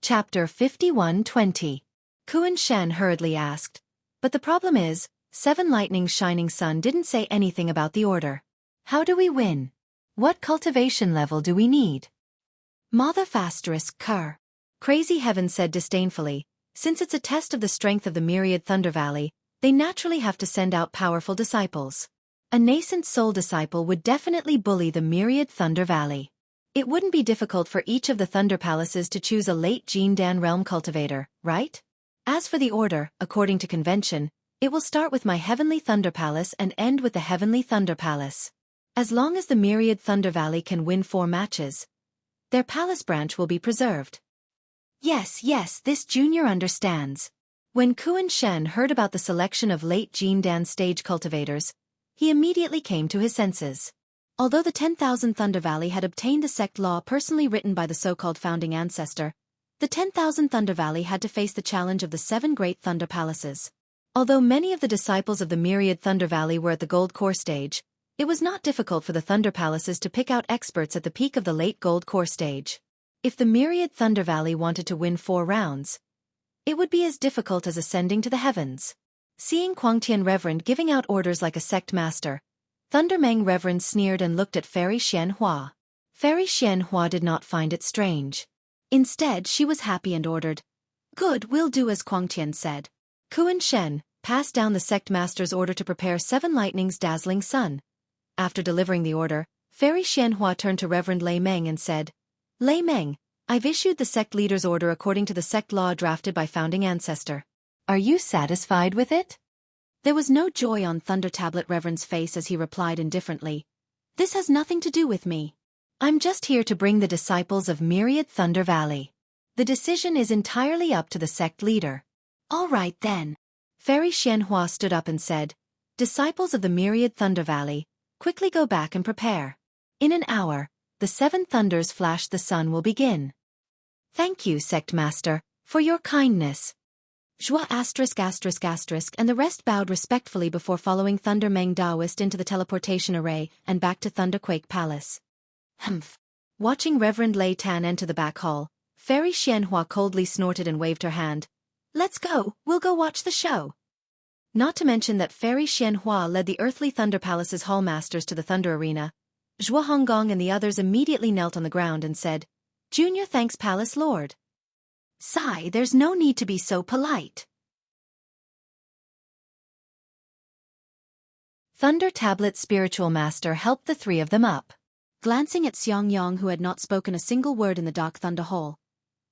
Chapter 51:20. Kuan Shen hurriedly asked. But the problem is, Seven Lightning's shining sun didn't say anything about the order. How do we win? What cultivation level do we need? Mother Fasterisk Cur. Crazy Heaven said disdainfully, since it's a test of the strength of the myriad Thunder Valley, they naturally have to send out powerful disciples. A nascent soul disciple would definitely bully the myriad Thunder Valley. It wouldn't be difficult for each of the Thunder Palaces to choose a late Gene Dan realm cultivator, right? As for the order, according to convention, it will start with my Heavenly Thunder Palace and end with the Heavenly Thunder Palace. As long as the myriad Thunder Valley can win 4 matches, their palace branch will be preserved. Yes, this junior understands. When Kuan Shen heard about the selection of late Gene Dan stage cultivators, he immediately came to his senses. Although the 10,000 Thunder Valley had obtained the sect law personally written by the so-called founding ancestor, the 10,000 Thunder Valley had to face the challenge of the 7 great Thunder Palaces. Although many of the disciples of the myriad Thunder Valley were at the Gold Core stage, it was not difficult for the Thunder Palaces to pick out experts at the peak of the late Gold Core stage. If the myriad Thunder Valley wanted to win 4 rounds, it would be as difficult as ascending to the heavens. Seeing Quangtian Reverend giving out orders like a sect master, Thunder Meng Reverend sneered and looked at Fairy Xianhua. Fairy Xianhua did not find it strange. Instead, she was happy and ordered, "Good, we'll do as Quangtian said." Kuan Shen passed down the sect master's order to prepare 7 Lightning's dazzling sun. After delivering the order, Fairy Xianhua turned to Reverend Lei Meng and said, "Lei Meng, I've issued the sect leader's order according to the sect law drafted by founding ancestor. Are you satisfied with it?" There was no joy on Thunder Tablet Reverend's face as he replied indifferently, "This has nothing to do with me. I'm just here to bring the disciples of Myriad Thunder Valley. The decision is entirely up to the sect leader." "All right then." Fairy Xianhua stood up and said, "Disciples of the Myriad Thunder Valley, quickly go back and prepare. In an hour, the 7 thunders flashed the sun will begin." "Thank you, Sect Master, for your kindness." Joie ****, and the rest bowed respectfully before following Thunder Meng Daoist into the teleportation array and back to Thunderquake Palace. Humph. Watching Reverend Lei Tan enter the back hall, Fairy Xianhua coldly snorted and waved her hand. "Let's go, we'll go watch the show." Not to mention that Fairy Xianhua led the Earthly Thunder Palace's hallmasters to the Thunder Arena. Zhua Honggong and the others immediately knelt on the ground and said, "Junior thanks Palace Lord." "Sigh, there's no need to be so polite." Thunder Tablet Spiritual Master helped the 3 of them up. Glancing at Xiangyang, who had not spoken a single word in the Dark Thunder Hall,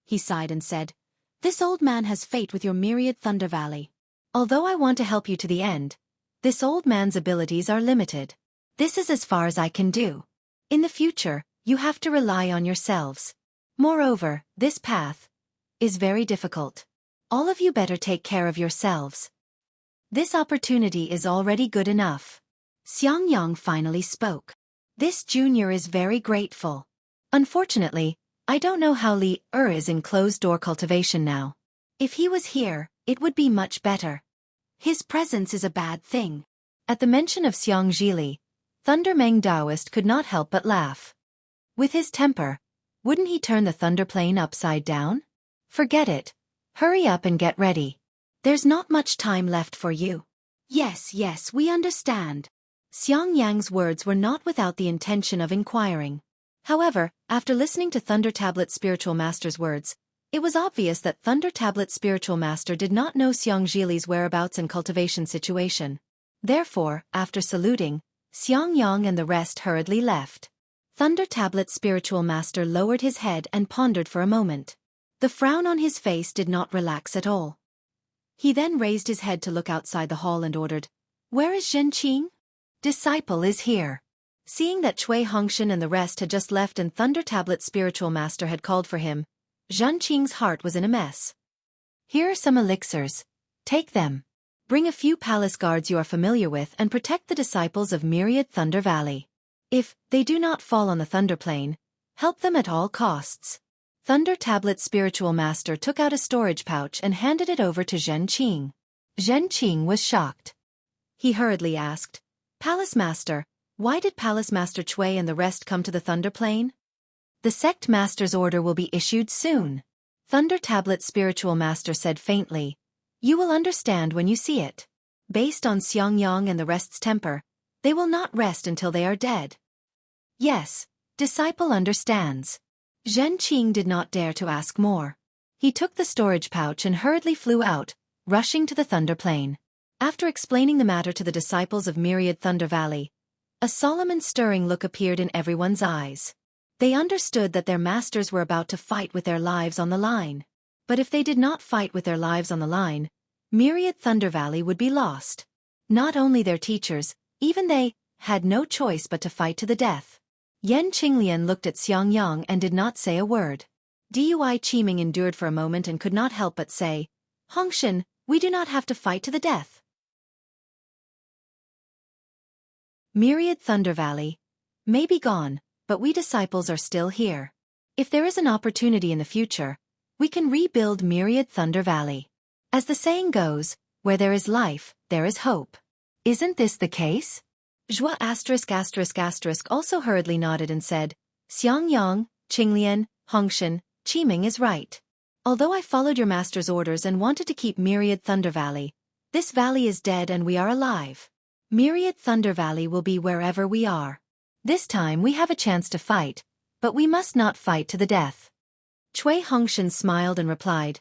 he sighed and said, "This old man has fate with your myriad Thunder Valley. Although I want to help you to the end, this old man's abilities are limited. This is as far as I can do. In the future, you have to rely on yourselves. Moreover, this path is very difficult. All of you better take care of yourselves. This opportunity is already good enough." Xiangyang finally spoke. "This junior is very grateful. Unfortunately, I don't know how Li is in closed-door cultivation now. If he was here, it would be much better. His presence is a bad thing." At the mention of Xiang Zhili, Thunder Meng Daoist could not help but laugh. With his temper, wouldn't he turn the Thunder Plane upside down? Forget it. Hurry up and get ready. There's not much time left for you. Yes, we understand." Xiangyang's words were not without the intention of inquiring. However, after listening to Thunder Tablet Spiritual Master's words, it was obvious that Thunder Tablet Spiritual Master did not know Xiang Zhili's whereabouts and cultivation situation. Therefore, after saluting, Xiangyang and the rest hurriedly left. Thunder Tablet Spiritual Master lowered his head and pondered for a moment. The frown on his face did not relax at all. He then raised his head to look outside the hall and ordered, "Where is Zhenqing?" "Disciple is here." Seeing that Cui Hongshan and the rest had just left and Thunder Tablet Spiritual Master had called for him, Zhenqing's heart was in a mess. "Here are some elixirs. Take them. Bring a few palace guards you are familiar with and protect the disciples of Myriad Thunder Valley. If they do not fall on the Thunder Plane, help them at all costs." Thunder Tablet Spiritual Master took out a storage pouch and handed it over to Zhenqing. Zhenqing was shocked. He hurriedly asked, "Palace Master, why did Palace Master Cui and the rest come to the Thunder Plane?" "The Sect Master's order will be issued soon." Thunder Tablet Spiritual Master said faintly. You will understand when you see it. Based on Xiangyang and the rest's temper, they will not rest until they are dead. Yes, disciple understands. Zhen Qing did not dare to ask more. He took the storage pouch and hurriedly flew out, rushing to the Thunder Plain. After explaining the matter to the disciples of Myriad Thunder Valley, a solemn and stirring look appeared in everyone's eyes. They understood that their masters were about to fight with their lives on the line. But if they did not fight with their lives on the line, Myriad Thunder Valley would be lost. Not only their teachers, even they, had no choice but to fight to the death. Yan Qinglian looked at Xiangyang and did not say a word. Dui Qiming endured for a moment and could not help but say, Hongshan, we do not have to fight to the death. Myriad Thunder Valley may be gone, but we disciples are still here. If there is an opportunity in the future, we can rebuild Myriad Thunder Valley. As the saying goes, where there is life, there is hope. Isn't this the case? Zhua **** also hurriedly nodded and said, Xiangyang, Qinglian, Hongshan, Qiming is right. Although I followed your master's orders and wanted to keep Myriad Thunder Valley, this valley is dead and we are alive. Myriad Thunder Valley will be wherever we are. This time we have a chance to fight, but we must not fight to the death. Cui Hongshan smiled and replied,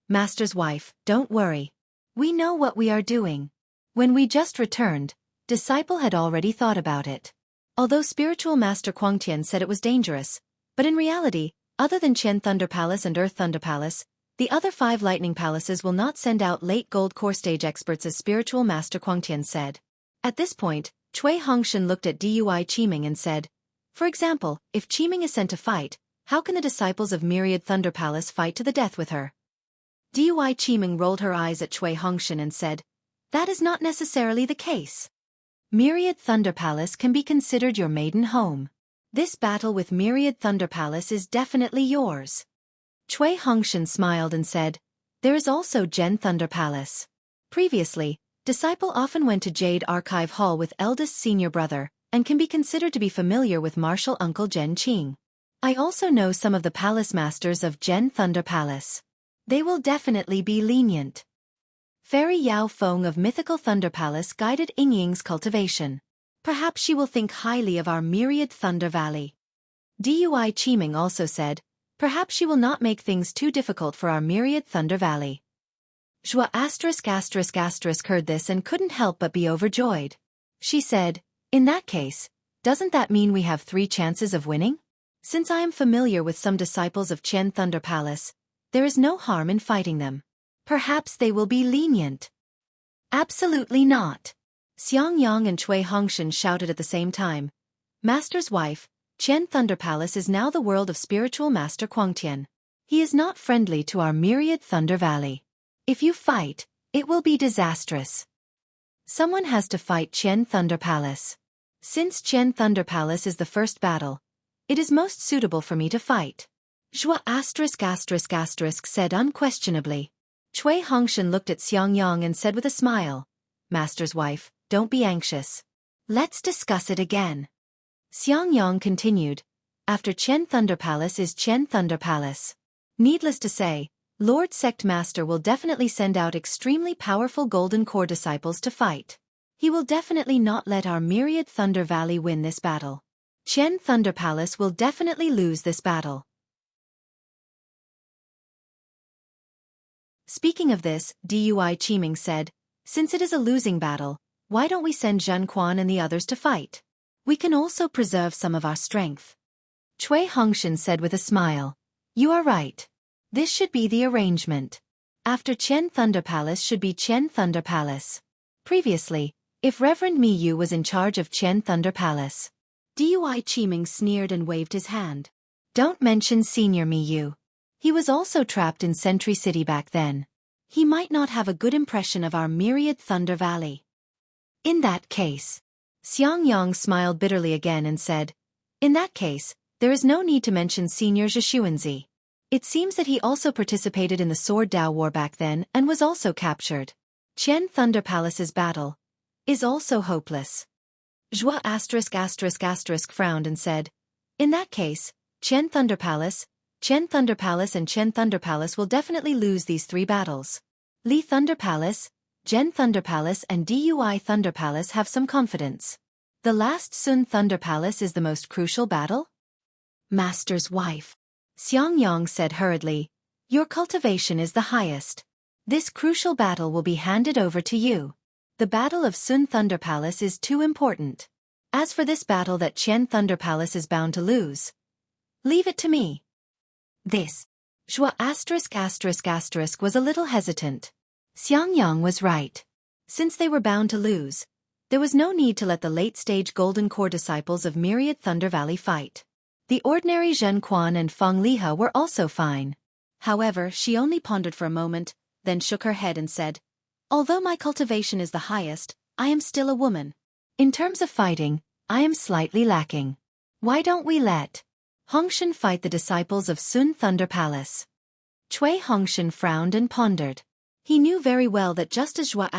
Master's wife, don't worry. We know what we are doing. When we just returned, disciple had already thought about it. Although spiritual master Quangtian said it was dangerous, but in reality, other than Qian Thunder Palace and Earth Thunder Palace, the other 5 lightning palaces will not send out late gold core stage experts as spiritual master Quangtian said. At this point, Cui Hongshan looked at Dui Qiming and said, For example, if Qiming is sent to fight, how can the disciples of Myriad Thunder Palace fight to the death with her? Dui Qiming rolled her eyes at Cui Hongshan and said, That is not necessarily the case. Myriad Thunder Palace can be considered your maiden home. This battle with Myriad Thunder Palace is definitely yours. Cui Hongshan smiled and said, There is also Gen Thunder Palace. Previously, disciple often went to Jade Archive Hall with eldest senior brother, and can be considered to be familiar with martial uncle Zhen Qing. I also know some of the palace masters of Gen Thunder Palace. They will definitely be lenient. Fairy Yao Feng of Mythical Thunder Palace guided Yingying's cultivation. Perhaps she will think highly of our Myriad Thunder Valley. Dui Qiming also said, Perhaps she will not make things too difficult for our Myriad Thunder Valley. Zhua **** heard this and couldn't help but be overjoyed. She said, In that case, doesn't that mean we have 3 chances of winning? Since I am familiar with some disciples of Qian Thunder Palace, there is no harm in fighting them. Perhaps they will be lenient. Absolutely not. Xiangyang and Cui Hongshan shouted at the same time. Master's wife, Qian Thunder Palace is now the world of spiritual master Quangtian. He is not friendly to our Myriad Thunder Valley. If you fight, it will be disastrous. Someone has to fight Qian Thunder Palace. Since Qian Thunder Palace is the first battle, it is most suitable for me to fight. Zhua *** said unquestionably. Cui Hongshan looked at Xiangyang and said with a smile, Master's wife, don't be anxious. Let's discuss it again. Xiangyang continued, After Qian Thunder Palace is Qian Thunder Palace. Needless to say, Lord Sect Master will definitely send out extremely powerful Golden Core disciples to fight. He will definitely not let our Myriad Thunder Valley win this battle. Qian Thunder Palace will definitely lose this battle. Speaking of this, Dui Qiming said, Since it is a losing battle, why don't we send Zhen Quan and the others to fight? We can also preserve some of our strength. Cui Hongshan said with a smile, You are right. This should be the arrangement. After Qian Thunder Palace should be Qian Thunder Palace. Previously, if Reverend Mi Yu was in charge of Qian Thunder Palace. Dui Qiming sneered and waved his hand. Don't mention Senior Mi Yu. He was also trapped in Sentry City back then. He might not have a good impression of our Myriad Thunder Valley. In that case, Xiangyang smiled bitterly again and said, In that case, there is no need to mention Senior Zhishuanzi. It seems that he also participated in the Sword Dao War back then and was also captured. Qian Thunder Palace's battle is also hopeless. Zhua *** frowned and said, In that case, Qian Thunder Palace, Chen Thunder Palace and Chen Thunder Palace will definitely lose these 3 battles. Li Thunder Palace, Gen Thunder Palace and Dui Thunder Palace have some confidence. The last Sun Thunder Palace is the most crucial battle? Master's wife. Xiangyang said hurriedly, your cultivation is the highest. This crucial battle will be handed over to you. The battle of Sun Thunder Palace is too important. As for this battle that Qian Thunder Palace is bound to lose, leave it to me. This. Zhua was a little hesitant. Xiangyang was right. Since they were bound to lose, there was no need to let the late-stage Golden Core disciples of Myriad Thunder Valley fight. The ordinary Zhen Quan and Feng Lihe were also fine. However, she only pondered for a moment, then shook her head and said, although my cultivation is the highest, I am still a woman. In terms of fighting, I am slightly lacking. Why don't we let Hongshan fight the disciples of Sun Thunder Palace? Cui Hongshan frowned and pondered. He knew very well that just as Zhua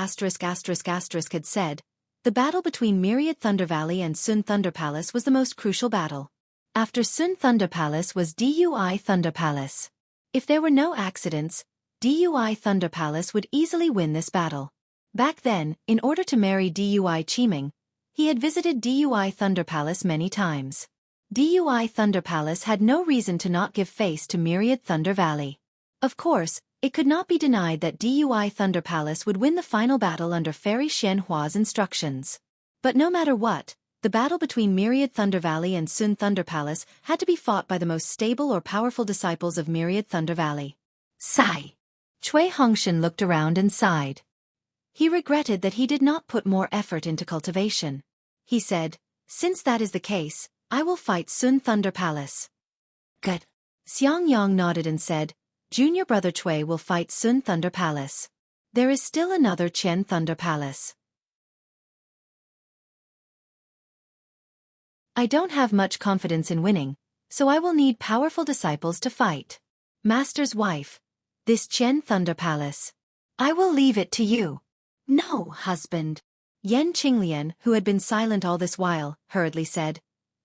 had said, the battle between Myriad Thunder Valley and Sun Thunder Palace was the most crucial battle. After Sun Thunder Palace was Dui Thunder Palace. If there were no accidents, Dui Thunder Palace would easily win this battle. Back then, in order to marry Dui Qiming, he had visited Dui Thunder Palace many times. Dui Thunder Palace had no reason to not give face to Myriad Thunder Valley. Of course, it could not be denied that Dui Thunder Palace would win the final battle under Fairy Xianhua's instructions. But no matter what, the battle between Myriad Thunder Valley and Sun Thunder Palace had to be fought by the most stable or powerful disciples of Myriad Thunder Valley. Sigh. Cui Hongshan looked around and sighed. He regretted that he did not put more effort into cultivation. He said, since that is the case, I will fight Sun Thunder Palace. Good. Xiangyang nodded and said, Junior brother Cui will fight Sun Thunder Palace. There is still another Qian Thunder Palace. I don't have much confidence in winning, so I will need powerful disciples to fight. Master's wife. This Qian Thunder Palace. I will leave it to you. No, husband. Yan Qinglian, who had been silent all this while, hurriedly said,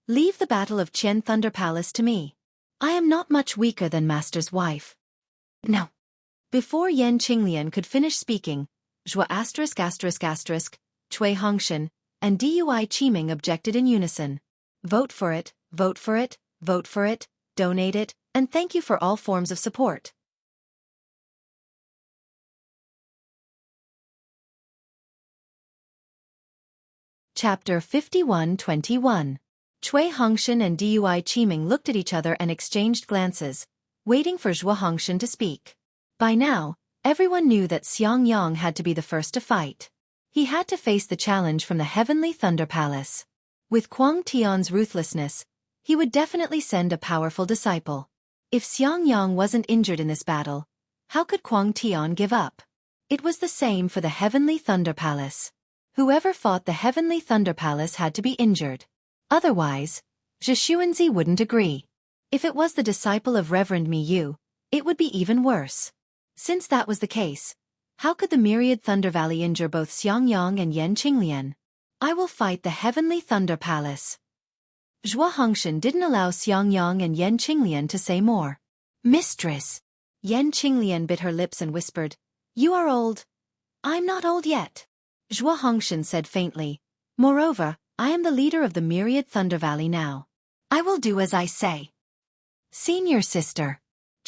leave the battle of Qian Thunder Palace to me. I am not much weaker than Master's wife. No. Before Yan Qinglian could finish speaking, Zhua Cui Hongshan, and Dui Qiming objected in unison. Vote for it, vote for it, vote for it, donate it, and thank you for all forms of support. Chapter 51-21. Cui Hongshan and Dui Qiming looked at each other and exchanged glances, waiting for Zhua Hongshan to speak. By now, everyone knew that Xiangyang had to be the first to fight. He had to face the challenge from the Heavenly Thunder Palace. With Kuang Tian's ruthlessness, he would definitely send a powerful disciple. If Xiangyang wasn't injured in this battle, how could Kuang Tian give up? It was the same for the Heavenly Thunder Palace. Whoever fought the Heavenly Thunder Palace had to be injured. Otherwise, Zhishuanzi wouldn't agree. If it was the disciple of Reverend Mi Yu, it would be even worse. Since that was the case, how could the Myriad Thunder Valley injure both Xiangyang and Yan Qinglian? I will fight the Heavenly Thunder Palace. Zhua Hongshan didn't allow Xiangyang and Yan Qinglian to say more. Mistress. Yan Qinglian bit her lips and whispered, you are old. I'm not old yet. Zhua Hongshan said faintly, moreover, I am the leader of the Myriad Thunder Valley now. I will do as I say. Senior sister.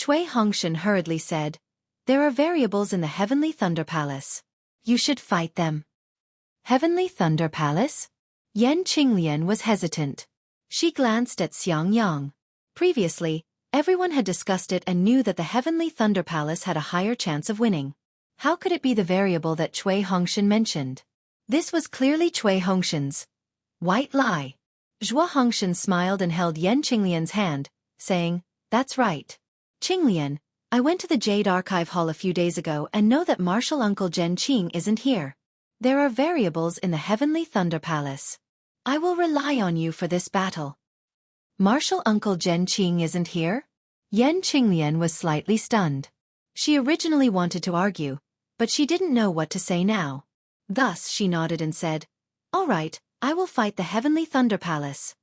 Cui Hongshan hurriedly said, there are variables in the Heavenly Thunder Palace. You should fight them. Heavenly Thunder Palace? Yan Qinglian was hesitant. She glanced at Xiangyang. Previously, everyone had discussed it and knew that the Heavenly Thunder Palace had a higher chance of winning. How could it be the variable that Cui Hongshan mentioned? This was clearly Cui Hongshan's white lie. Zhua Hongshan smiled and held Yan Qinglian's hand, saying, that's right. Qinglian, I went to the Jade Archive Hall a few days ago and know that Martial Uncle Zhen Qing isn't here. There are variables in the Heavenly Thunder Palace. I will rely on you for this battle. Martial Uncle Zhen Qing isn't here? Yan Qinglian was slightly stunned. She originally wanted to argue, but she didn't know what to say now. Thus she nodded and said, all right, I will fight the Heavenly Thunder Palace.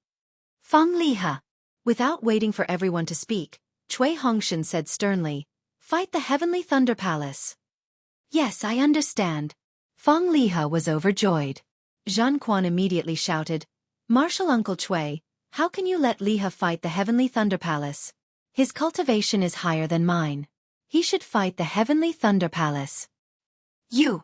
Feng Lihe. Without waiting for everyone to speak, Cui Hongshan said sternly. Fight the Heavenly Thunder Palace. Yes, I understand. Feng Lihe was overjoyed. Zhan Quan immediately shouted, Martial Uncle Cui, how can you let Lihe fight the Heavenly Thunder Palace? His cultivation is higher than mine. He should fight the Heavenly Thunder Palace. You!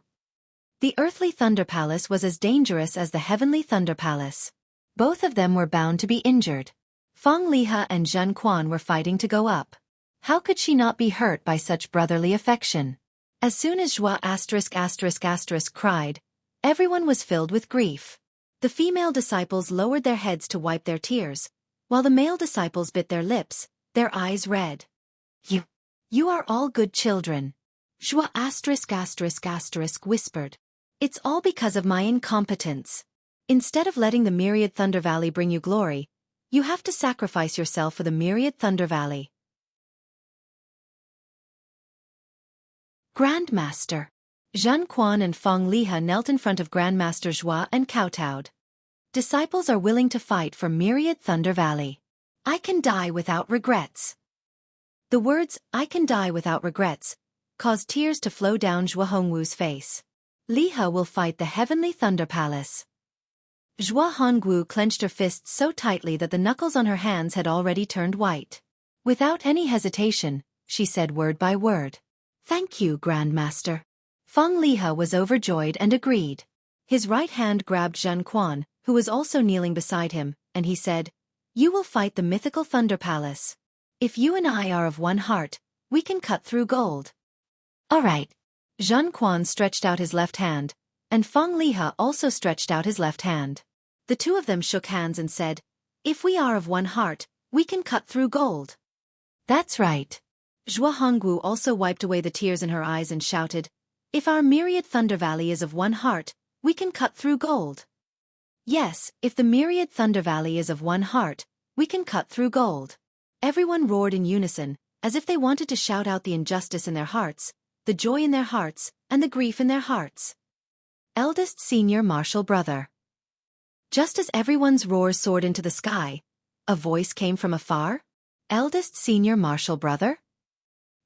The Earthly Thunder Palace was as dangerous as the Heavenly Thunder Palace. Both of them were bound to be injured. Feng Lihe and Zhan Quan were fighting to go up. How could she not be hurt by such brotherly affection? As soon as Zhua **** cried, everyone was filled with grief. The female disciples lowered their heads to wipe their tears, while the male disciples bit their lips, their eyes red. You are all good children. Zhua **** whispered. It's all because of my incompetence. Instead of letting the Myriad Thunder Valley bring you glory, you have to sacrifice yourself for the Myriad Thunder Valley. Grandmaster. Zhan Quan and Feng Lihe knelt in front of Grandmaster Zhua and kowtowed. Disciples are willing to fight for Myriad Thunder Valley. I can die without regrets. The words, I can die without regrets, caused tears to flow down Zhua Hongwu's face. Lihe will fight the Heavenly Thunder Palace. Zhua Hongwu clenched her fists so tightly that the knuckles on her hands had already turned white. Without any hesitation, she said word by word. Thank you, Grandmaster. Feng Lihe was overjoyed and agreed. His right hand grabbed Zhan Quan, who was also kneeling beside him, and he said, You will fight the mythical Thunder Palace. If you and I are of one heart, we can cut through gold. All right. Zhan Quan stretched out his left hand, and Feng Lihe also stretched out his left hand. The two of them shook hands and said, If we are of one heart, we can cut through gold. That's right. Zhua Hongwu also wiped away the tears in her eyes and shouted, If our Myriad Thunder Valley is of one heart, we can cut through gold. Yes, if the Myriad Thunder Valley is of one heart, we can cut through gold. Everyone roared in unison, as if they wanted to shout out the injustice in their hearts, the joy in their hearts, and the grief in their hearts. Eldest Senior Martial Brother. Just as everyone's roars soared into the sky, a voice came from afar. Eldest Senior Martial Brother?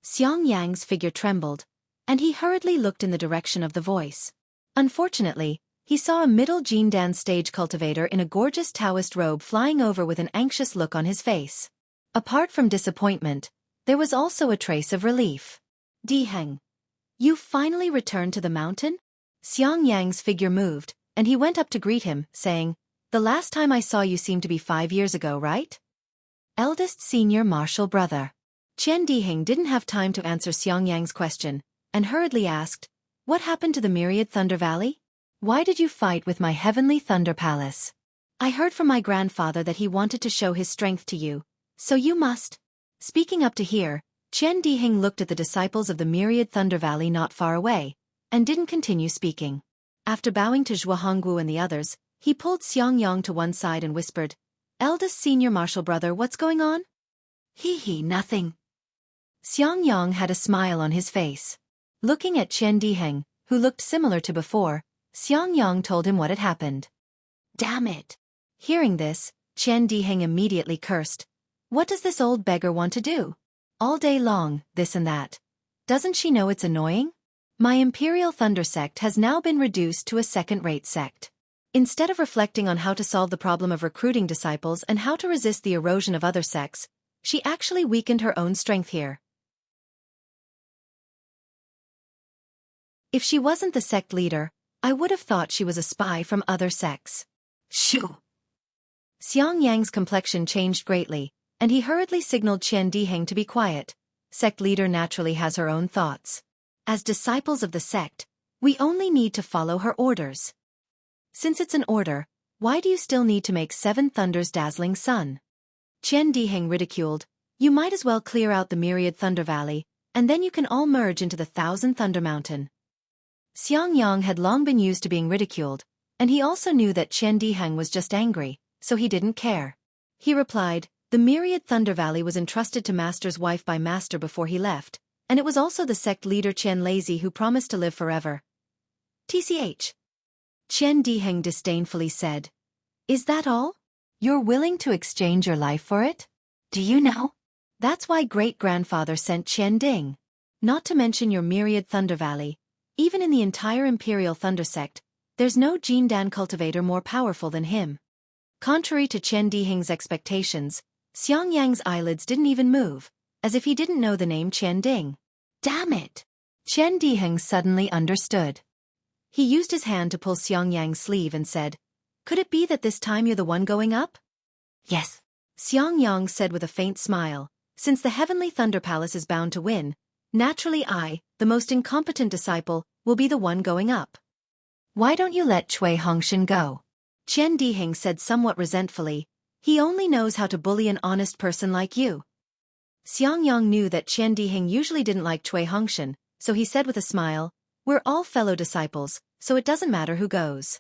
Xiang Yang's figure trembled, and he hurriedly looked in the direction of the voice. Unfortunately, he saw a middle Jindan stage cultivator in a gorgeous Taoist robe flying over with an anxious look on his face. Apart from disappointment, there was also a trace of relief. Diheng. You finally returned to the mountain? Xiang Yang's figure moved, and he went up to greet him, saying, The last time I saw you seemed to be 5 years ago, right? Eldest Senior Martial Brother. Qian Diheng didn't have time to answer Xiang Yang's question, and hurriedly asked, What happened to the Myriad Thunder Valley? Why did you fight with my Heavenly Thunder Palace? I heard from my grandfather that he wanted to show his strength to you, so you must. Speaking up to hear, Qian Diheng looked at the disciples of the Myriad Thunder Valley not far away, and didn't continue speaking. After bowing to Zhua Hongwu and the others, he pulled Xiang Yang to one side and whispered, Eldest Senior Martial Brother, what's going on? Nothing. Xiang Yang had a smile on his face. Looking at Qian Diheng, who looked similar to before, Xiang Yang told him what had happened. Damn it. Hearing this, Qian Diheng immediately cursed. What does this old beggar want to do? All day long, this and that. Doesn't she know it's annoying? My Imperial Thunder sect has now been reduced to a second-rate sect. Instead of reflecting on how to solve the problem of recruiting disciples and how to resist the erosion of other sects, she actually weakened her own strength here. If she wasn't the sect leader, I would have thought she was a spy from other sects. Shoo! Xiang Yang's complexion changed greatly, and he hurriedly signaled Qian Diheng to be quiet. Sect leader naturally has her own thoughts. As disciples of the sect, we only need to follow her orders. Since it's an order, why do you still need to make 7 thunders dazzling sun? Qian Diheng ridiculed, You might as well clear out the Myriad Thunder Valley, and then you can all merge into the 1,000 Thunder Mountain. Xiang Yang had long been used to being ridiculed, and he also knew that Qian Diheng was just angry, so he didn't care. He replied, The Myriad Thunder Valley was entrusted to Master's wife by Master before he left, and it was also the sect leader Qian Lazy who promised to live forever. TCH. Qian Diheng disdainfully said, Is that all? You're willing to exchange your life for it? Do you know? That's why great-grandfather sent Ding. Not to mention your myriad Thunder Valley. Even in the entire Imperial Thunder Sect, there's no Jindan cultivator more powerful than him. Contrary to Diheng's expectations, Xiangyang's eyelids didn't even move, as if he didn't know the name Ding. Damn it! Diheng suddenly understood. He used his hand to pull Xiangyang's sleeve and said, "Could it be that this time you're the one going up?" "Yes," Xiangyang said with a faint smile. "Since the Heavenly Thunder Palace is bound to win, naturally I, the most incompetent disciple, will be the one going up." "Why don't you let Cui Hongshan go?" Diheng said somewhat resentfully. "He only knows how to bully an honest person like you." Xiangyang knew that Diheng usually didn't like Cui Hongshan, so he said with a smile, "We're all fellow disciples, so it doesn't matter who goes."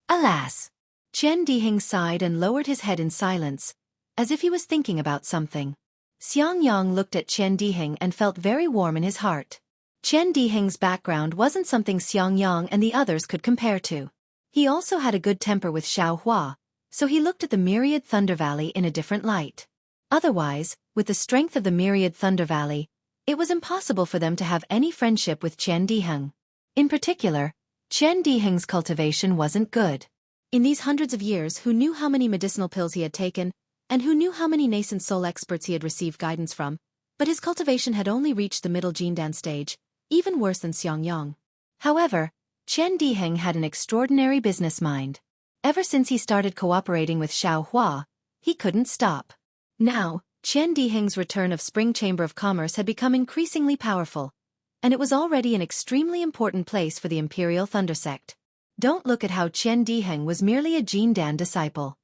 Alas! Diheng sighed and lowered his head in silence, as if he was thinking about something. Xiangyang looked at Diheng and felt very warm in his heart. Diheng's background wasn't something Xiangyang and the others could compare to. He also had a good temper with Xiaohua, so he looked at the Myriad Thunder Valley in a different light. Otherwise, with the strength of the Myriad Thunder Valley, it was impossible for them to have any friendship with Diheng. In particular, Diheng's cultivation wasn't good. In these hundreds of years, who knew how many medicinal pills he had taken, and who knew how many nascent soul experts he had received guidance from, but his cultivation had only reached the middle Jindan stage, even worse than Xiangyang. However, Diheng had an extraordinary business mind. Ever since he started cooperating with Xiaohua, he couldn't stop. Now, Diheng's return of Spring Chamber of Commerce had become increasingly powerful, and it was already an extremely important place for the Imperial Thunder Sect. Don't look at how Diheng was merely a Jindan disciple.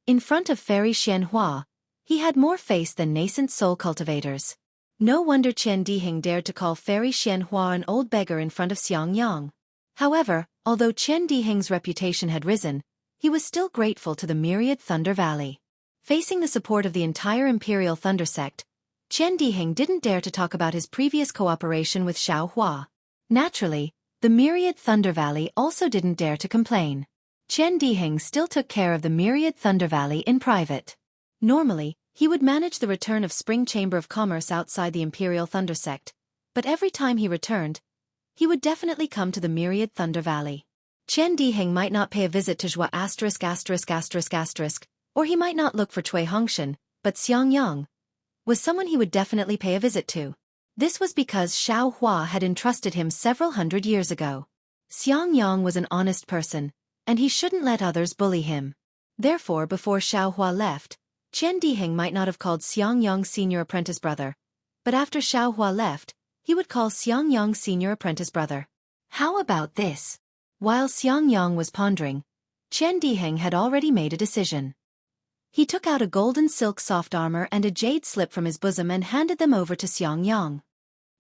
In front of Fairy Xianhua, he had more face than nascent soul cultivators. No wonder Diheng dared to call Fairy Xianhua an old beggar in front of Xiangyang. However, although Diheng's reputation had risen, he was still grateful to the Myriad Thunder Valley. Facing the support of the entire Imperial Thunder Sect, Diheng didn't dare to talk about his previous cooperation with Xiaohua. Naturally, the Myriad Thunder Valley also didn't dare to complain. Diheng still took care of the Myriad Thunder Valley in private. Normally, he would manage the return of Spring Chamber of Commerce outside the Imperial Thunder Sect, but every time he returned, he would definitely come to the Myriad Thunder Valley. Diheng might not pay a visit to Zhua ******, or he might not look for Cui Hongshan, but Xiangyang was someone he would definitely pay a visit to. This was because Xiaohua had entrusted him several hundred years ago. Xiangyang was an honest person, and he shouldn't let others bully him. Therefore, before Xiaohua left, Diheng might not have called Xiangyang Senior Apprentice Brother, but after Xiaohua left, he would call Xiangyang Senior Apprentice Brother. How about this? While Xiangyang was pondering, Diheng had already made a decision. He took out a golden silk soft armor and a jade slip from his bosom and handed them over to Xiangyang.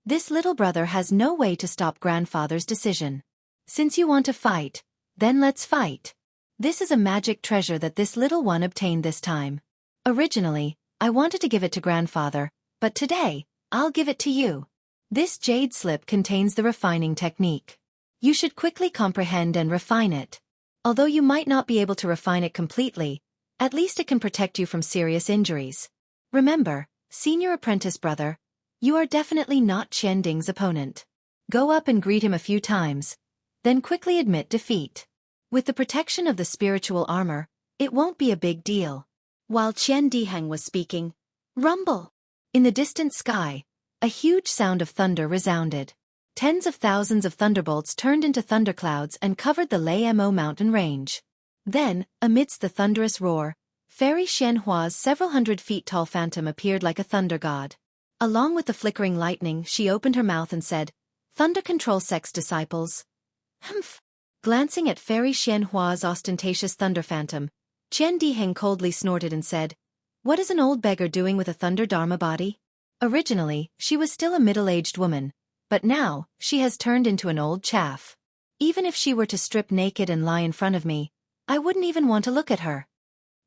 This little brother has no way to stop grandfather's decision. Since you want to fight, then let's fight. This is a magic treasure that this little one obtained this time. Originally, I wanted to give it to grandfather, but today, I'll give it to you. This jade slip contains the refining technique. You should quickly comprehend and refine it. Although you might not be able to refine it completely, at least it can protect you from serious injuries. Remember, Senior Apprentice Brother, you are definitely not Ding's opponent. Go up and greet him a few times, then quickly admit defeat. With the protection of the spiritual armor, it won't be a big deal. While Diheng was speaking, rumble! In the distant sky, a huge sound of thunder resounded. Tens of thousands of thunderbolts turned into thunderclouds and covered the Mo mountain range. Then, amidst the thunderous roar, Fairy Xianhua's several hundred feet tall phantom appeared like a thunder god. Along with the flickering lightning, she opened her mouth and said, "Thunder Control Sect's disciples." Humph! Glancing at Fairy Xianhua's ostentatious thunder phantom, Diheng coldly snorted and said, "What is an old beggar doing with a thunder dharma body?" Originally, she was still a middle-aged woman, but now, she has turned into an old chaff. Even if she were to strip naked and lie in front of me, I wouldn't even want to look at her.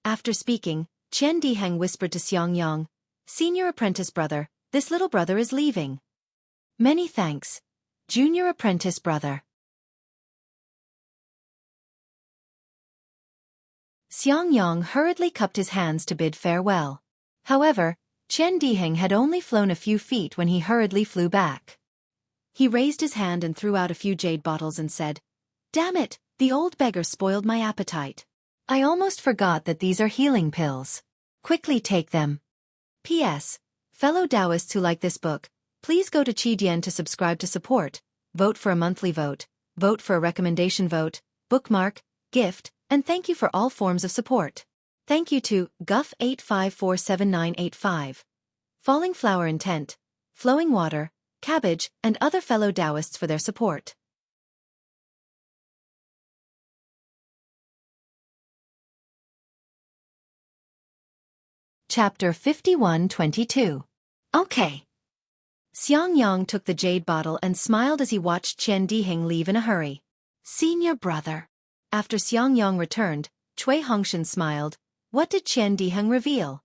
After speaking, Diheng whispered to Xiangyang, "Senior Apprentice Brother, this little brother is leaving." "Many thanks, Junior Apprentice Brother." Xiangyang hurriedly cupped his hands to bid farewell. However, Qian Diheng had only flown a few feet when he hurriedly flew back. He raised his hand and threw out a few jade bottles and said, "Damn it, the old beggar spoiled my appetite. I almost forgot that these are healing pills. Quickly take them. P.S. Fellow Taoists who like this book, please go to Qidian to subscribe to support, vote for a monthly vote for a recommendation vote, bookmark, gift, and thank you for all forms of support. Thank you to Guff85479885, Falling Flower Intent, Flowing Water, Cabbage, and other fellow Taoists for their support. Chapter 51-22. Okay. Xiangyang took the jade bottle and smiled as he watched Qian Diheng leave in a hurry. Senior brother. After Xiangyang returned, Cui Hongshan smiled. What did Qian Diheng reveal?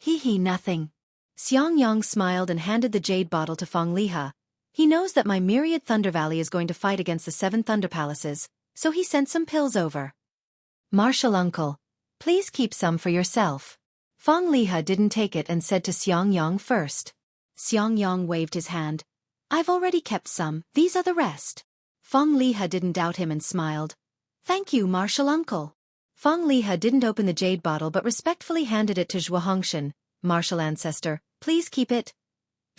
Nothing. Xiangyang smiled and handed the jade bottle to Feng Liha. He knows that my myriad Thunder Valley is going to fight against the 7 Thunder Palaces, so he sent some pills over. Martial uncle, please keep some for yourself. Feng Liha didn't take it and said to Xiangyang first. Xiangyang waved his hand. I've already kept some, these are the rest. Feng Liha didn't doubt him and smiled. Thank you, martial uncle. Feng Liha didn't open the jade bottle but respectfully handed it to Zhuo Hongshan. Martial ancestor, please keep it.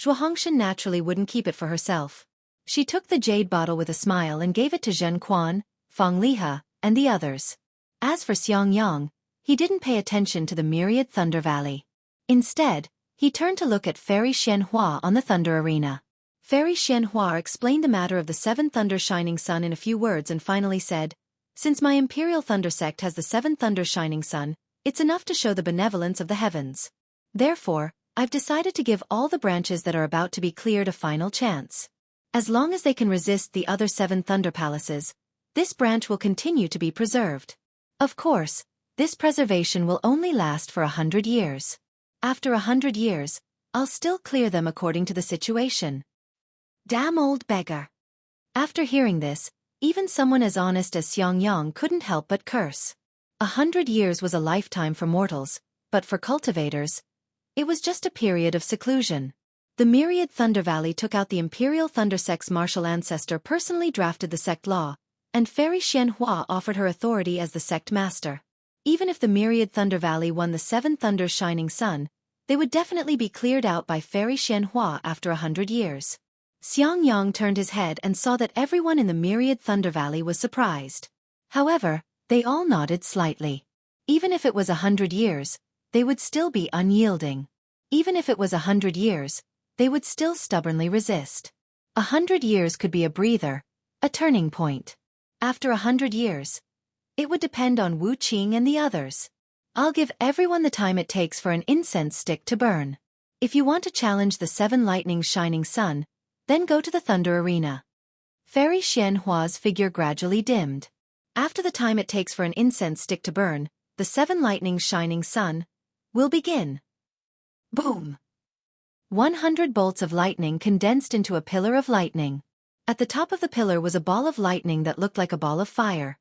Zhuo Hongshan naturally wouldn't keep it for herself. She took the jade bottle with a smile and gave it to Zhen Quan, Feng Liha, and the others. As for Xiangyang, he didn't pay attention to the myriad Thunder Valley. Instead, he turned to look at Fairy Xianhua on the Thunder Arena. Fairy Xianhua explained the matter of the 7 Thunder Shining Sun in a few words and finally said, since my Imperial Thunder Sect has the 7 Thunder Shining Sun, it's enough to show the benevolence of the heavens. Therefore, I've decided to give all the branches that are about to be cleared a final chance. As long as they can resist the other 7 Thunder Palaces, this branch will continue to be preserved. Of course, this preservation will only last for 100 years. After 100 years, I'll still clear them according to the situation. Damn old beggar. After hearing this, even someone as honest as Xiangyang couldn't help but curse. 100 years was a lifetime for mortals, but for cultivators, it was just a period of seclusion. The myriad Thunder Valley took out the Imperial Thunder Sect's martial ancestor personally drafted the sect law, and Fairy Xianhua offered her authority as the sect master. Even if the myriad Thunder Valley won the 7 Thunder's Shining Sun, they would definitely be cleared out by Fairy Xianhua after 100 years. Xiangyang turned his head and saw that everyone in the myriad Thunder Valley was surprised. However, they all nodded slightly. Even if it was 100 years, they would still be unyielding. Even if it was 100 years, they would still stubbornly resist. 100 years could be a breather, a turning point. After 100 years, it would depend on Wu Qing and the others. I'll give everyone the time it takes for an incense stick to burn. If you want to challenge the 7 Lightning's Shining Sun, then go to the Thunder Arena. Fairy Xianhua's figure gradually dimmed. After the time it takes for an incense stick to burn, the 7 Lightning's Shining Sun will begin. Boom! 100 bolts of lightning condensed into a pillar of lightning. At the top of the pillar was a ball of lightning that looked like a ball of fire.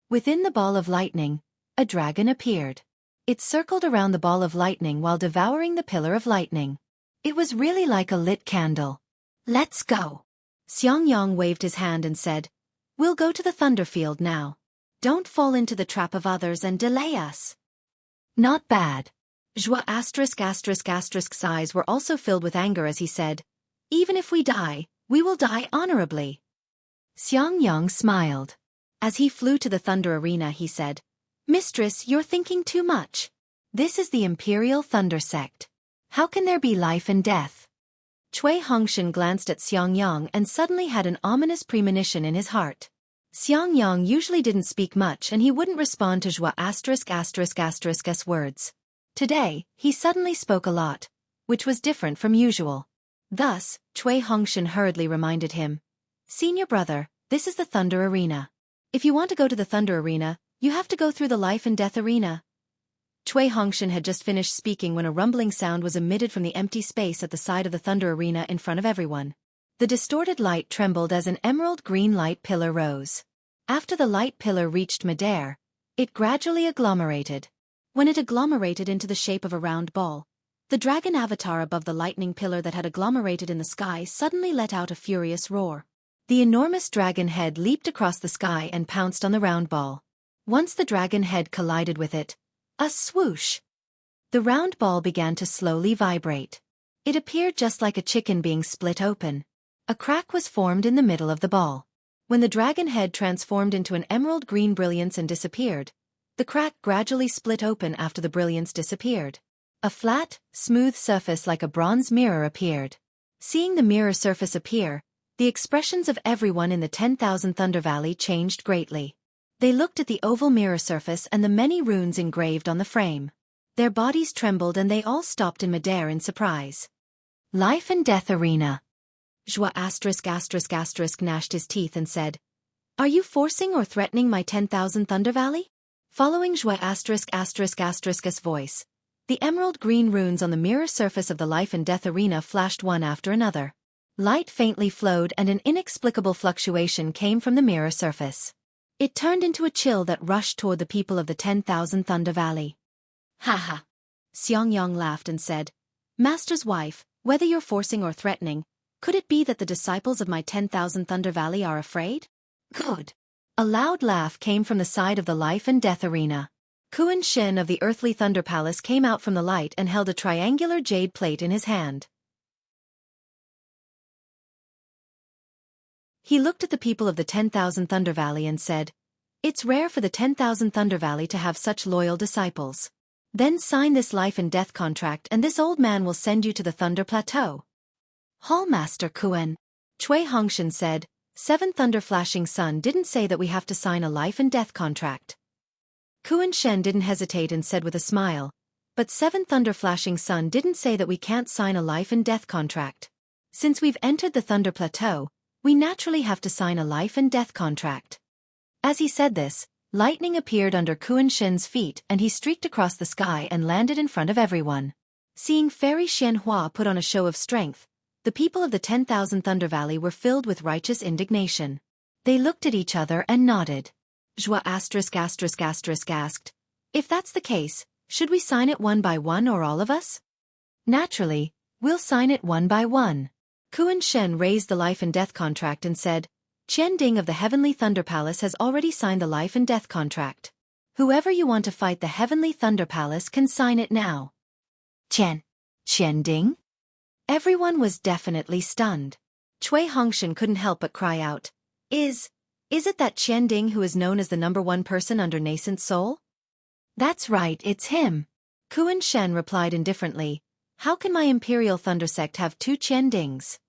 Within the ball of lightning, a dragon appeared. It circled around the ball of lightning while devouring the pillar of lightning. It was really like a lit candle. Let's go. Xiangyang waved his hand and said, we'll go to the Thunderfield now. Don't fall into the trap of others and delay us. Not bad. Zhuo *****'s eyes were also filled with anger as he said, even if we die, we will die honorably. Xiangyang smiled. As he flew to the Thunder Arena he said, Mistress, you're thinking too much. This is the Imperial Thunder Sect. How can there be life and death? Cui Hongshan glanced at Xiangyang and suddenly had an ominous premonition in his heart. Xiangyang usually didn't speak much and he wouldn't respond to Zhuo *****'s words. Today, he suddenly spoke a lot, which was different from usual. Thus, Cui Hongshan hurriedly reminded him, Senior brother, this is the Thunder Arena. If you want to go to the Thunder Arena, you have to go through the Life and Death Arena. Cui Hongshan had just finished speaking when a rumbling sound was emitted from the empty space at the side of the Thunder Arena in front of everyone. The distorted light trembled as an emerald green light pillar rose. After the light pillar reached midair, it gradually agglomerated. When it agglomerated into the shape of a round ball, the dragon avatar above the lightning pillar that had agglomerated in the sky suddenly let out a furious roar. The enormous dragon head leaped across the sky and pounced on the round ball. Once the dragon head collided with it, a swoosh! The round ball began to slowly vibrate. It appeared just like a chicken being split open. A crack was formed in the middle of the ball. When the dragon head transformed into an emerald green brilliance and disappeared, the crack gradually split open after the brilliance disappeared. A flat, smooth surface like a bronze mirror appeared. Seeing the mirror surface appear, the expressions of everyone in the 10,000 Thunder Valley changed greatly. They looked at the oval mirror surface and the many runes engraved on the frame. Their bodies trembled and they all stopped in midair in surprise. Life and Death Arena. Joie *** gnashed his teeth and said, "Are you forcing or threatening my 10,000 Thunder Valley?" Following Joie ***''''''''''''''''''''''''''''''''''''''''''''''''''''''''''''''''''''''''''''''''''''''''''''''''''Death Arena, the emerald green runes on the mirror surface of the life and death arena flashed one after another. Light faintly flowed and an inexplicable fluctuation came from the mirror surface. It turned into a chill that rushed toward the people of the 10,000 Thunder Valley. "Ha ha!" Xiangyang laughed and said, "Master's wife, whether you're forcing or threatening, could it be that the disciples of my 10,000 Thunder Valley are afraid?" "Good." A loud laugh came from the side of the life and death arena. Kuan Shen of the Earthly Thunder Palace came out from the light and held a triangular jade plate in his hand. He looked at the people of the 10,000 Thunder Valley and said, "It's rare for the 10,000 Thunder Valley to have such loyal disciples. Then sign this life and death contract and this old man will send you to the Thunder Plateau." "Hallmaster Kuan," Cui Hongshan said, "Seven Thunder Flashing Sun didn't say that we have to sign a life and death contract." Kuan Shen didn't hesitate and said with a smile, "But Seven Thunder Flashing Sun didn't say that we can't sign a life and death contract. Since we've entered the Thunder Plateau, we naturally have to sign a life and death contract." As he said this, lightning appeared under Kuan Shen's feet and he streaked across the sky and landed in front of everyone. Seeing Fairy Xianhua put on a show of strength, the people of the 10,000 Thunder Valley were filled with righteous indignation. They looked at each other and nodded. Joie *** asked, "If that's the case, should we sign it one by one or all of us?" "Naturally, we'll sign it one by one." Kuan Shen raised the life and death contract and said, "Qian Ding of the Heavenly Thunder Palace has already signed the life and death contract. Whoever you want to fight the Heavenly Thunder Palace can sign it now." Qian Ding? Everyone was definitely stunned. Cui Hongshan couldn't help but cry out, Is it that Qian Ding who is known as the #1 person under Nascent Soul?" "That's right, it's him." Kuan Shen replied indifferently, "How can my Imperial Thunder Sect have two Qian Dings?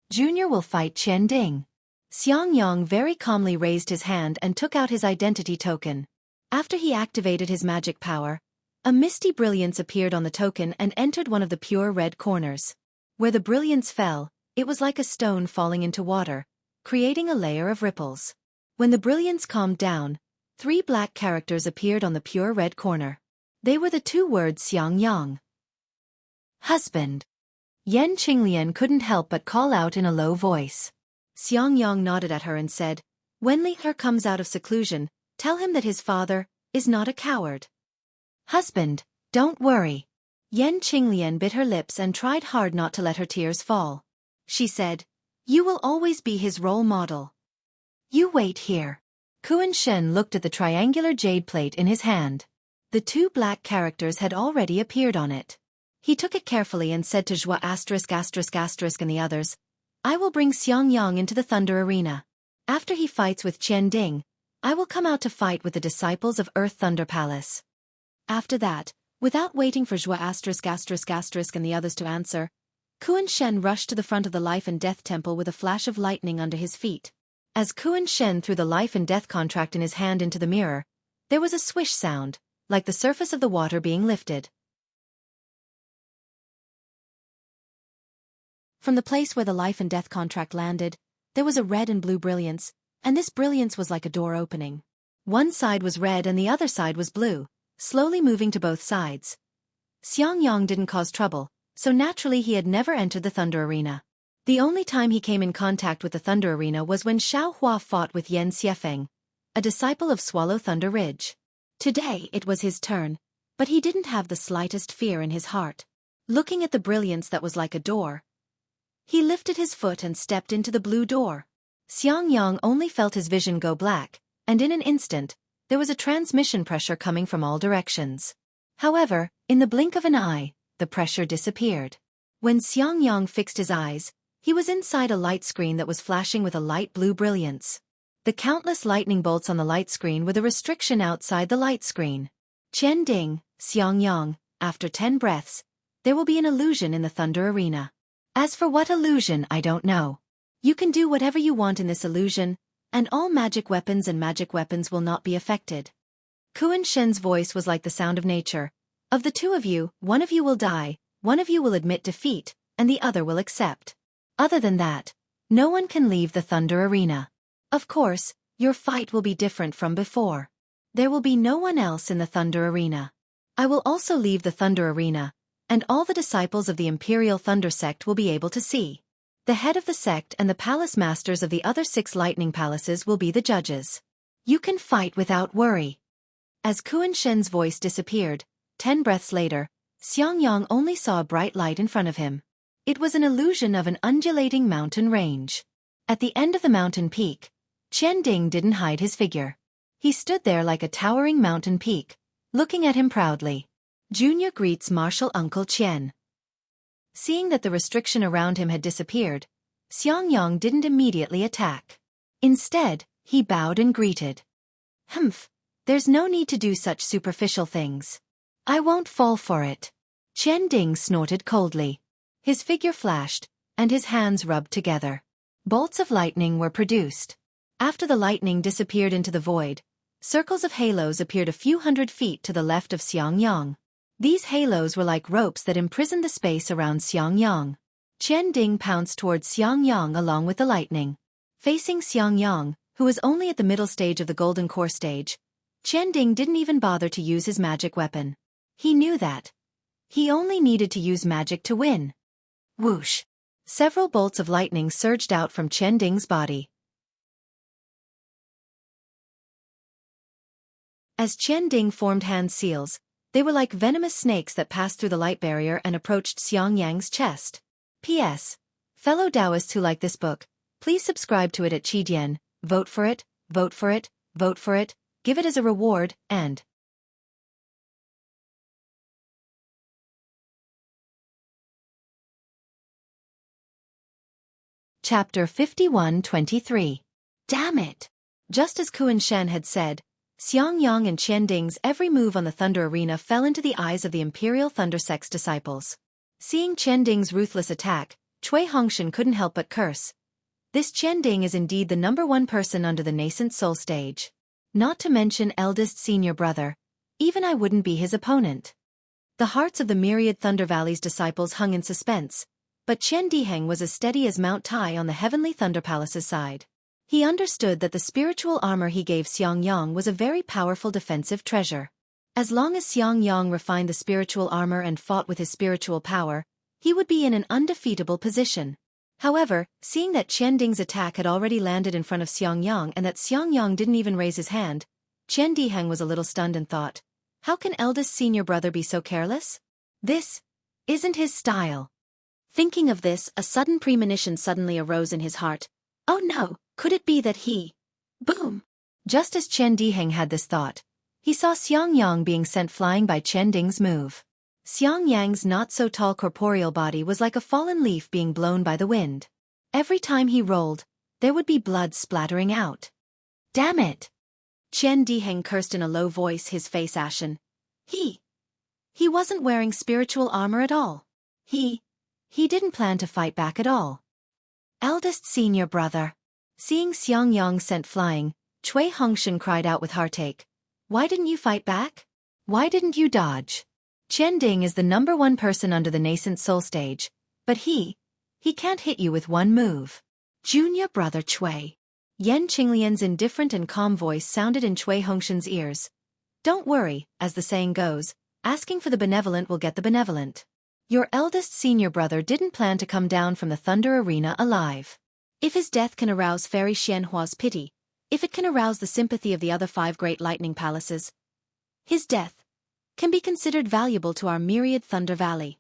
Junior will fight Qian Ding." Xiangyang very calmly raised his hand and took out his identity token. After he activated his magic power, a misty brilliance appeared on the token and entered one of the pure red corners. Where the brilliance fell, it was like a stone falling into water, creating a layer of ripples. When the brilliance calmed down, 3 black characters appeared on the pure red corner. They were the 2 words Xiangyang. "Husband." Yan Qinglian couldn't help but call out in a low voice. Xiangyang nodded at her and said, "When Li He comes out of seclusion, tell him that his father is not a coward." "Husband, don't worry." Yan Qinglian bit her lips and tried hard not to let her tears fall. She said, "You will always be his role model. You wait here." Kuan Shen looked at the triangular jade plate in his hand. The 2 black characters had already appeared on it. He took it carefully and said to Joie *** and the others, "I will bring Xiangyang into the Thunder Arena. After he fights with Qian Ding, I will come out to fight with the disciples of Earth Thunder Palace." After that, without waiting for Joie *** and the others to answer, Kuan Shen rushed to the front of the Life and Death Temple with a flash of lightning under his feet. As Kuan Shen threw the life and death contract in his hand into the mirror, there was a swish sound, like the surface of the water being lifted. From the place where the life and death contract landed, there was a red and blue brilliance, and this brilliance was like a door opening. One side was red and the other side was blue, slowly moving to both sides. Xiangyang didn't cause trouble, so naturally he had never entered the Thunder Arena. The only time he came in contact with the Thunder Arena was when Xiao Hua fought with Yan Xiefeng, a disciple of Swallow Thunder Ridge. Today it was his turn, but he didn't have the slightest fear in his heart. Looking at the brilliance that was like a door, he lifted his foot and stepped into the blue door. Xiangyang only felt his vision go black, and in an instant, there was a transmission pressure coming from all directions. However, in the blink of an eye, the pressure disappeared. When Xiangyang fixed his eyes, he was inside a light screen that was flashing with a light blue brilliance. The countless lightning bolts on the light screen were the restriction outside the light screen. Qian Ding, Xiangyang, after 10 breaths, there will be an illusion in the Thunder Arena. As for what illusion, I don't know. You can do whatever you want in this illusion, and all magic weapons will not be affected. Kuan Shen's voice was like the sound of nature. Of the two of you, one of you will die, one of you will admit defeat, and the other will accept. Other than that, no one can leave the Thunder Arena. Of course, your fight will be different from before. There will be no one else in the Thunder Arena. I will also leave the Thunder Arena, and all the disciples of the Imperial Thunder Sect will be able to see. The head of the sect and the palace masters of the other 6 lightning palaces will be the judges. You can fight without worry. As Kuan Shen's voice disappeared, 10 breaths later, Xiangyang only saw a bright light in front of him. It was an illusion of an undulating mountain range. At the end of the mountain peak, Qian Ding didn't hide his figure. He stood there like a towering mountain peak, looking at him proudly. Junior greets martial uncle Qian. Seeing that the restriction around him had disappeared, Xiangyang didn't immediately attack. Instead, he bowed and greeted. Humph, there's no need to do such superficial things. I won't fall for it. Qian Ding snorted coldly. His figure flashed, and his hands rubbed together. Bolts of lightning were produced. After the lightning disappeared into the void, circles of halos appeared a few hundred feet to the left of Xiangyang. These halos were like ropes that imprisoned the space around Xiangyang. Qian Ding pounced towards Xiangyang along with the lightning. Facing Xiangyang, who was only at the middle stage of the Golden Core stage, Qian Ding didn't even bother to use his magic weapon. He knew that he only needed to use magic to win. Whoosh! Several bolts of lightning surged out from Qian Ding's body. As Qian Ding formed hand seals, they were like venomous snakes that passed through the light barrier and approached Xiangyang's chest. P.S. Fellow Taoists who like this book, please subscribe to it at Qidian, vote for it, vote for it, vote for it, give it as a reward, and Chapter 51-23. Damn it! Just as Kuan Shen had said, Xiangyang and Qian Ding's every move on the Thunder Arena fell into the eyes of the Imperial Thunder Sect's disciples. Seeing Qian Ding's ruthless attack, Cui Hongshan couldn't help but curse. This Qian Ding is indeed the #1 person under the nascent soul stage. Not to mention eldest senior brother. Even I wouldn't be his opponent. The hearts of the myriad Thunder Valley's disciples hung in suspense, but Qian Diheng was as steady as Mount Tai on the Heavenly Thunder Palace's side. He understood that the spiritual armor he gave Xiangyang was a very powerful defensive treasure. As long as Xiangyang refined the spiritual armor and fought with his spiritual power, he would be in an undefeatable position. However, seeing that Qian Ding's attack had already landed in front of Xiangyang and that Xiangyang didn't even raise his hand, Qian Diheng was a little stunned and thought, how can eldest senior brother be so careless? This isn't his style. Thinking of this, a sudden premonition suddenly arose in his heart. Oh no, could it be that he... Boom! Just as Qian Diheng had this thought, he saw Xiangyang being sent flying by Qian Ding's move. Xiangyang's not-so-tall corporeal body was like a fallen leaf being blown by the wind. Every time he rolled, there would be blood splattering out. Damn it! Qian Diheng cursed in a low voice, his face ashen. He wasn't wearing spiritual armor at all. He didn't plan to fight back at all. Eldest senior brother. Seeing Xiangyang sent flying, Cui Hongshan cried out with heartache. Why didn't you fight back? Why didn't you dodge? Qian Ding is the #1 person under the nascent soul stage, but he can't hit you with one move. Junior brother Cui. Yan Qinglian's indifferent and calm voice sounded in Cui Hongshan's ears. Don't worry, as the saying goes, asking for the benevolent will get the benevolent. Your eldest senior brother didn't plan to come down from the Thunder Arena alive. If his death can arouse Fairy Xianhua's pity, If it can arouse the sympathy of the other 5 great lightning palaces, his death can be considered valuable to our myriad Thunder Valley.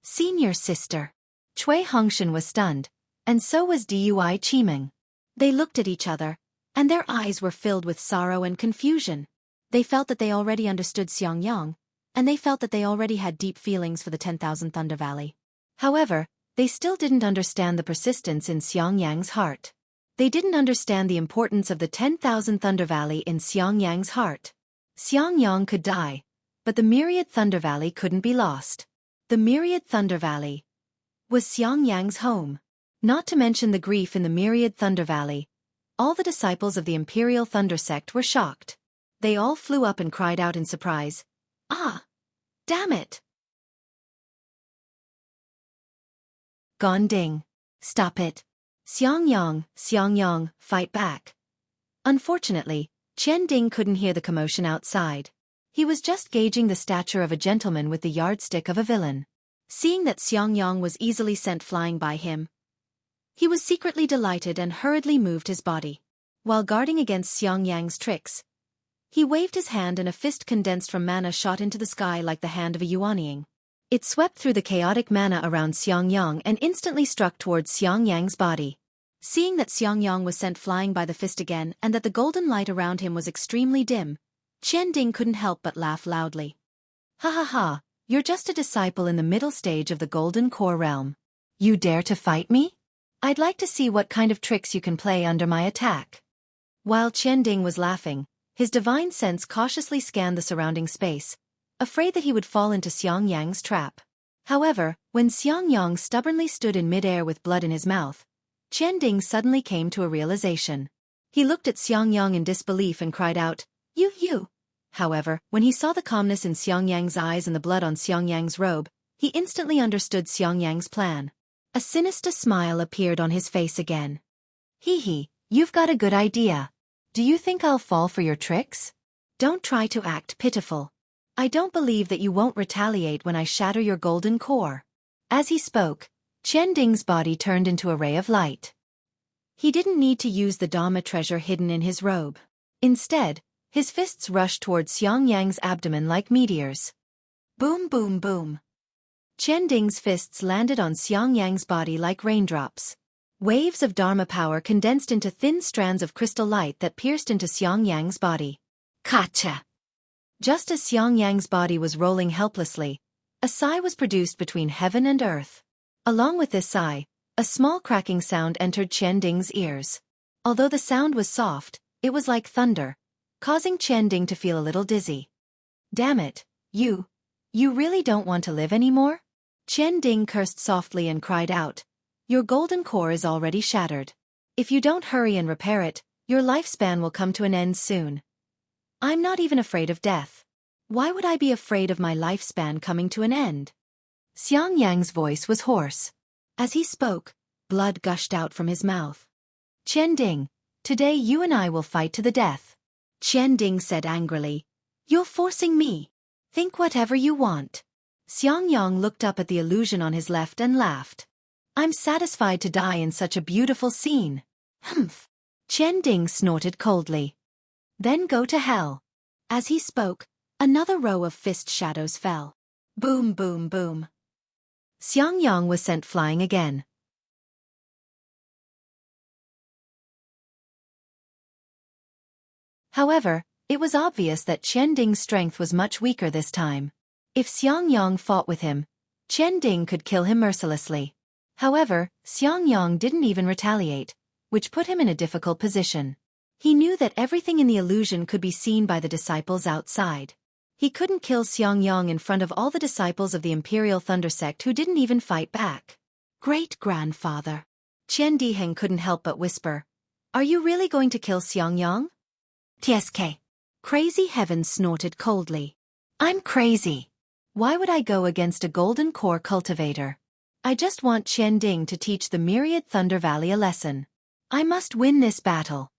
Senior sister. Cui Hongshan was stunned, and so was Dui Qimeng. They looked at each other, and their eyes were filled with sorrow and confusion. They felt that they already understood Xiangyang, and they felt that they already had deep feelings for the 10,000 Thunder Valley. However, they still didn't understand the persistence in Xiangyang's heart. They didn't understand the importance of the 10,000 Thunder Valley in Xiangyang's heart. Xiangyang could die, but the myriad Thunder Valley couldn't be lost. The myriad Thunder Valley was Xiangyang's home. Not to mention the grief in the myriad Thunder Valley, all the disciples of the Imperial Thunder Sect were shocked. They all flew up and cried out in surprise, "Ah! Damn it! Gonding! Stop it! Xiangyang, fight back!" Unfortunately, Qian Ding couldn't hear the commotion outside. He was just gauging the stature of a gentleman with the yardstick of a villain. Seeing that Xiangyang was easily sent flying by him, he was secretly delighted and hurriedly moved his body. While guarding against Xiangyang's tricks, he waved his hand and a fist condensed from mana shot into the sky like the hand of a Yuanying. It swept through the chaotic mana around Xiangyang and instantly struck towards Xiangyang's body. Seeing that Xiangyang was sent flying by the fist again and that the golden light around him was extremely dim, Qian Ding couldn't help but laugh loudly. "Ha ha ha, you're just a disciple in the middle stage of the Golden Core realm. You dare to fight me? I'd like to see what kind of tricks you can play under my attack." While Qian Ding was laughing, his divine sense cautiously scanned the surrounding space, afraid that he would fall into Xiangyang's trap. However, when Xiangyang stubbornly stood in midair with blood in his mouth, Qian Ding suddenly came to a realization. He looked at Xiangyang in disbelief and cried out, You. However, when he saw the calmness in Xiangyang's eyes and the blood on Xiangyang's robe, he instantly understood Xiangyang's plan. A sinister smile appeared on his face again. Hee, you've got a good idea. Do you think I'll fall for your tricks? Don't try to act pitiful. I don't believe that you won't retaliate when I shatter your golden core. As he spoke, Qian Ding's body turned into a ray of light. He didn't need to use the Dharma treasure hidden in his robe. Instead, his fists rushed towards Xiangyang's abdomen like meteors. Boom, boom, boom. Qian Ding's fists landed on Xiangyang's body like raindrops. Waves of Dharma power condensed into thin strands of crystal light that pierced into Xiangyang's body. Kacha! Just as Xiangyang's body was rolling helplessly, a sigh was produced between heaven and earth. Along with this sigh, a small cracking sound entered Qian Ding's ears. Although the sound was soft, it was like thunder, causing Qian Ding to feel a little dizzy. Damn it, you really don't want to live anymore? Qian Ding cursed softly and cried out, Your golden core is already shattered. If you don't hurry and repair it, your lifespan will come to an end soon. I'm not even afraid of death. Why would I be afraid of my lifespan coming to an end? Xiangyang's voice was hoarse. As he spoke, blood gushed out from his mouth. Qian Ding, today you and I will fight to the death. Qian Ding said angrily, You're forcing me. Think whatever you want. Xiangyang looked up at the illusion on his left and laughed. I'm satisfied to die in such a beautiful scene. Humph. Qian Ding snorted coldly. Then go to hell. As he spoke, another row of fist shadows fell. Boom, boom, boom. Xiangyang was sent flying again. However, it was obvious that Qian Ding's strength was much weaker this time. If Xiangyang fought with him, Qian Ding could kill him mercilessly. However, Xiangyang didn't even retaliate, which put him in a difficult position. He knew that everything in the illusion could be seen by the disciples outside. He couldn't kill Xiangyang in front of all the disciples of the Imperial Thunder Sect who didn't even fight back. Great-grandfather. Qian Diheng couldn't help but whisper, Are you really going to kill Xiangyang? TSK. Crazy Heaven snorted coldly. I'm crazy. Why would I go against a golden core cultivator? I just want Qian Ding to teach the myriad Thunder Valley a lesson. I must win this battle.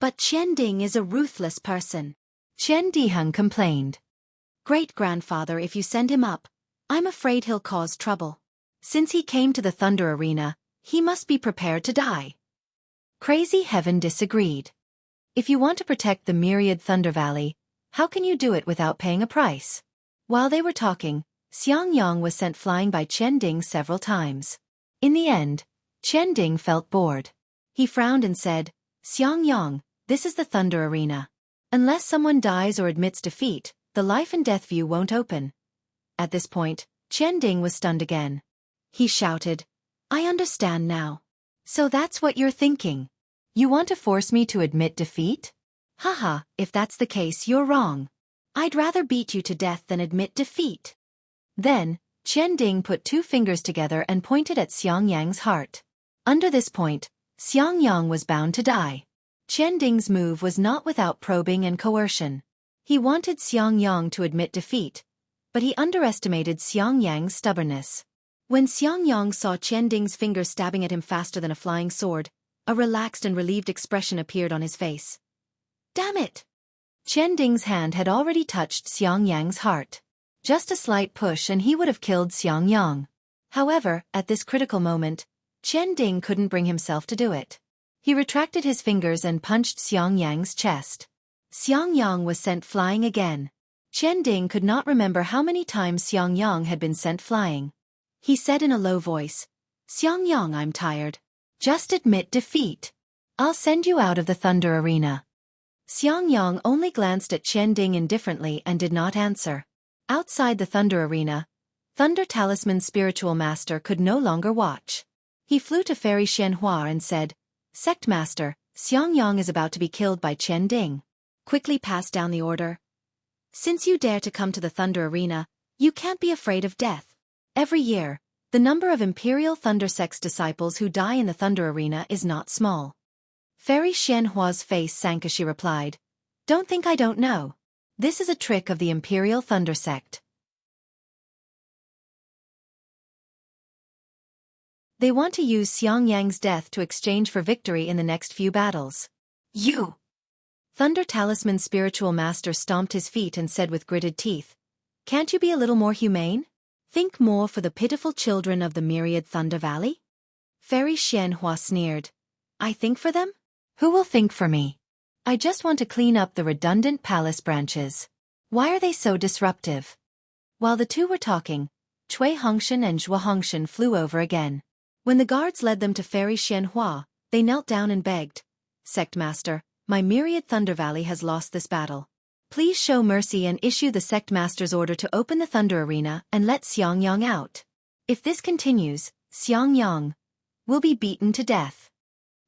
But Qian Ding is a ruthless person. Qian Diheng complained. Great-grandfather, if you send him up, I'm afraid he'll cause trouble. Since he came to the Thunder Arena, he must be prepared to die. Crazy Heaven disagreed. If you want to protect the myriad Thunder Valley, how can you do it without paying a price? While they were talking, Xiangyang was sent flying by Qianding several times. In the end, Qianding felt bored. He frowned and said, Xiangyang, this is the Thunder Arena. Unless someone dies or admits defeat, the life and death view won't open. At this point, Qianding was stunned again. He shouted, I understand now. So that's what you're thinking. You want to force me to admit defeat? Haha, if that's the case, you're wrong. I'd rather beat you to death than admit defeat. Then, Qianding put two fingers together and pointed at Xiangyang's heart. Under this point, Xiangyang was bound to die. Qianding's move was not without probing and coercion. He wanted Xiangyang to admit defeat, but he underestimated Xiangyang's stubbornness. When Xiangyang saw Qianding's fingers stabbing at him faster than a flying sword, a relaxed and relieved expression appeared on his face. Damn it! Qianding's hand had already touched Xiangyang's heart. Just a slight push and he would have killed Xiangyang. However, at this critical moment, Qianding couldn't bring himself to do it. He retracted his fingers and punched Xiangyang's chest. Xiangyang was sent flying again. Qianding could not remember how many times Xiangyang had been sent flying. He said in a low voice, Xiangyang, I'm tired. Just admit defeat. I'll send you out of the Thunder Arena. Xiangyang only glanced at Qianding indifferently and did not answer. Outside the Thunder Arena, Thunder Talisman's spiritual master could no longer watch. He flew to Fairy Xianhua and said, Sect Master, Xiangyang is about to be killed by Qianding. Quickly pass down the order. Since you dare to come to the Thunder Arena, you can't be afraid of death. Every year, the number of Imperial Thunder Sect's disciples who die in the Thunder Arena is not small. Fairy Xianhua's face sank as she replied, Don't think I don't know. This is a trick of the Imperial Thunder Sect. They want to use Xiangyang's death to exchange for victory in the next few battles. You! Thunder Talisman's spiritual master stomped his feet and said with gritted teeth, Can't you be a little more humane? Think more for the pitiful children of the myriad Thunder Valley? Fairy Xianhua sneered. I think for them? Who will think for me? I just want to clean up the redundant palace branches. Why are they so disruptive? While the two were talking, Cui Hongshan and Zhua Hongshan flew over again. When the guards led them to Fairy Xianhua, they knelt down and begged, Sect Master, my myriad Thunder Valley has lost this battle. Please show mercy and issue the Sect Master's order to open the Thunder Arena and let Xiangyang out. If this continues, Xiangyang will be beaten to death.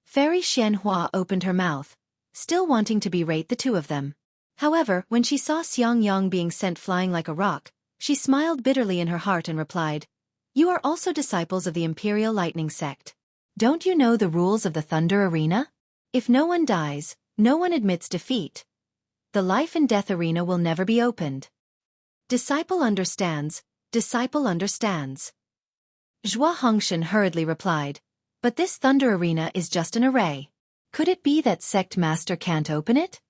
Fairy Xianhua opened her mouth, still wanting to berate the two of them. However, when she saw Xiangyang being sent flying like a rock, she smiled bitterly in her heart and replied, You are also disciples of the Imperial Lightning Sect. Don't you know the rules of the Thunder Arena? If no one dies, no one admits defeat. The life and death arena will never be opened. Disciple understands, disciple understands. Zhua Hongshan hurriedly replied, But this Thunder Arena is just an array. Could it be that Sect Master can't open it?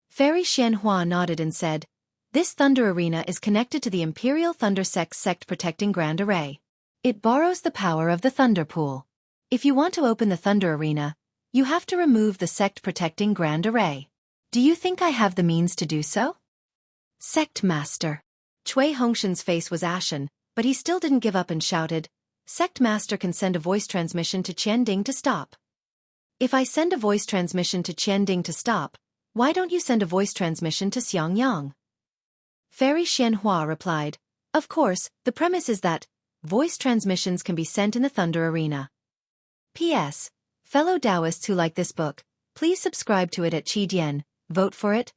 Fairy Xianhua nodded and said, This Thunder Arena is connected to the Imperial Thunder Sect's Sect-protecting Grand Array. It borrows the power of the Thunder Pool. If you want to open the Thunder Arena, you have to remove the Sect-protecting Grand Array. Do you think I have the means to do so? Sect Master. Cui Hongshan's face was ashen, but he still didn't give up and shouted, Sect Master can send a voice transmission to Qianding to stop. If I send a voice transmission to Qianding to stop, why don't you send a voice transmission to Xiangyang? Fairy Xianhua replied, Of course, the premise is that voice transmissions can be sent in the Thunder Arena. P.S. Fellow Taoists who like this book, please subscribe to it at Qidian, vote for it,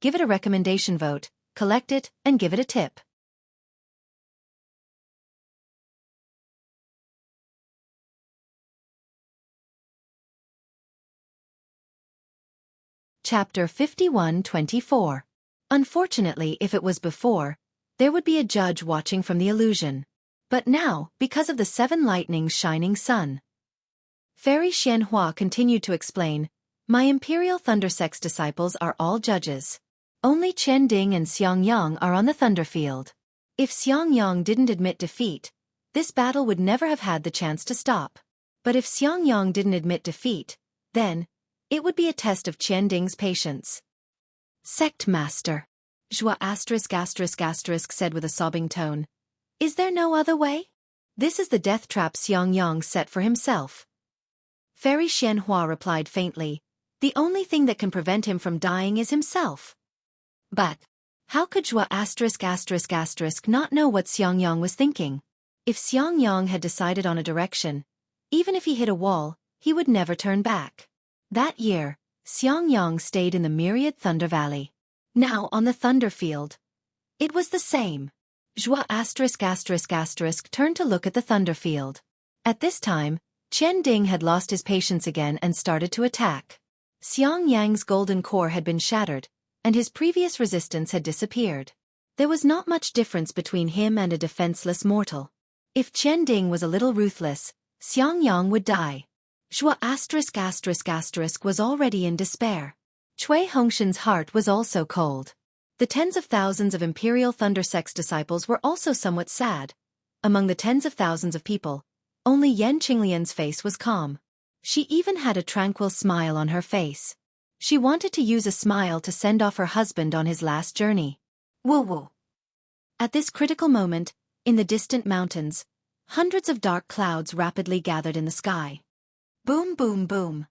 give it a recommendation vote, collect it, and give it a tip. Chapter 51-24. Unfortunately, if it was before, there would be a judge watching from the illusion. But now, because of the 7 lightnings shining sun. Fairy Xianhua continued to explain, My Imperial Thunder Sect's disciples are all judges. Only Qianding and Xiangyang are on the Thunder Field. If Xiangyang didn't admit defeat, this battle would never have had the chance to stop. But if Xiangyang didn't admit defeat, then, It would be a test of Qianding's patience. Sect Master, Zhua said with a sobbing tone. Is there no other way? This is the death trap Xiang Yang set for himself. Fairy Xianhua replied faintly, the only thing that can prevent him from dying is himself. But how could Zhua not know what Xiang Yang was thinking? If Xiang Yang had decided on a direction, even if he hit a wall, he would never turn back. That year, Xiang Yang stayed in the myriad Thunder Valley. Now on the Thunder Field, it was the same. Zhua turned to look at the Thunder Field. At this time, Qianding had lost his patience again and started to attack. Xiang Yang's golden core had been shattered, and his previous resistance had disappeared. There was not much difference between him and a defenseless mortal. If Qianding was a little ruthless, Xiang Yang would die. Zhua was already in despair. Cui Hongshan's heart was also cold. The tens of thousands of Imperial Thunder Sect's disciples were also somewhat sad. Among the tens of thousands of people, only Yan Qinglian's face was calm. She even had a tranquil smile on her face. She wanted to use a smile to send off her husband on his last journey. Woo-woo. At this critical moment, in the distant mountains, hundreds of dark clouds rapidly gathered in the sky. Boom boom boom.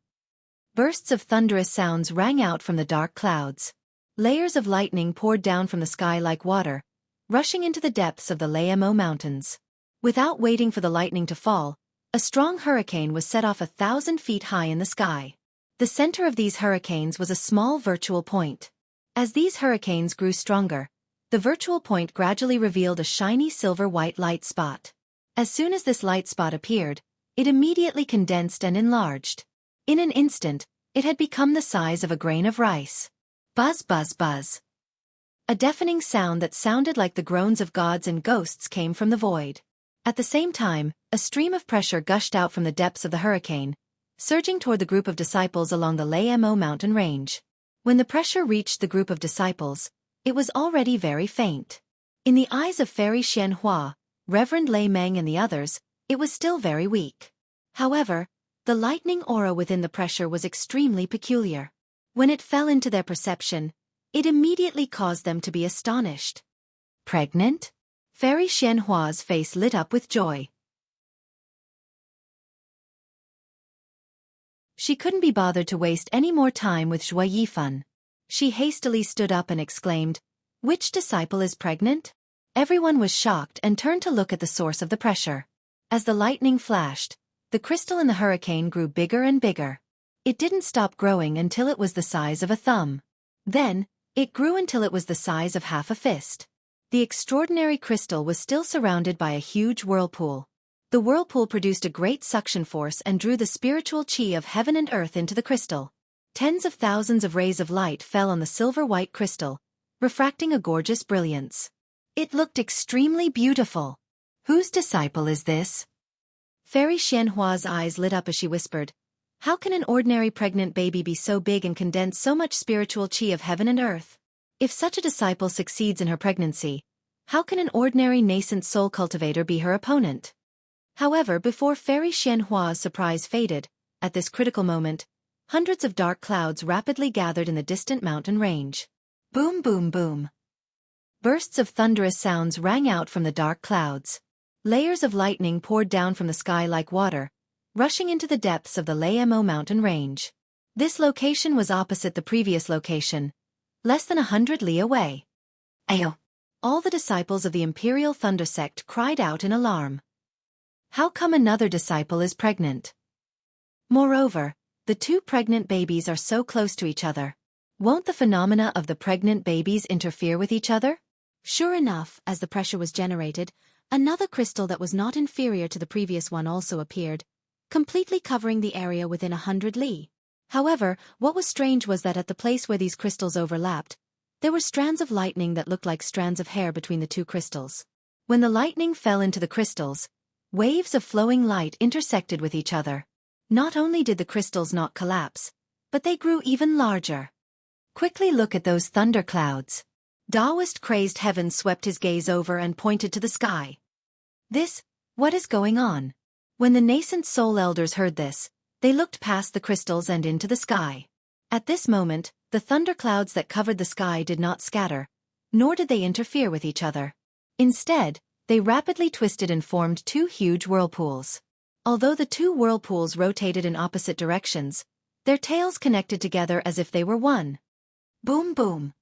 Bursts of thunderous sounds rang out from the dark clouds. Layers of lightning poured down from the sky like water, rushing into the depths of the Lamo Mountains. Without waiting for the lightning to fall, a strong hurricane was set off 1,000 feet high in the sky. The center of these hurricanes was a small virtual point. As these hurricanes grew stronger, the virtual point gradually revealed a shiny silver-white light spot. As soon as this light spot appeared, it immediately condensed and enlarged. In an instant, it had become the size of a grain of rice. Buzz buzz buzz. A deafening sound that sounded like the groans of gods and ghosts came from the void. At the same time, a stream of pressure gushed out from the depths of the hurricane, surging toward the group of disciples along the Lamo mountain range. When the pressure reached the group of disciples, it was already very faint. In the eyes of Fairy Xianhua, Reverend Lei Meng and the others, it was still very weak. However, the lightning aura within the pressure was extremely peculiar. When it fell into their perception, it immediately caused them to be astonished. Pregnant? Fairy Xianhua's face lit up with joy. She couldn't be bothered to waste any more time with Zhua Yifan. She hastily stood up and exclaimed, "Which disciple is pregnant?" Everyone was shocked and turned to look at the source of the pressure. As the lightning flashed, the crystal in the hurricane grew bigger and bigger. It didn't stop growing until it was the size of a thumb. Then, it grew until it was the size of half a fist. The extraordinary crystal was still surrounded by a huge whirlpool. The whirlpool produced a great suction force and drew the spiritual chi of heaven and earth into the crystal. Tens of thousands of rays of light fell on the silver-white crystal, refracting a gorgeous brilliance. It looked extremely beautiful. Whose disciple is this? Fairy Xianhua's eyes lit up as she whispered, "How can an ordinary pregnant baby be so big and condense so much spiritual chi of heaven and earth? If such a disciple succeeds in her pregnancy, how can an ordinary nascent soul cultivator be her opponent?" However, before Fairy Xianhua's surprise faded, at this critical moment, hundreds of dark clouds rapidly gathered in the distant mountain range. Boom boom boom. Bursts of thunderous sounds rang out from the dark clouds. Layers of lightning poured down from the sky like water, rushing into the depths of the Lamo mountain range. This location was opposite the previous location, less than 100 li away. Ayo! All the disciples of the Imperial Thunder Sect cried out in alarm. How come another disciple is pregnant? Moreover, the two pregnant babies are so close to each other. Won't the phenomena of the pregnant babies interfere with each other? Sure enough, as the pressure was generated, another crystal that was not inferior to the previous one also appeared, completely covering the area within 100 li. However, what was strange was that at the place where these crystals overlapped, there were strands of lightning that looked like strands of hair between the two crystals. When the lightning fell into the crystals, waves of flowing light intersected with each other. Not only did the crystals not collapse, but they grew even larger. Quickly look at those thunder clouds. Taoist crazed heaven swept his gaze over and pointed to the sky. What is going on? When the nascent soul elders heard this, they looked past the crystals and into the sky. At this moment, the thunderclouds that covered the sky did not scatter, nor did they interfere with each other. Instead, they rapidly twisted and formed two huge whirlpools. Although the two whirlpools rotated in opposite directions, their tails connected together as if they were one. Boom boom.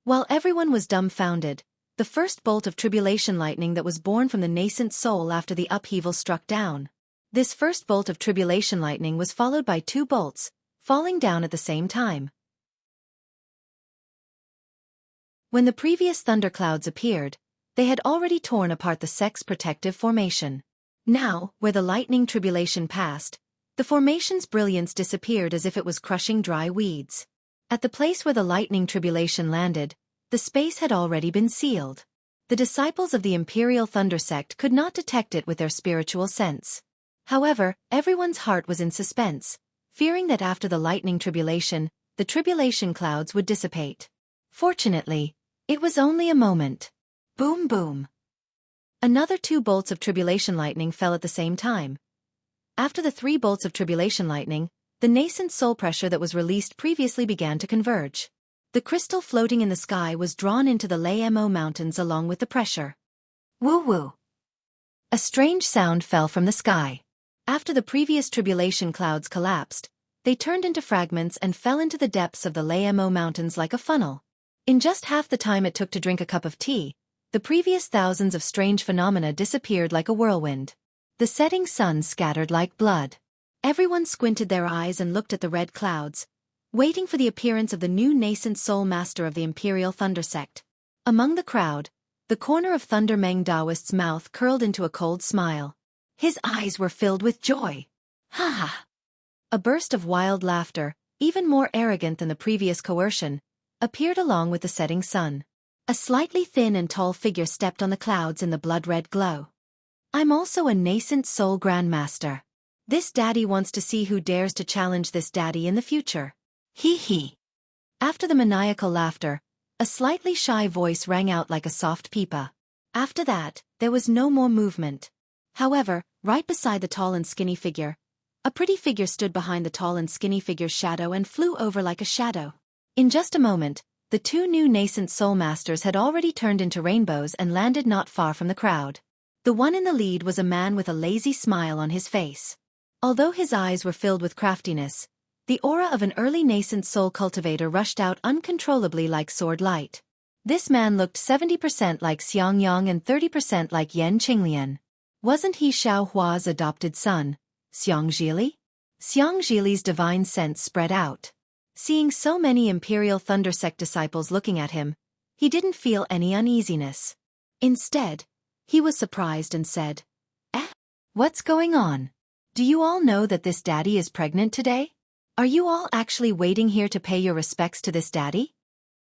While everyone was dumbfounded, the first bolt of tribulation lightning that was born from the nascent soul after the upheaval struck down. This first bolt of tribulation lightning was followed by two bolts, falling down at the same time. When the previous thunderclouds appeared, they had already torn apart the sect's protective formation. Now, where the lightning tribulation passed, the formation's brilliance disappeared as if it was crushing dry weeds. At the place where the lightning tribulation landed, the space had already been sealed. The disciples of the Imperial Thunder sect could not detect it with their spiritual sense. However, everyone's heart was in suspense, fearing that after the lightning tribulation, the tribulation clouds would dissipate. Fortunately, it was only a moment. Boom boom. Another two bolts of tribulation lightning fell at the same time. After the three bolts of tribulation lightning, the nascent soul pressure that was released previously began to converge. The crystal floating in the sky was drawn into the Lamo mountains along with the pressure. Woo-woo. A strange sound fell from the sky. After the previous tribulation clouds collapsed, they turned into fragments and fell into the depths of the Lamo mountains like a funnel. In just half the time it took to drink a cup of tea, the previous thousands of strange phenomena disappeared like a whirlwind. The setting sun scattered like blood. Everyone squinted their eyes and looked at the red clouds, waiting for the appearance of the new nascent soul master of the Imperial Thunder sect. Among the crowd, the corner of Thunder Meng Daoist's mouth curled into a cold smile. His eyes were filled with joy. Ha ha! A burst of wild laughter, even more arrogant than the previous coercion, appeared along with the setting sun. A slightly thin and tall figure stepped on the clouds in the blood-red glow. I'm also a nascent soul grandmaster. This daddy wants to see who dares to challenge this daddy in the future. Hee hee. After the maniacal laughter, a slightly shy voice rang out like a soft peepa. After that, there was no more movement. However, right beside the tall and skinny figure, a pretty figure stood behind the tall and skinny figure's shadow and flew over like a shadow. In just a moment, the two new nascent soul masters had already turned into rainbows and landed not far from the crowd. The one in the lead was a man with a lazy smile on his face. Although his eyes were filled with craftiness, the aura of an early nascent soul cultivator rushed out uncontrollably like sword light. This man looked 70% like Xiang Yang and 30% like Yan Qinglian. Wasn't he Xiao Hua's adopted son, Xiang Zhili? Xiang Zhili's divine sense spread out. Seeing so many Imperial Thunder sect disciples looking at him, he didn't feel any uneasiness. Instead, he was surprised and said, what's going on? Do you all know that this daddy is pregnant today? Are you all actually waiting here to pay your respects to this daddy?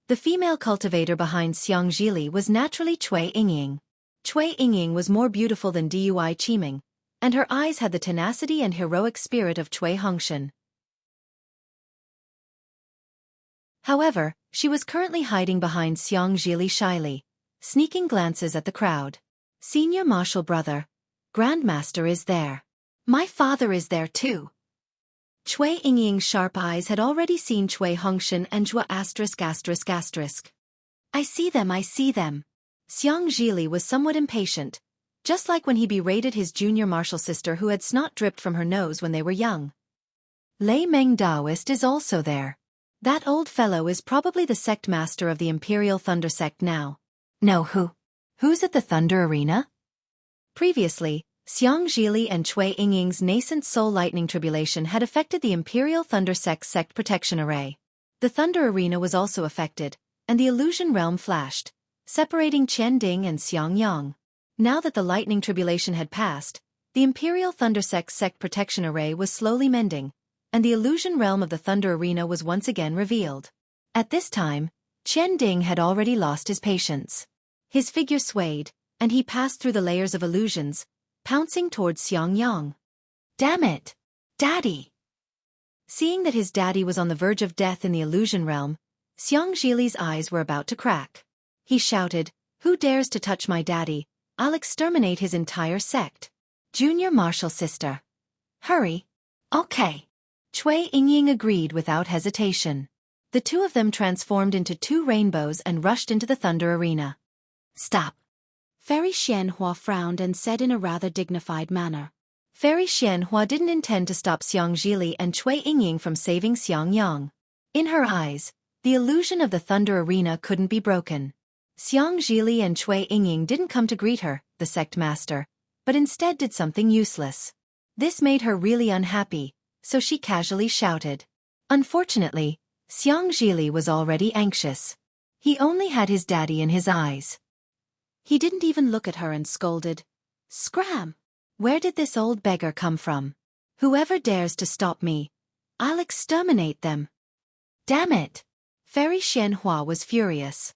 The female cultivator behind Xiang Zhili was naturally Cui Yingying. Cui Yingying was more beautiful than Dui Qiming, and her eyes had the tenacity and heroic spirit of Cui Hongshan. However, she was currently hiding behind Xiang Zhili shyly, sneaking glances at the crowd. Senior Martial Brother, Grandmaster is there. My father is there too. Cui Yingying's sharp eyes had already seen Cui Hongshan and Zhua *****. I see them. Xiang Zhili was somewhat impatient, just like when he berated his junior martial sister who had snot dripped from her nose when they were young. Lei Meng Daoist is also there. That old fellow is probably the sect master of the Imperial Thunder sect now. No, who's at the Thunder Arena? Previously, Xiang Zhili and Cui Yingying's nascent soul lightning tribulation had affected the Imperial Thunder sect's sect protection array. The Thunder Arena was also affected, and the illusion realm flashed, separating Qian Ding and Xiang Yang. Now that the lightning tribulation had passed, the Imperial Thunder sect's sect protection array was slowly mending, and the illusion realm of the Thunder Arena was once again revealed. At this time, Qian Ding had already lost his patience. His figure swayed, and he passed through the layers of illusions, pouncing towards Xiang Yang. Damn it! Daddy! Seeing that his daddy was on the verge of death in the illusion realm, Xiang Zhili's eyes were about to crack. He shouted, "Who dares to touch my daddy? I'll exterminate his entire sect." Junior martial sister. Hurry. Okay. Cui Yingying agreed without hesitation. The two of them transformed into two rainbows and rushed into the thunder arena. Stop. Fairy Xianhua frowned and said in a rather dignified manner. Fairy Xianhua didn't intend to stop Xiang Zhili and Cui Yingying from saving Xiang Yang. In her eyes, the illusion of the thunder arena couldn't be broken. Xiang Zhili and Cui Yingying didn't come to greet her, the sect master, but instead did something useless. This made her really unhappy, so she casually shouted. Unfortunately, Xiang Zhili was already anxious. He only had his daddy in his eyes. He didn't even look at her and scolded. Scram! Where did this old beggar come from? Whoever dares to stop me, I'll exterminate them. Damn it! Fairy Xianhua was furious.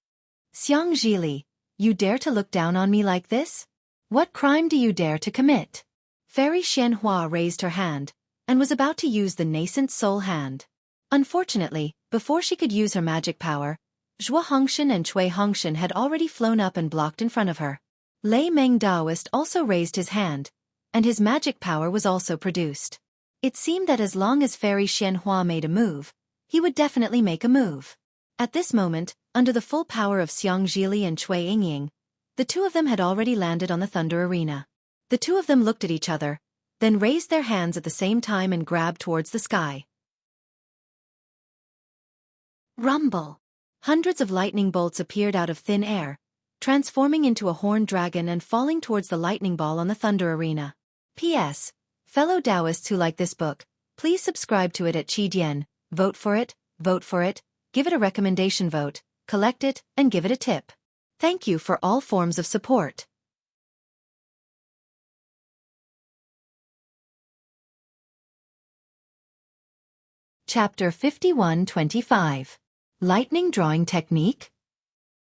Xiang Zhili, you dare to look down on me like this? What crime do you dare to commit? Fairy Xianhua raised her hand, and was about to use the nascent soul hand. Unfortunately, before she could use her magic power, Zhuo Hongshan and Cui Hongshan had already flown up and blocked in front of her. Lei Meng Daoist also raised his hand, and his magic power was also produced. It seemed that as long as Fairy Xianhua made a move, he would definitely make a move. At this moment, under the full power of Xiang Zhili and Cui Yingying, the two of them had already landed on the thunder arena. The two of them looked at each other, then raised their hands at the same time and grabbed towards the sky. Rumble! Hundreds of lightning bolts appeared out of thin air, transforming into a horned dragon and falling towards the lightning ball on the thunder arena. P.S. Fellow Taoists who like this book, please subscribe to it at Qidian, vote for it, give it a recommendation vote, collect it, and give it a tip. Thank you for all forms of support. Chapter 51-25. Lightning Drawing Technique?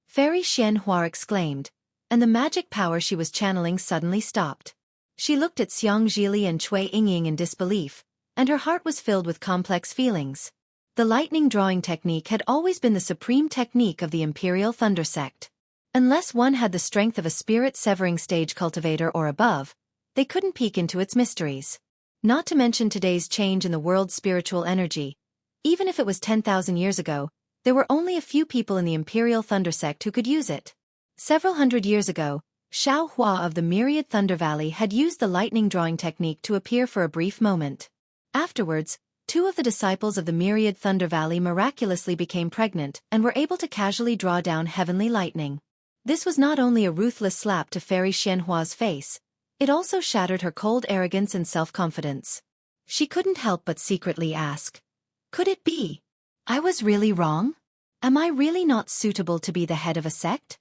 Fairy Xianhua exclaimed, and the magic power she was channeling suddenly stopped. She looked at Xiang Zhili and Cui Yingying in disbelief, and her heart was filled with complex feelings. The lightning drawing technique had always been the supreme technique of the Imperial Thunder Sect. Unless one had the strength of a spirit-severing stage cultivator or above, they couldn't peek into its mysteries. Not to mention today's change in the world's spiritual energy. Even if it was 10,000 years ago, there were only a few people in the Imperial Thunder Sect who could use it. Several hundred years ago, Xiao Hua of the Myriad Thunder Valley had used the lightning drawing technique to appear for a brief moment. Afterwards, two of the disciples of the Myriad Thunder Valley miraculously became pregnant and were able to casually draw down heavenly lightning. This was not only a ruthless slap to Fairy Xianhua's face, it also shattered her cold arrogance and self-confidence. She couldn't help but secretly ask, could it be? I was really wrong? Am I really not suitable to be the head of a sect?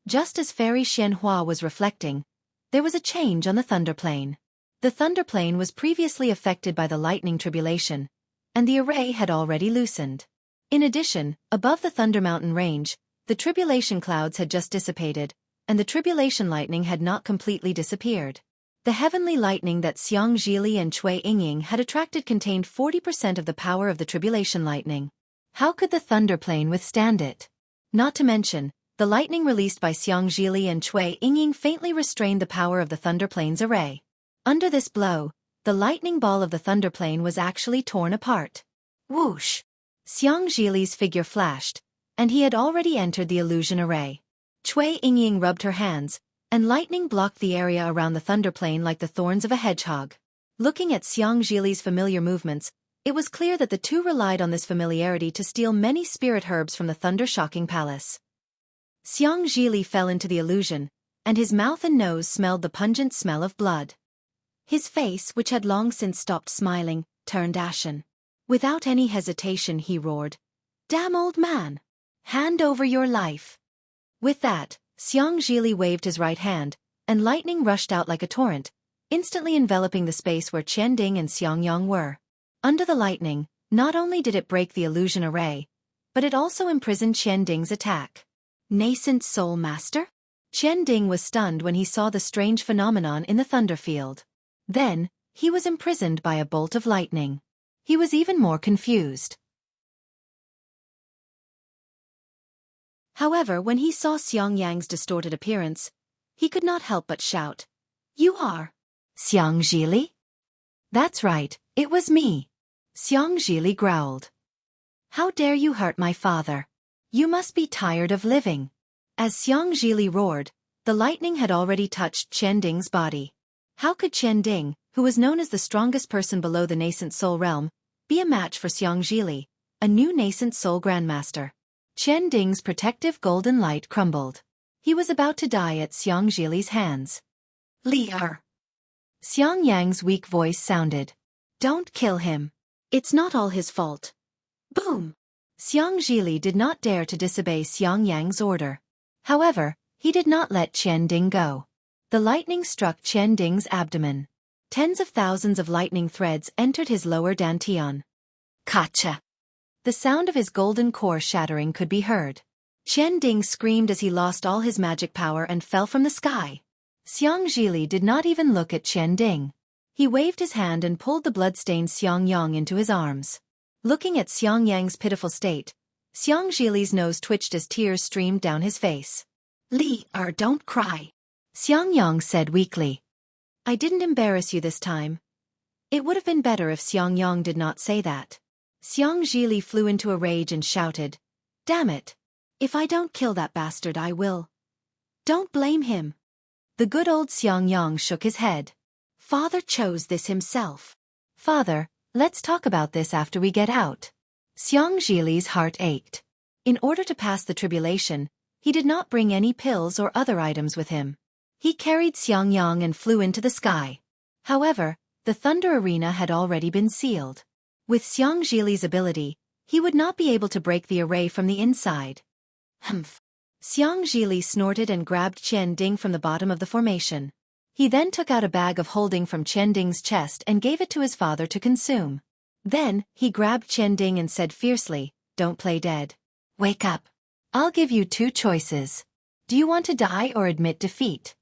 Just as Fairy Xianhua was reflecting, there was a change on the Thunder Plane. The Thunder Plane was previously affected by the lightning tribulation, and the array had already loosened. In addition, above the Thunder Mountain range, the tribulation clouds had just dissipated, and the tribulation lightning had not completely disappeared. The heavenly lightning that Xiang Zhili and Cui Yingying had attracted contained 40% of the power of the tribulation lightning. How could the Thunder Plane withstand it? Not to mention, the lightning released by Xiang Zhili and Cui Yingying faintly restrained the power of the Thunder Plane's array. Under this blow, the lightning ball of the Thunder Plane was actually torn apart. Whoosh! Xiang Zhili's figure flashed, and he had already entered the illusion array. Cui Yingying rubbed her hands, and lightning blocked the area around the Thunder Plane like the thorns of a hedgehog. Looking at Xiang Zhili's familiar movements, it was clear that the two relied on this familiarity to steal many spirit herbs from the thunder-shocking palace. Xiang Zhili fell into the illusion, and his mouth and nose smelled the pungent smell of blood. His face, which had long since stopped smiling, turned ashen. Without any hesitation he roared, "Damn old man! Hand over your life!" With that, Xiang Zhili waved his right hand, and lightning rushed out like a torrent, instantly enveloping the space where Qianding and Xiang Yang were. Under the lightning, not only did it break the illusion array, but it also imprisoned Qianding's attack. Nascent Soul Master? Qianding was stunned when he saw the strange phenomenon in the thunder field. Then, he was imprisoned by a bolt of lightning. He was even more confused. However, when he saw Xiang Yang's distorted appearance, he could not help but shout, "You are Xiang Zhili?" That's right, it was me. Xiang Zhili growled. How dare you hurt my father? You must be tired of living. As Xiang Zhili roared, the lightning had already touched Qian Ding's body. How could Qian Ding, who was known as the strongest person below the nascent soul realm, be a match for Xiang Zhili, a new nascent soul grandmaster? Qian Ding's protective golden light crumbled. He was about to die at Xiang Zhili's hands. Li'er. Xiang Yang's weak voice sounded. Don't kill him. It's not all his fault. Boom! Xiang Zhili did not dare to disobey Xiang Yang's order. However, he did not let Qian Ding go. The lightning struck Qian Ding's abdomen. Tens of thousands of lightning threads entered his lower dantian. Kacha! The sound of his golden core shattering could be heard. Qian Ding screamed as he lost all his magic power and fell from the sky. Xiang Zhili did not even look at Qian Ding. He waved his hand and pulled the blood-stained Xiang Yang into his arms. Looking at Xiang Yang's pitiful state, Xiang Zhili's nose twitched as tears streamed down his face. Li'er, don't cry. Xiang Yang said weakly. I didn't embarrass you this time. It would have been better if Xiang Yang did not say that. Xiang Zhili flew into a rage and shouted, Damn it! If I don't kill that bastard I will. Don't blame him. The good old Xiang Yang shook his head. Father chose this himself. Father, let's talk about this after we get out. Xiang Zhili's heart ached. In order to pass the tribulation, he did not bring any pills or other items with him. He carried Xiang Yang and flew into the sky. However, the Thunder Arena had already been sealed. With Xiang Zhili's ability, he would not be able to break the array from the inside. Humph. Xiang Zhili snorted and grabbed Qian Ding from the bottom of the formation. He then took out a bag of holding from Qian Ding's chest and gave it to his father to consume. Then, he grabbed Qian Ding and said fiercely, Don't play dead. Wake up. I'll give you two choices. Do you want to die or admit defeat?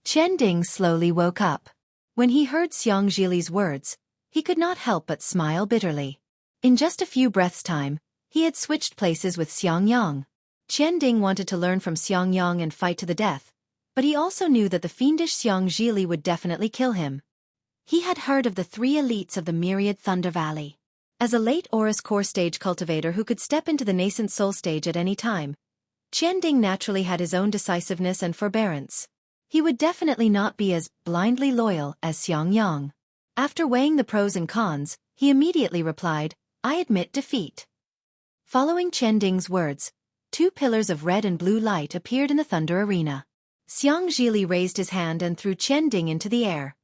Qian Ding slowly woke up. When he heard Xiang Zhili's words, he could not help but smile bitterly. In just a few breaths' time, he had switched places with Xiang Yang. Qian Ding wanted to learn from Xiang Yang and fight to the death, but he also knew that the fiendish Xiang Zhili would definitely kill him. He had heard of the three elites of the Myriad Thunder Valley. As a late Aurus Core stage cultivator who could step into the nascent soul stage at any time, Qian Ding naturally had his own decisiveness and forbearance. He would definitely not be as blindly loyal as Xiang Yang. After weighing the pros and cons, he immediately replied, I admit defeat. Following Qian Ding's words, two pillars of red and blue light appeared in the Thunder Arena. Xiang Zhili raised his hand and threw Qian Ding into the air.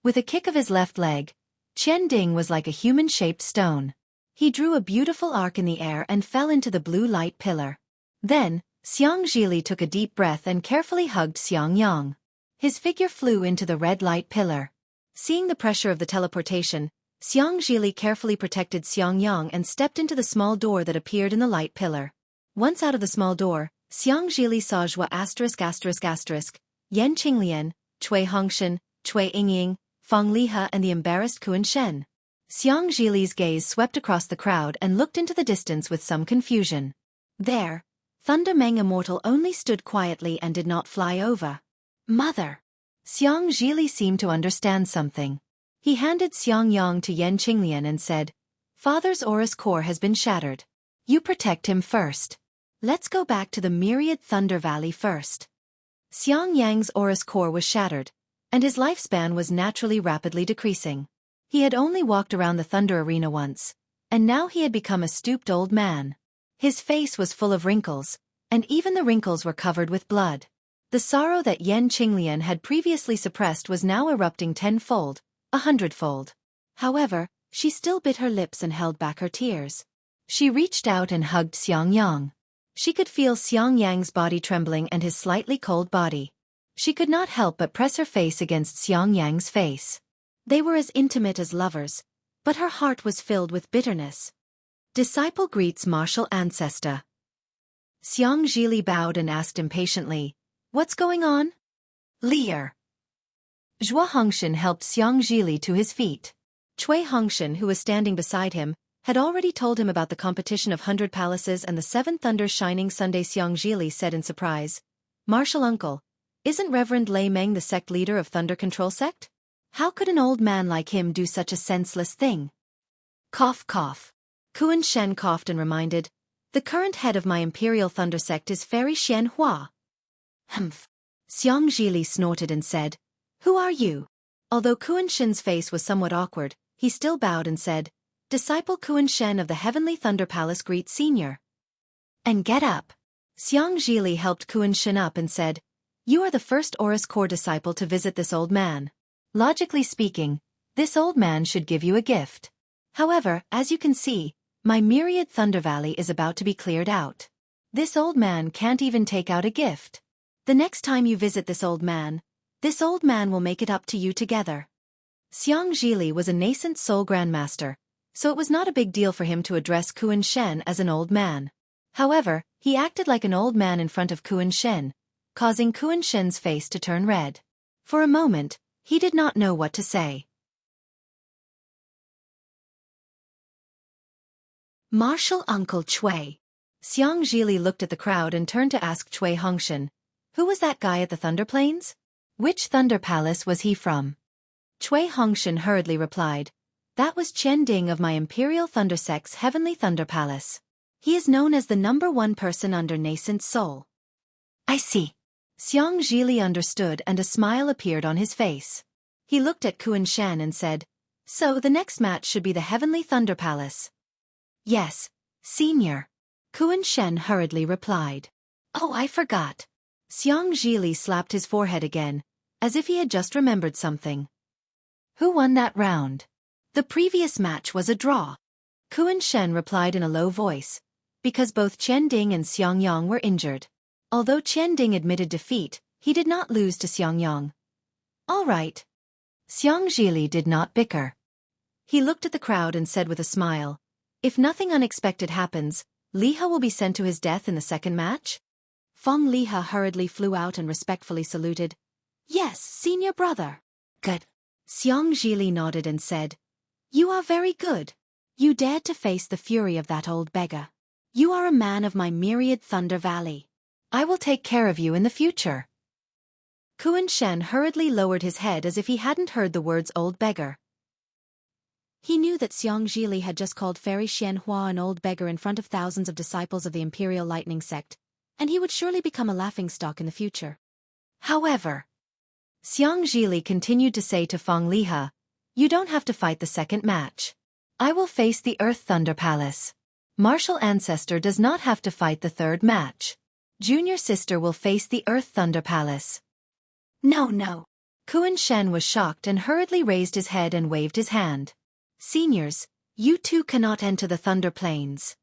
With a kick of his left leg, Qian Ding was like a human-shaped stone. He drew a beautiful arc in the air and fell into the blue light pillar. Then, Xiang Zhili took a deep breath and carefully hugged Xiang Yang. His figure flew into the red light pillar. Seeing the pressure of the teleportation, Xiang Zhili carefully protected Xiang Yang and stepped into the small door that appeared in the light pillar. Once out of the small door, Xiang Zhili saw Zhua****, Yan Qinglian, Cui Hongshan, Cui Yingying, Feng Lihe and the embarrassed Kuan Shen. Xiang Zhili's gaze swept across the crowd and looked into the distance with some confusion. There, Thunder Meng Immortal only stood quietly and did not fly over. Mother! Xiang Zhili seemed to understand something. He handed Xiang Yang to Yan Qinglian and said, Father's Aurus Core has been shattered. You protect him first. Let's go back to the Myriad Thunder Valley first. Xiang Yang's Aurus Core was shattered, and his lifespan was naturally rapidly decreasing. He had only walked around the Thunder Arena once, and now he had become a stooped old man. His face was full of wrinkles, and even the wrinkles were covered with blood. The sorrow that Yan Qinglian had previously suppressed was now erupting tenfold, 100-fold. However, she still bit her lips and held back her tears. She reached out and hugged Xiang Yang. She could feel Xiang Yang's body trembling and his slightly cold body. She could not help but press her face against Xiang Yang's face. They were as intimate as lovers, but her heart was filled with bitterness. Disciple greets martial ancestor. Xiang Zhili bowed and asked impatiently, What's going on? Li'er. Zhua Hongshan helped Xiang Zhili to his feet. Cui Hongshan, who was standing beside him, had already told him about the competition of 100 palaces and the 7 thunders shining Sunday. Xiang Zhili said in surprise, Martial uncle, isn't Reverend Lei Meng the sect leader of Thunder Control Sect? How could an old man like him do such a senseless thing? Cough cough. Kuan Shen coughed and reminded, the current head of my Imperial Thunder Sect is Fairy Xian Hua. Humph. Xiang Zhili snorted and said, who are you? Although Kuan Shen's face was somewhat awkward, he still bowed and said, Disciple Kuan Shen of the Heavenly Thunder Palace greets Senior. And get up. Xiang Zhili helped Kuan Shen up and said, you are the first Aurus Core disciple to visit this old man. Logically speaking, this old man should give you a gift. However, as you can see, my myriad Thunder Valley is about to be cleared out. This old man can't even take out a gift. The next time you visit this old man will make it up to you together. Xiang Zhili was a nascent soul grandmaster, so it was not a big deal for him to address Kuan Shen as an old man. However, he acted like an old man in front of Kuan Shen, causing Kuan Shen's face to turn red. For a moment, he did not know what to say. Martial Uncle Chui. Xiang Zhili looked at the crowd and turned to ask Chui Hongshan, who was that guy at the Thunder Plains? Which Thunder Palace was he from? Chui Hongshan hurriedly replied, that was Qian Ding of my Imperial Thunder Sect's Heavenly Thunder Palace. He is known as the #1 person under Nascent Soul. I see. Xiang Zhili understood and a smile appeared on his face. He looked at Kuan Shen and said, so the next match should be the Heavenly Thunder Palace. Yes, Senior. Kuan Shen hurriedly replied. Oh, I forgot. Xiang Zhili slapped his forehead again, as if he had just remembered something. Who won that round? The previous match was a draw. Kuan Shen replied in a low voice, because both Qian Ding and Xiang Yang were injured. Although Qian Ding admitted defeat, he did not lose to Xiang Yang. All right. Xiang Zhili did not bicker. He looked at the crowd and said with a smile, if nothing unexpected happens, Liha will be sent to his death in the second match? Feng Liha hurriedly flew out and respectfully saluted. Yes, senior brother. Good. Xiang Zhili nodded and said, you are very good. You dared to face the fury of that old beggar. You are a man of my myriad Thunder Valley. I will take care of you in the future. Kuan Shen hurriedly lowered his head as if he hadn't heard the words old beggar. He knew that Xiang Zhili had just called Fairy Xian Hua an old beggar in front of thousands of disciples of the Imperial Lightning Sect, and he would surely become a laughingstock in the future. However, Xiang Zhili continued to say to Feng Liha, you don't have to fight the second match. I will face the Earth Thunder Palace. Martial Ancestor does not have to fight the third match. Junior Sister will face the Earth Thunder Palace. No. Kuan Shen was shocked and hurriedly raised his head and waved his hand. Seniors, you two cannot enter the Thunder Plains.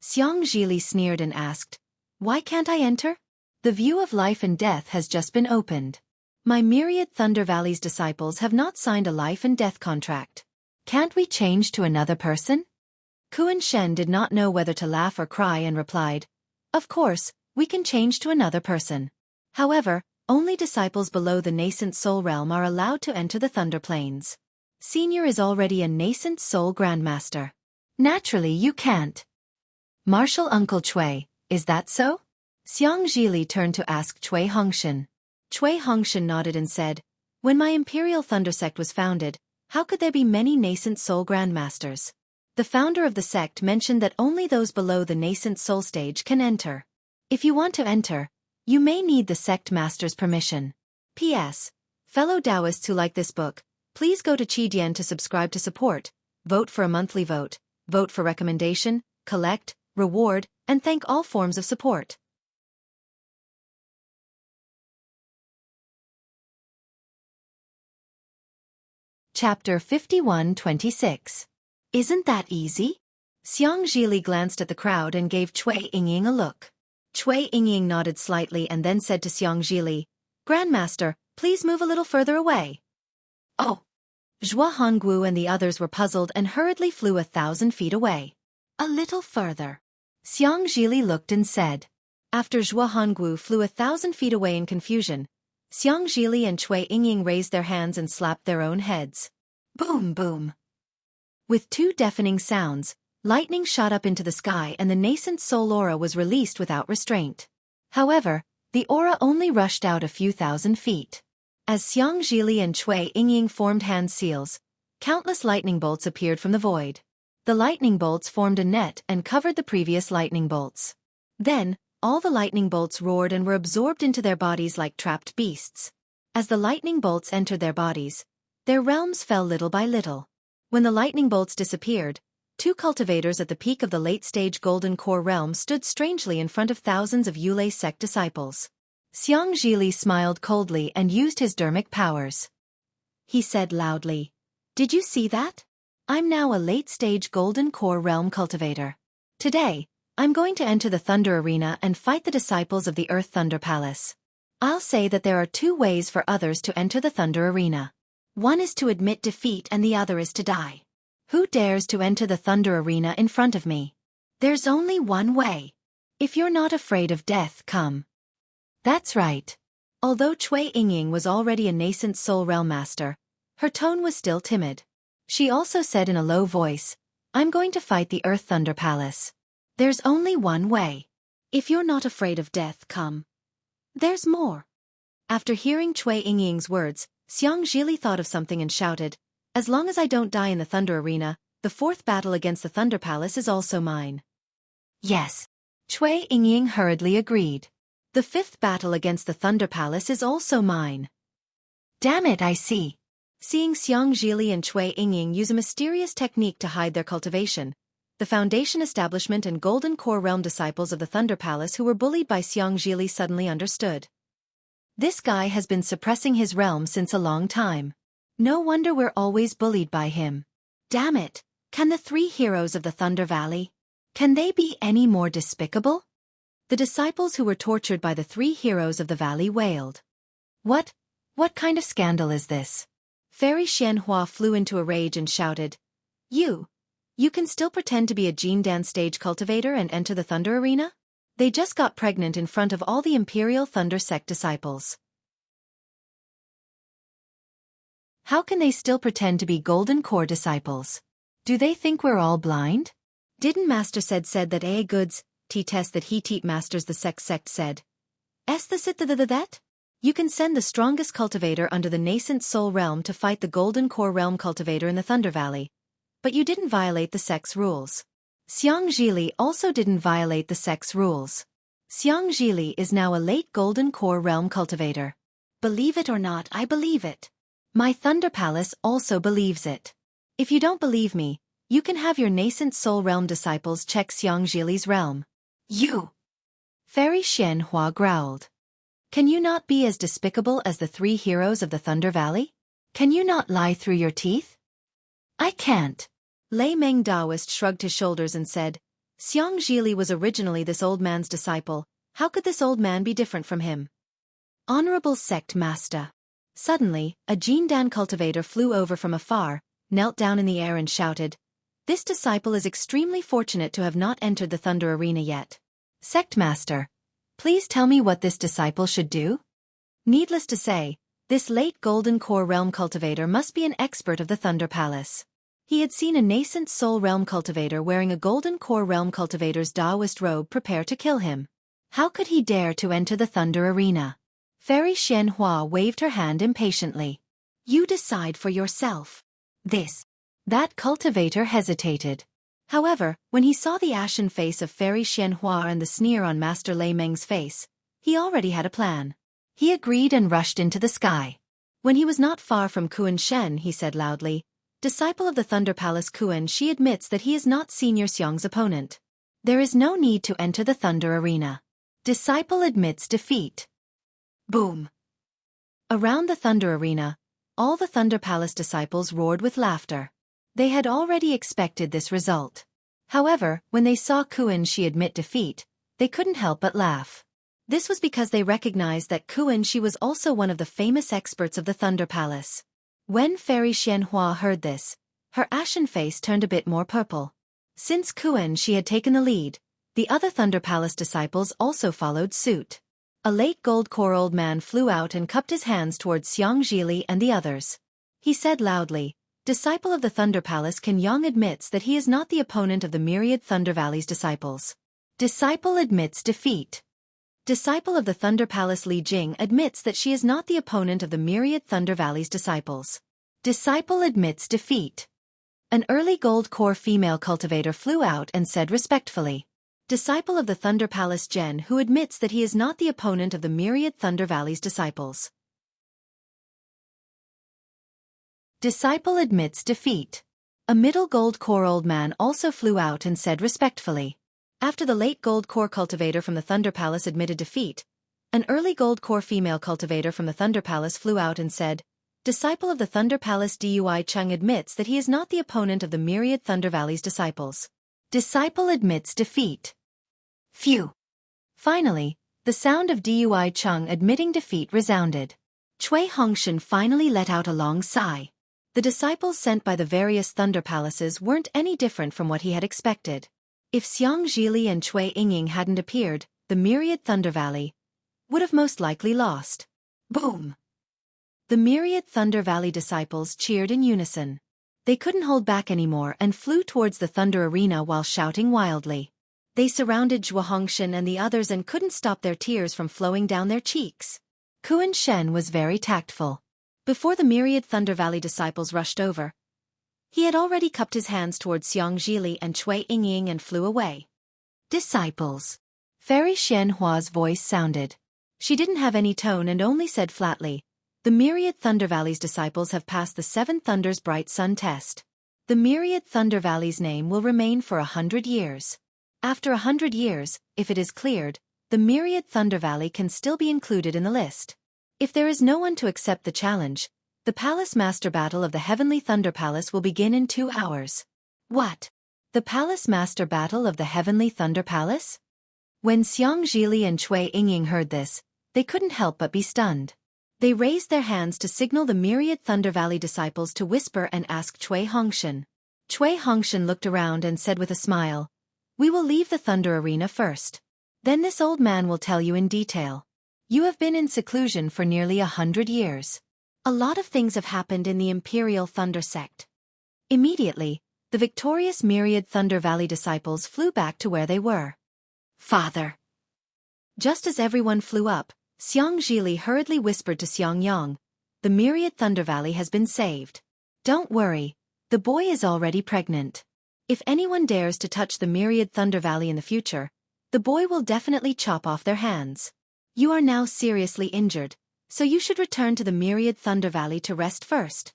Xiang Zhili sneered and asked, why can't I enter? The view of life and death has just been opened. My myriad Thunder Valley's disciples have not signed a life and death contract. Can't we change to another person? Kuan Shen did not know whether to laugh or cry and replied, of course, we can change to another person. However, only disciples below the nascent soul realm are allowed to enter the Thunder Plains. Senior is already a nascent soul grandmaster. Naturally you can't. Martial Uncle Chui, is that so? Xiang Zhili turned to ask Chui Hongshan. Chui Hongshan nodded and said, when my Imperial Thunder Sect was founded, how could there be many nascent soul grandmasters? The founder of the sect mentioned that only those below the nascent soul stage can enter. If you want to enter, you may need the sect master's permission. P.S. Fellow Taoists who like this book, please go to Qidian to subscribe to support, vote for a monthly vote for recommendation, collect, reward, and thank all forms of support. Chapter 51-26. Isn't that easy? Xiang Zhili glanced at the crowd and gave Chui Yingying a look. Chui Yingying nodded slightly and then said to Xiang Zhili, Grandmaster, please move a little further away. Oh. Zhua Honggu and the others were puzzled and hurriedly flew 1,000 feet away. A little further. Xiang Zhili looked and said. After Zhua Honggu flew 1,000 feet away in confusion, Xiang Zhili and Chui Yingying raised their hands and slapped their own heads. Boom boom. With two deafening sounds, lightning shot up into the sky and the nascent soul aura was released without restraint. However, the aura only rushed out a few thousand feet. As Xiang Zhili and Cui Yingying formed hand seals, countless lightning bolts appeared from the void. The lightning bolts formed a net and covered the previous lightning bolts. Then, all the lightning bolts roared and were absorbed into their bodies like trapped beasts. As the lightning bolts entered their bodies, their realms fell little by little. When the lightning bolts disappeared, two cultivators at the peak of the late-stage Golden Core realm stood strangely in front of thousands of Yulei sect disciples. Xiang Zhili smiled coldly and used his dermic powers. He said loudly, "Did you see that? I'm now a late-stage Golden Core realm cultivator. Today, I'm going to enter the Thunder Arena and fight the disciples of the Earth Thunder Palace. I'll say that there are two ways for others to enter the Thunder Arena. One is to admit defeat and the other is to die. Who dares to enter the Thunder Arena in front of me? There's only one way. If you're not afraid of death, come." That's right. Although Cui Yingying was already a nascent Soul Realm Master, her tone was still timid. She also said in a low voice, "I'm going to fight the Earth Thunder Palace. There's only one way. If you're not afraid of death, come. There's more." After hearing Cui Yingying's words, Xiang Zhili thought of something and shouted, "As long as I don't die in the Thunder Arena, the fourth battle against the Thunder Palace is also mine." "Yes." Cui Yingying hurriedly agreed. "The fifth battle against the Thunder Palace is also mine." "Damn it, I see." Seeing Xiang Zhili and Cui Yingying use a mysterious technique to hide their cultivation, the Foundation Establishment and Golden Core Realm disciples of the Thunder Palace who were bullied by Xiang Zhili suddenly understood. This guy has been suppressing his realm since a long time. No wonder we're always bullied by him. Damn it, can the three heroes of the Thunder Valley? Can they be any more despicable? The disciples who were tortured by the three heroes of the valley wailed. What kind of scandal is this?" Fairy Xianhua flew into a rage and shouted, You can still pretend to be a Jindan stage cultivator and enter the Thunder Arena? They just got pregnant in front of all the Imperial Thunder Sect disciples. How can they still pretend to be Golden Core disciples? Do they think we're all blind? Didn't Master said that a goods test that he teach masters the sect said. That? You can send the strongest cultivator under the nascent soul realm to fight the Golden Core realm cultivator in the Thunder Valley. But you didn't violate the sect's rules. Xiang Zhili also didn't violate the sect's rules. Xiang Zhili is now a late Golden Core realm cultivator. Believe it or not, I believe it. My Thunder Palace also believes it. If you don't believe me, you can have your nascent soul realm disciples check Xiang Zhili's realm. You! Fairy Xianhua growled. Can you not be as despicable as the three heroes of the Thunder Valley? Can you not lie through your teeth? I can't. Lei Meng Daoist shrugged his shoulders and said, Xiang Zhili was originally this old man's disciple. How could this old man be different from him? Honorable Sect Master. Suddenly, a Jindan cultivator flew over from afar, knelt down in the air and shouted, This disciple is extremely fortunate to have not entered the Thunder Arena yet. Sect Master, please tell me what this disciple should do? Needless to say, this late Golden Core Realm cultivator must be an expert of the Thunder Palace. He had seen a nascent Soul Realm cultivator wearing a Golden Core Realm cultivator's Daoist robe prepare to kill him. How could he dare to enter the Thunder Arena? Fairy Xianhua waved her hand impatiently. You decide for yourself. That cultivator hesitated. However, when he saw the ashen face of Fairy Xianhua and the sneer on Master Lei Meng's face, he already had a plan. He agreed and rushed into the sky. When he was not far from Kuan Shen, he said loudly, Disciple of the Thunder Palace Kuan, she admits that he is not Senior Xiang's opponent. There is no need to enter the Thunder Arena. Disciple admits defeat. Boom. Around the Thunder Arena, all the Thunder Palace disciples roared with laughter. They had already expected this result. However, when they saw Kuan Shi admit defeat, they couldn't help but laugh. This was because they recognized that Kuan Shi was also one of the famous experts of the Thunder Palace. When Fairy Xianhua heard this, her ashen face turned a bit more purple. Since Kuan Shi had taken the lead, the other Thunder Palace disciples also followed suit. A late gold core old man flew out and cupped his hands towards Xiang Zhili and the others. He said loudly, Disciple of the Thunder Palace Kan Yang admits that he is not the opponent of the myriad Thunder Valley's disciples. Disciple admits defeat. Disciple of the Thunder Palace Li Jing admits that she is not the opponent of the myriad Thunder Valley's disciples. Disciple admits defeat. An early gold core female cultivator flew out and said respectfully. Disciple of the Thunder Palace Jen who admits that he is not the opponent of the myriad Thunder Valley's disciples. Disciple admits defeat. A middle gold core old man also flew out and said respectfully. After the late gold core cultivator from the Thunder Palace admitted defeat, an early gold core female cultivator from the Thunder Palace flew out and said, Disciple of the Thunder Palace Dui Chung admits that he is not the opponent of the myriad Thunder Valley's disciples. Disciple admits defeat. Phew. Finally, the sound of Dui Chung admitting defeat resounded. Cui Hongshan finally let out a long sigh. The disciples sent by the various Thunder Palaces weren't any different from what he had expected. If Xiang Zhili and Cui Yingying hadn't appeared, the myriad Thunder Valley would have most likely lost. Boom! The myriad Thunder Valley disciples cheered in unison. They couldn't hold back anymore and flew towards the Thunder Arena while shouting wildly. They surrounded Zhuo Hongshan and the others and couldn't stop their tears from flowing down their cheeks. Kuan Shen was very tactful. Before the myriad Thunder Valley disciples rushed over, he had already cupped his hands towards Xiang Zhili and Cui Yingying and flew away. Disciples. Fairy Xianhua's voice sounded. She didn't have any tone and only said flatly, The myriad Thunder Valley's disciples have passed the 7 Thunder's Bright Sun test. The myriad Thunder Valley's name will remain for 100 years. After 100 years, if it is cleared, the myriad Thunder Valley can still be included in the list. If there is no one to accept the challenge, the Palace Master Battle of the Heavenly Thunder Palace will begin in 2 hours. What? The Palace Master Battle of the Heavenly Thunder Palace? When Xiang Zhili and Cui Yingying heard this, they couldn't help but be stunned. They raised their hands to signal the myriad Thunder Valley disciples to whisper and ask Cui Hongshan. Cui Hongshan looked around and said with a smile, We will leave the Thunder Arena first. Then this old man will tell you in detail. You have been in seclusion for nearly 100 years. A lot of things have happened in the Imperial Thunder Sect. Immediately, the victorious myriad Thunder Valley disciples flew back to where they were. Father! Just as everyone flew up, Xiang Zhili hurriedly whispered to Xiang Yang, The myriad Thunder Valley has been saved. Don't worry, the boy is already pregnant. If anyone dares to touch the myriad Thunder Valley in the future, the boy will definitely chop off their hands. You are now seriously injured, so you should return to the myriad Thunder Valley to rest first.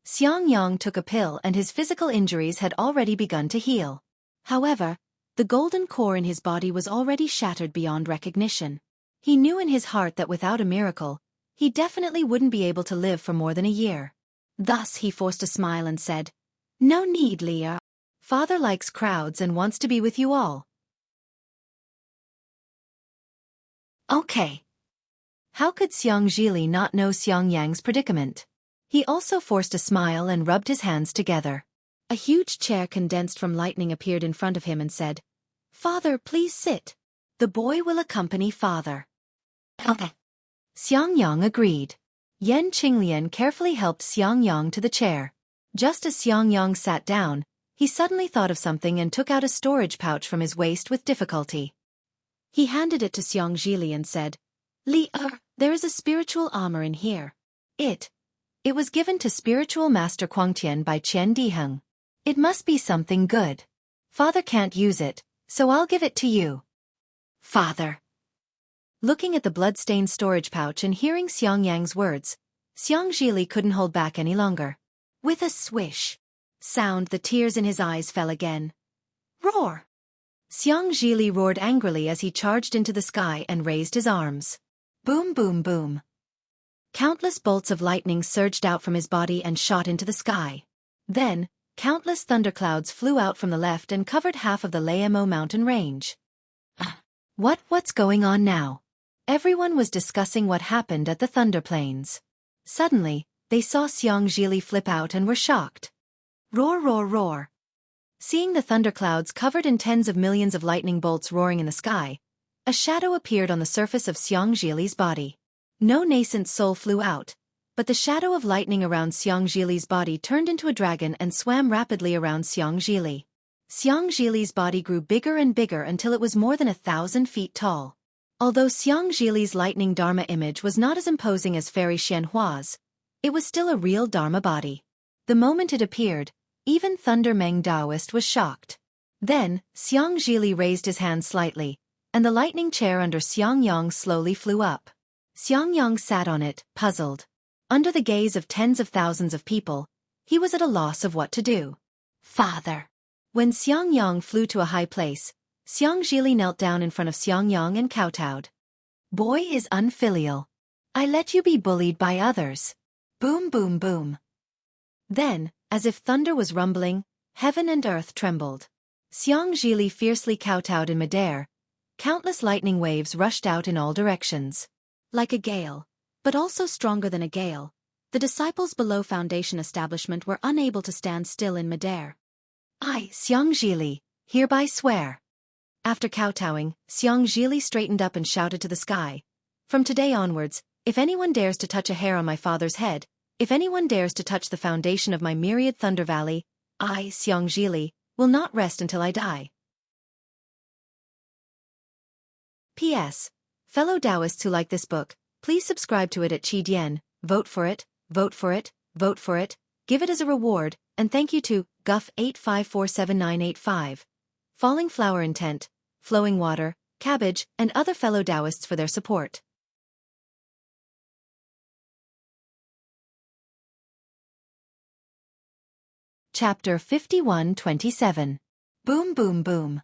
Xiang Yang took a pill and his physical injuries had already begun to heal. However, the golden core in his body was already shattered beyond recognition. He knew in his heart that without a miracle, he definitely wouldn't be able to live for more than a year. Thus he forced a smile and said, No need, Leah. Father likes crowds and wants to be with you all. Okay. How could Xiang Zhili not know Xiang Yang's predicament? He also forced a smile and rubbed his hands together. A huge chair condensed from lightning appeared in front of him and said, Father, please sit. The boy will accompany Father. Okay. Xiang Yang agreed. Yan Qinglian carefully helped Xiang Yang to the chair. Just as Xiang Yang sat down, he suddenly thought of something and took out a storage pouch from his waist with difficulty. He handed it to Xiang Zhili and said, Li there is a spiritual armor in here. It was given to Spiritual Master Guangtian by Qian Diheng. It must be something good. Father can't use it, so I'll give it to you. Father. Looking at the blood-stained storage pouch and hearing Xiang Yang's words, Xiang Zhili couldn't hold back any longer. With a swish sound, the tears in his eyes fell again. Roar! Xiang Zhili roared angrily as he charged into the sky and raised his arms. Boom, boom, boom. Countless bolts of lightning surged out from his body and shot into the sky. Then, countless thunderclouds flew out from the left and covered half of the Laemo mountain range. What's going on now? Everyone was discussing what happened at the Thunder Plains. Suddenly, they saw Xiang Zhili flip out and were shocked. Roar, roar, roar. Seeing the thunderclouds covered in tens of millions of lightning bolts roaring in the sky, a shadow appeared on the surface of Xiang Zhili's body. No nascent soul flew out, but the shadow of lightning around Xiang Zhili's body turned into a dragon and swam rapidly around Xiang Zhili. Xiang Zhili's body grew bigger and bigger until it was more than 1,000 feet tall. Although Xiang Zhili's lightning Dharma image was not as imposing as Fairy Xianhua's, it was still a real Dharma body. The moment it appeared, even Thunder Meng Daoist was shocked. Then, Xiang Zhili raised his hand slightly, and the lightning chair under Xiang Yang slowly flew up. Xiang Yang sat on it, puzzled. Under the gaze of tens of thousands of people, he was at a loss of what to do. Father! When Xiang Yang flew to a high place, Xiang Zhili knelt down in front of Xiang Yang and kowtowed. Boy is unfilial. I let you be bullied by others. Boom boom boom. Then, as if thunder was rumbling, heaven and earth trembled. Xiang Zhili fiercely kowtowed in midair. Countless lightning waves rushed out in all directions. Like a gale, but also stronger than a gale, the disciples below Foundation establishment were unable to stand still in midair. I, Xiang Zhili, hereby swear. After kowtowing, Xiang Zhili straightened up and shouted to the sky. From today onwards, if anyone dares to touch a hair on my father's head, if anyone dares to touch the foundation of my myriad Thunder Valley, I, Xiang Zhili, will not rest until I die. P.S. Fellow Taoists who like this book, please subscribe to it at Qi vote for it, vote for it, vote for it, give it as a reward, and thank you to Guff8547985, Falling Flower Intent, Flowing Water, Cabbage, and other fellow Taoists for their support. Chapter 51-27. Boom boom boom.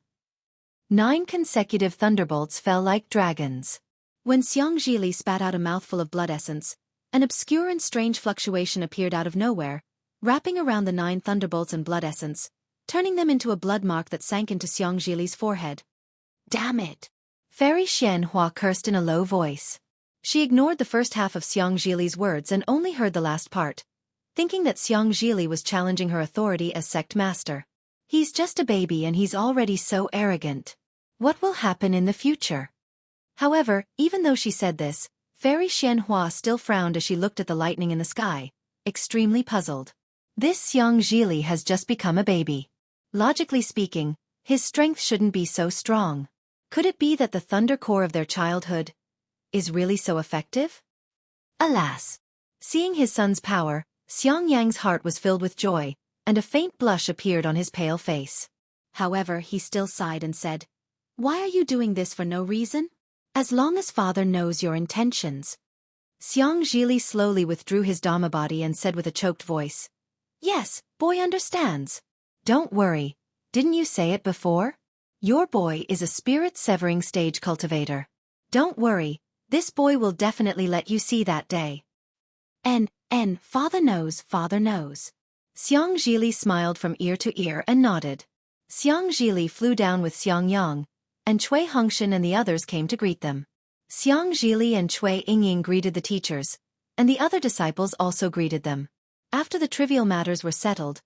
9 consecutive thunderbolts fell like dragons. When Xiang Zhili spat out a mouthful of blood essence, an obscure and strange fluctuation appeared out of nowhere, wrapping around the 9 thunderbolts and blood essence, turning them into a blood mark that sank into Xiang Zhili's forehead. Damn it! Fairy Xianhua cursed in a low voice. She ignored the first half of Xiang Zhili's words and only heard the last part, thinking that Xiang Zhili was challenging her authority as sect master. He's just a baby and he's already so arrogant. What will happen in the future? However, even though she said this, Fairy Xianhua still frowned as she looked at the lightning in the sky, extremely puzzled. This Xiang Zhili has just become a baby. Logically speaking, his strength shouldn't be so strong. Could it be that the thunder core of their childhood is really so effective? Alas! Seeing his son's power, Xiang Yang's heart was filled with joy, and a faint blush appeared on his pale face. However, he still sighed and said, "Why are you doing this for no reason? As long as father knows your intentions." Xiang Zhili slowly withdrew his Dharma body and said with a choked voice, "Yes, boy understands. Don't worry, didn't you say it before? Your boy is a spirit-severing stage cultivator. Don't worry, this boy will definitely let you see that day." Father knows, father knows. Xiang Zhili smiled from ear to ear and nodded. Xiang Zhili flew down with Xiang Yang, and Cui Hongshan and the others came to greet them. Xiang Zhili and Cui Yingying greeted the teachers, and the other disciples also greeted them. After the trivial matters were settled,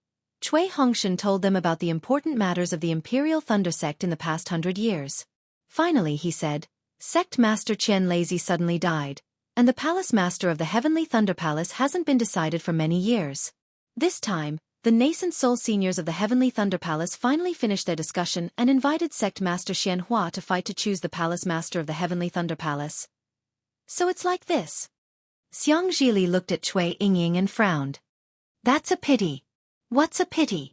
Cui Hongshan told them about the important matters of the Imperial Thunder Sect in the past 100 years. Finally, he said, Sect Master Qian Lazy suddenly died, and the Palace Master of the Heavenly Thunder Palace hasn't been decided for many years. This time, the nascent soul seniors of the Heavenly Thunder Palace finally finished their discussion and invited Sect Master Xianhua to fight to choose the Palace Master of the Heavenly Thunder Palace. So it's like this. Xiang Zhili looked at Cui Yingying and frowned. That's a pity. What's a pity?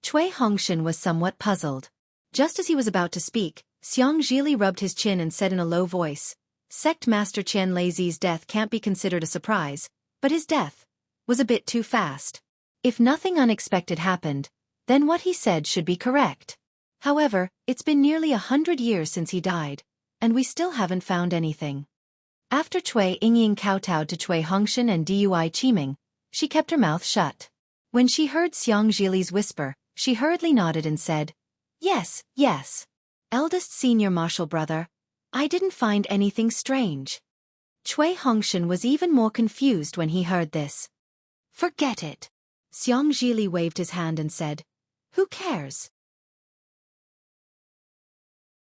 Cui Hongshan was somewhat puzzled. Just as he was about to speak, Xiang Zhili rubbed his chin and said in a low voice, Sect Master Qian Lazy's death can't be considered a surprise, but his death was a bit too fast. If nothing unexpected happened, then what he said should be correct. However, it's been nearly 100 years since he died, and we still haven't found anything. After Cui Yingying kowtowed to Cui Hongshan and Dui Qiming, she kept her mouth shut. When she heard Xiang Zhili's whisper, she hurriedly nodded and said, Yes, yes. Eldest senior martial brother, I didn't find anything strange. Cui Hongshan was even more confused when he heard this. Forget it. Xiang Zhili waved his hand and said, Who cares?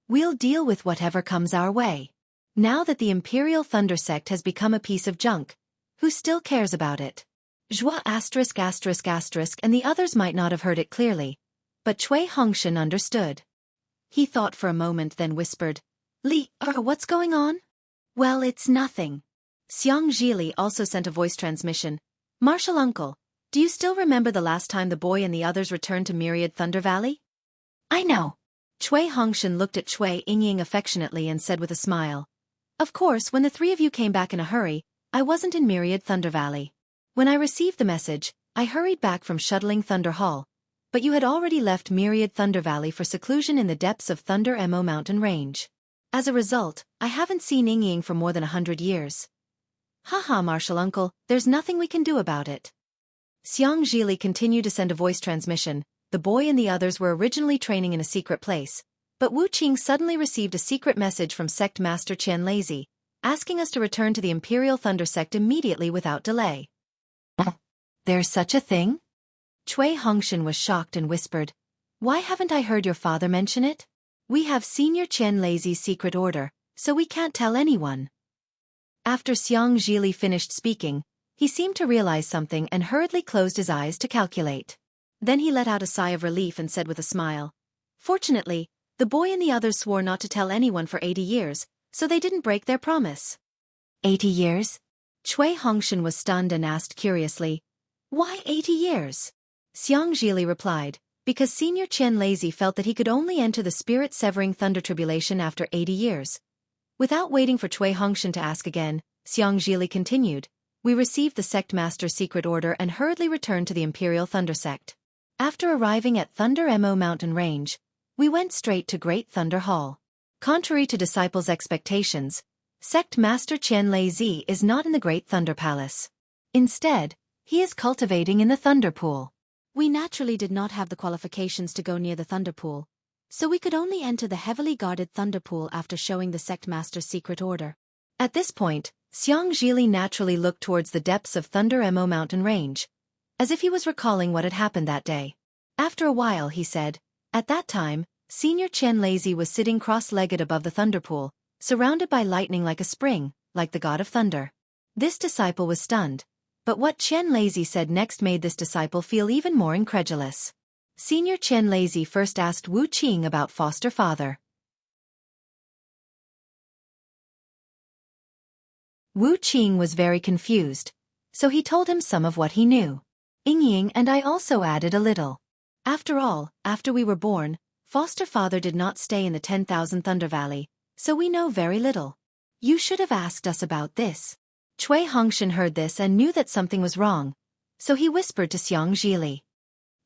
We'll deal with whatever comes our way. Now that the Imperial Thunder Sect has become a piece of junk, who still cares about it? Zhua ***** and the others might not have heard it clearly, but Cui Hongshan understood. He thought for a moment then whispered, What's going on? Well, it's nothing. Xiang Zhili also sent a voice transmission. Martial uncle, do you still remember the last time the boy and the others returned to Myriad Thunder Valley? I know. Cui Hongshan looked at Cui Yingying affectionately and said with a smile. Of course, when the three of you came back in a hurry, I wasn't in Myriad Thunder Valley. When I received the message, I hurried back from shuttling Thunder Hall. But you had already left Myriad Thunder Valley for seclusion in the depths of Thunder Mo mountain range. As a result, I haven't seen Yingying for more than 100 years. Haha, Martial Uncle, there's nothing we can do about it. Xiang Zhili continued to send a voice transmission. The boy and the others were originally training in a secret place, but Wu Qing suddenly received a secret message from Sect Master Qian Lazy, asking us to return to the Imperial Thunder Sect immediately without delay. There's such a thing? Cui Hongshan was shocked and whispered, Why haven't I heard your father mention it? We have Senior Qian Lazy's secret order, so we can't tell anyone. After Xiang Zhili finished speaking, he seemed to realize something and hurriedly closed his eyes to calculate. Then he let out a sigh of relief and said with a smile, Fortunately, the boy and the others swore not to tell anyone for 80 years, so they didn't break their promise. 80 years? Cui Hongshan was stunned and asked curiously, Why 80 years? Xiang Zhili replied, because Senior Qian Lazy felt that he could only enter the spirit-severing thunder tribulation after 80 years. Without waiting for Cui Hongshan to ask again, Xiang Zhili continued, We received the Sect Master's secret order and hurriedly returned to the Imperial Thunder Sect. After arriving at Thunder Mo mountain range, we went straight to Great Thunder Hall. Contrary to disciples' expectations, Sect Master Qian Lazy is not in the Great Thunder Palace. Instead, he is cultivating in the Thunder Pool. We naturally did not have the qualifications to go near the Thunder Pool, so we could only enter the heavily guarded Thunder Pool after showing the Sect Master's secret order. At this point, Xiang Zhili naturally looked towards the depths of Thunder Mo mountain range, as if he was recalling what had happened that day. After a while he said, At that time, Senior Qian Lazy was sitting cross-legged above the Thunder Pool, surrounded by lightning like a spring, like the god of thunder. This disciple was stunned, but what Qian Lazy said next made this disciple feel even more incredulous. Senior Qian Lazy first asked Wu Qing about foster father. Wu Qing was very confused, so he told him some of what he knew. Yingying and I also added a little. After all, after we were born, foster father did not stay in the 10,000 Thunder Valley, so we know very little. You should have asked us about this. Cui Hongshan heard this and knew that something was wrong, so he whispered to Xiang Zhili.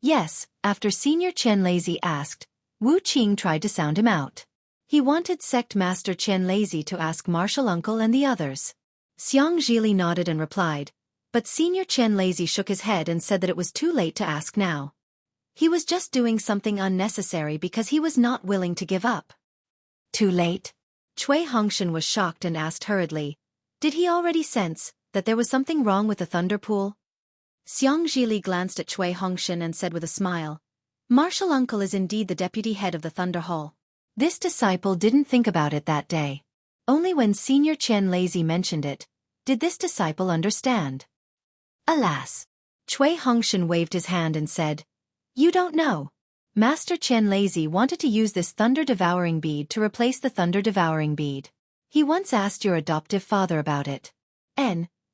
Yes, after Senior Qian Lazy asked, Wu Qing tried to sound him out. He wanted Sect Master Qian Lazy to ask Martial Uncle and the others. Xiang Zhili nodded and replied, but Senior Qian Lazy shook his head and said that it was too late to ask now. He was just doing something unnecessary because he was not willing to give up. Too late? Cui Hongshan was shocked and asked hurriedly, Did he already sense that there was something wrong with the Thunder Pool? Xiang Zhili glanced at Cui Hongshan and said with a smile, Martial Uncle is indeed the deputy head of the Thunder Hall. This disciple didn't think about it that day. Only when Senior Qian Lazy mentioned it, did this disciple understand. Alas! Cui Hongshan waved his hand and said, You don't know. Master Qian Lazy wanted to use this thunder-devouring bead to replace the thunder-devouring bead. He once asked your adoptive father about it.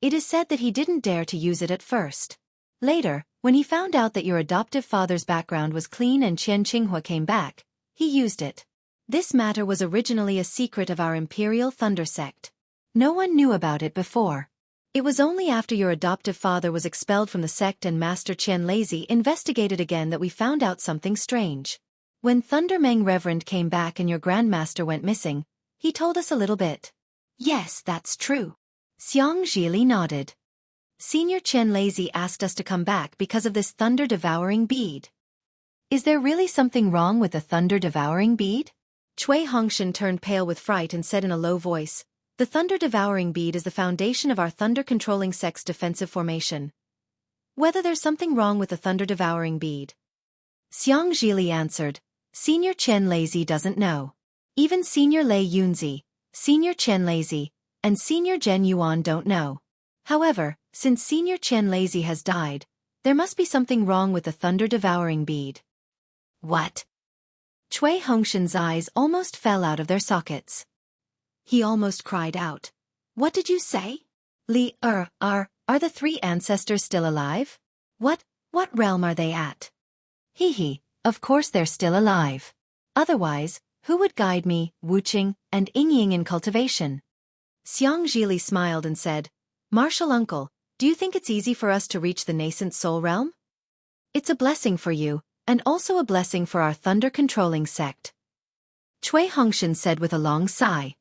It is said that he didn't dare to use it at first. Later, when he found out that your adoptive father's background was clean and Qian Qinghua came back, he used it. This matter was originally a secret of our Imperial Thunder Sect. No one knew about it before. It was only after your adoptive father was expelled from the sect and Master Qian Lazy investigated again that we found out something strange. When Thunder Meng Reverend came back and your Grandmaster went missing, he told us a little bit. Yes, that's true. Xiang Zhili nodded. Senior Qian Lazy asked us to come back because of this thunder-devouring bead. Is there really something wrong with the thunder-devouring bead? Cui Hongshan turned pale with fright and said in a low voice, The thunder-devouring bead is the foundation of our thunder-controlling sect's defensive formation. Whether there's something wrong with the thunder-devouring bead? Xiang Zhili answered, Senior Qian Lazy doesn't know. Even Senior Lei Yunzi, Senior Qian Lazy, and Senior Zhen Yuan don't know. However, since Senior Qian Lazy has died, there must be something wrong with the thunder-devouring bead. What? Cui Hongshan's eyes almost fell out of their sockets. He almost cried out. What did you say? Are the three ancestors still alive? What realm are they at? Hee, of course they're still alive. Otherwise, who would guide me, Wuching, and Yingying in cultivation? Xiang Zhili smiled and said, Martial uncle, do you think it's easy for us to reach the nascent soul realm? It's a blessing for you, and also a blessing for our thunder-controlling sect. Cui Hongshan said with a long sigh.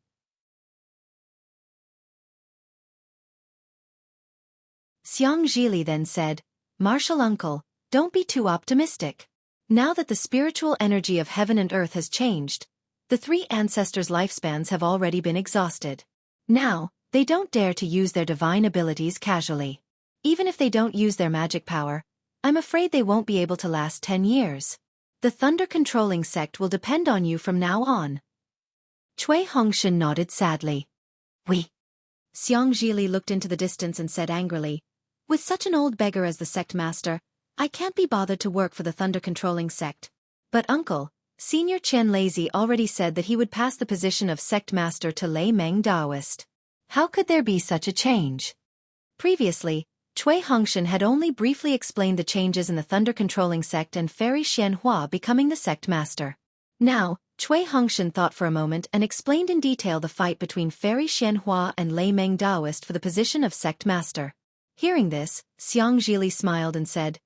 Xiang Zhili then said, Martial uncle, don't be too optimistic. Now that the spiritual energy of heaven and earth has changed, the three ancestors' lifespans have already been exhausted. Now, they don't dare to use their divine abilities casually. Even if they don't use their magic power, I'm afraid they won't be able to last 10 years. The thunder-controlling sect will depend on you from now on. Cui Hongshan nodded sadly. We. Xiang Zhili looked into the distance and said angrily, with such an old beggar as the sect master, I can't be bothered to work for the thunder-controlling sect. But uncle, Senior Chen Lazy already said that he would pass the position of sect master to Lei Meng Daoist. How could there be such a change? Previously, Cui Hongshan had only briefly explained the changes in the thunder-controlling sect and Fairy Xianhua becoming the sect master. Now, Cui Hongshan thought for a moment and explained in detail the fight between Fairy Xianhua and Lei Meng Daoist for the position of sect master. Hearing this, Xiang Zhili smiled and said,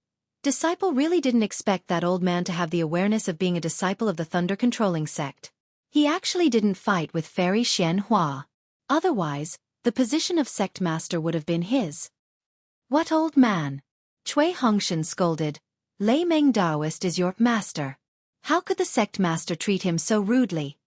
Disciple really didn't expect that old man to have the awareness of being a disciple of the thunder-controlling sect. He actually didn't fight with Fairy Xianhua. Otherwise, the position of sect master would have been his. What old man? Cui Hongshan scolded. Lei Meng Daoist is your master. How could the sect master treat him so rudely?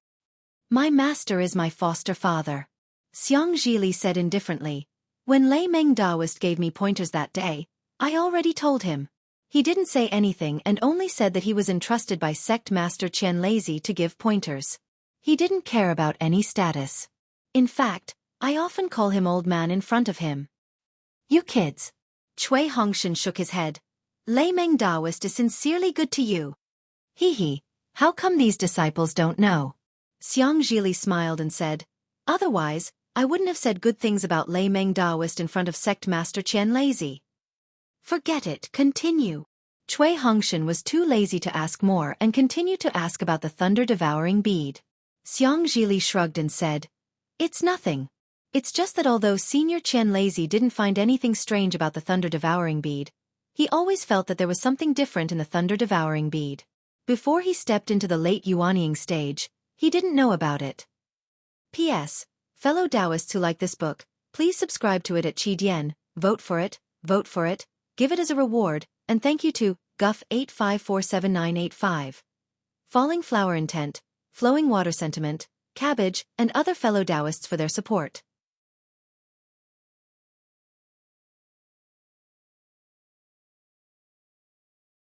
My master is my foster father. Xiang Zhili said indifferently. When Lei Meng Daoist gave me pointers that day, I already told him. He didn't say anything and only said that he was entrusted by sect master Chen Lazy to give pointers. He didn't care about any status. In fact, I often call him old man in front of him. You kids. Cui Hongshan shook his head. Lei Meng Daoist is sincerely good to you. Hee, how come these disciples don't know? Xiang Zhili smiled and said, Otherwise, I wouldn't have said good things about Lei Meng Daoist in front of sect master Chen Lazy. Forget it, continue. Cui Hongshan was too lazy to ask more and continued to ask about the thunder-devouring bead. Xiang Zhili shrugged and said, It's nothing. It's just that although Senior Chen Lazy didn't find anything strange about the thunder-devouring bead, he always felt that there was something different in the thunder-devouring bead. Before he stepped into the late Yuanying stage, he didn't know about it. P.S. Fellow Taoists who like this book, please subscribe to it at Qidian, vote for it, give it as a reward, and thank you to Guff8547985. Falling Flower Intent, Flowing Water Sentiment, Cabbage, and other fellow Taoists for their support.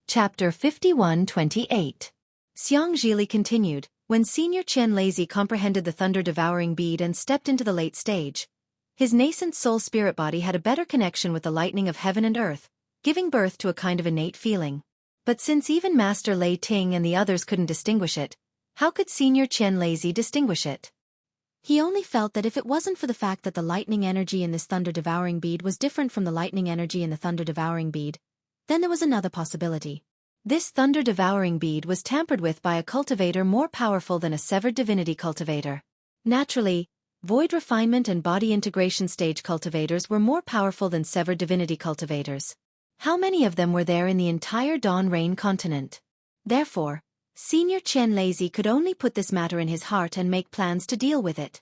Chapter 51-28. Xiang Zhili continued, when Senior Chen Lazy comprehended the thunder-devouring bead and stepped into the late stage. His nascent soul spirit body had a better connection with the lightning of heaven and earth, giving birth to a kind of innate feeling. But since even Master Lei Ting and the others couldn't distinguish it, how could Senior Chen Lazy distinguish it? He only felt that if it wasn't for the fact that the lightning energy in this thunder-devouring bead was different from the lightning energy in the thunder-devouring bead, then there was another possibility. This thunder-devouring bead was tampered with by a cultivator more powerful than a severed divinity cultivator. Naturally, void refinement and body integration stage cultivators were more powerful than severed divinity cultivators. How many of them were there in the entire Dawn Rain continent? Therefore, Senior Chen Lazy could only put this matter in his heart and make plans to deal with it.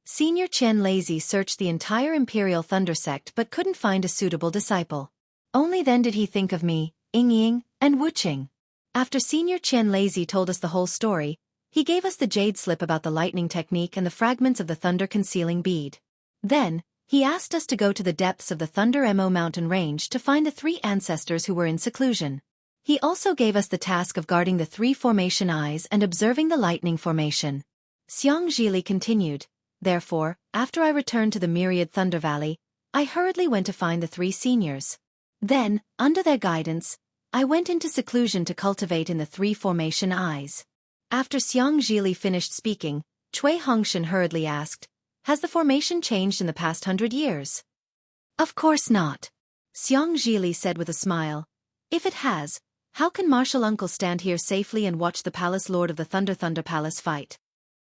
Senior Chen Lazy searched the entire Imperial Thunder sect but couldn't find a suitable disciple. Only then did he think of me, Yingying, and Wuching. After Senior Chen Lazy told us the whole story, he gave us the jade slip about the lightning technique and the fragments of the thunder-concealing bead. Then, he asked us to go to the depths of the Thunder Mo mountain range to find the three ancestors who were in seclusion. He also gave us the task of guarding the three formation eyes and observing the lightning formation. Xiang Zhili continued, therefore, after I returned to the Myriad Thunder Valley, I hurriedly went to find the three seniors. Then, under their guidance, I went into seclusion to cultivate in the three formation eyes. After Xiang Zhili finished speaking, Cui Hongshan hurriedly asked, has the formation changed in the past 100 years? Of course not. Xiang Zhili said with a smile. If it has, how can Martial Uncle stand here safely and watch the Palace Lord of the Thunder Palace fight?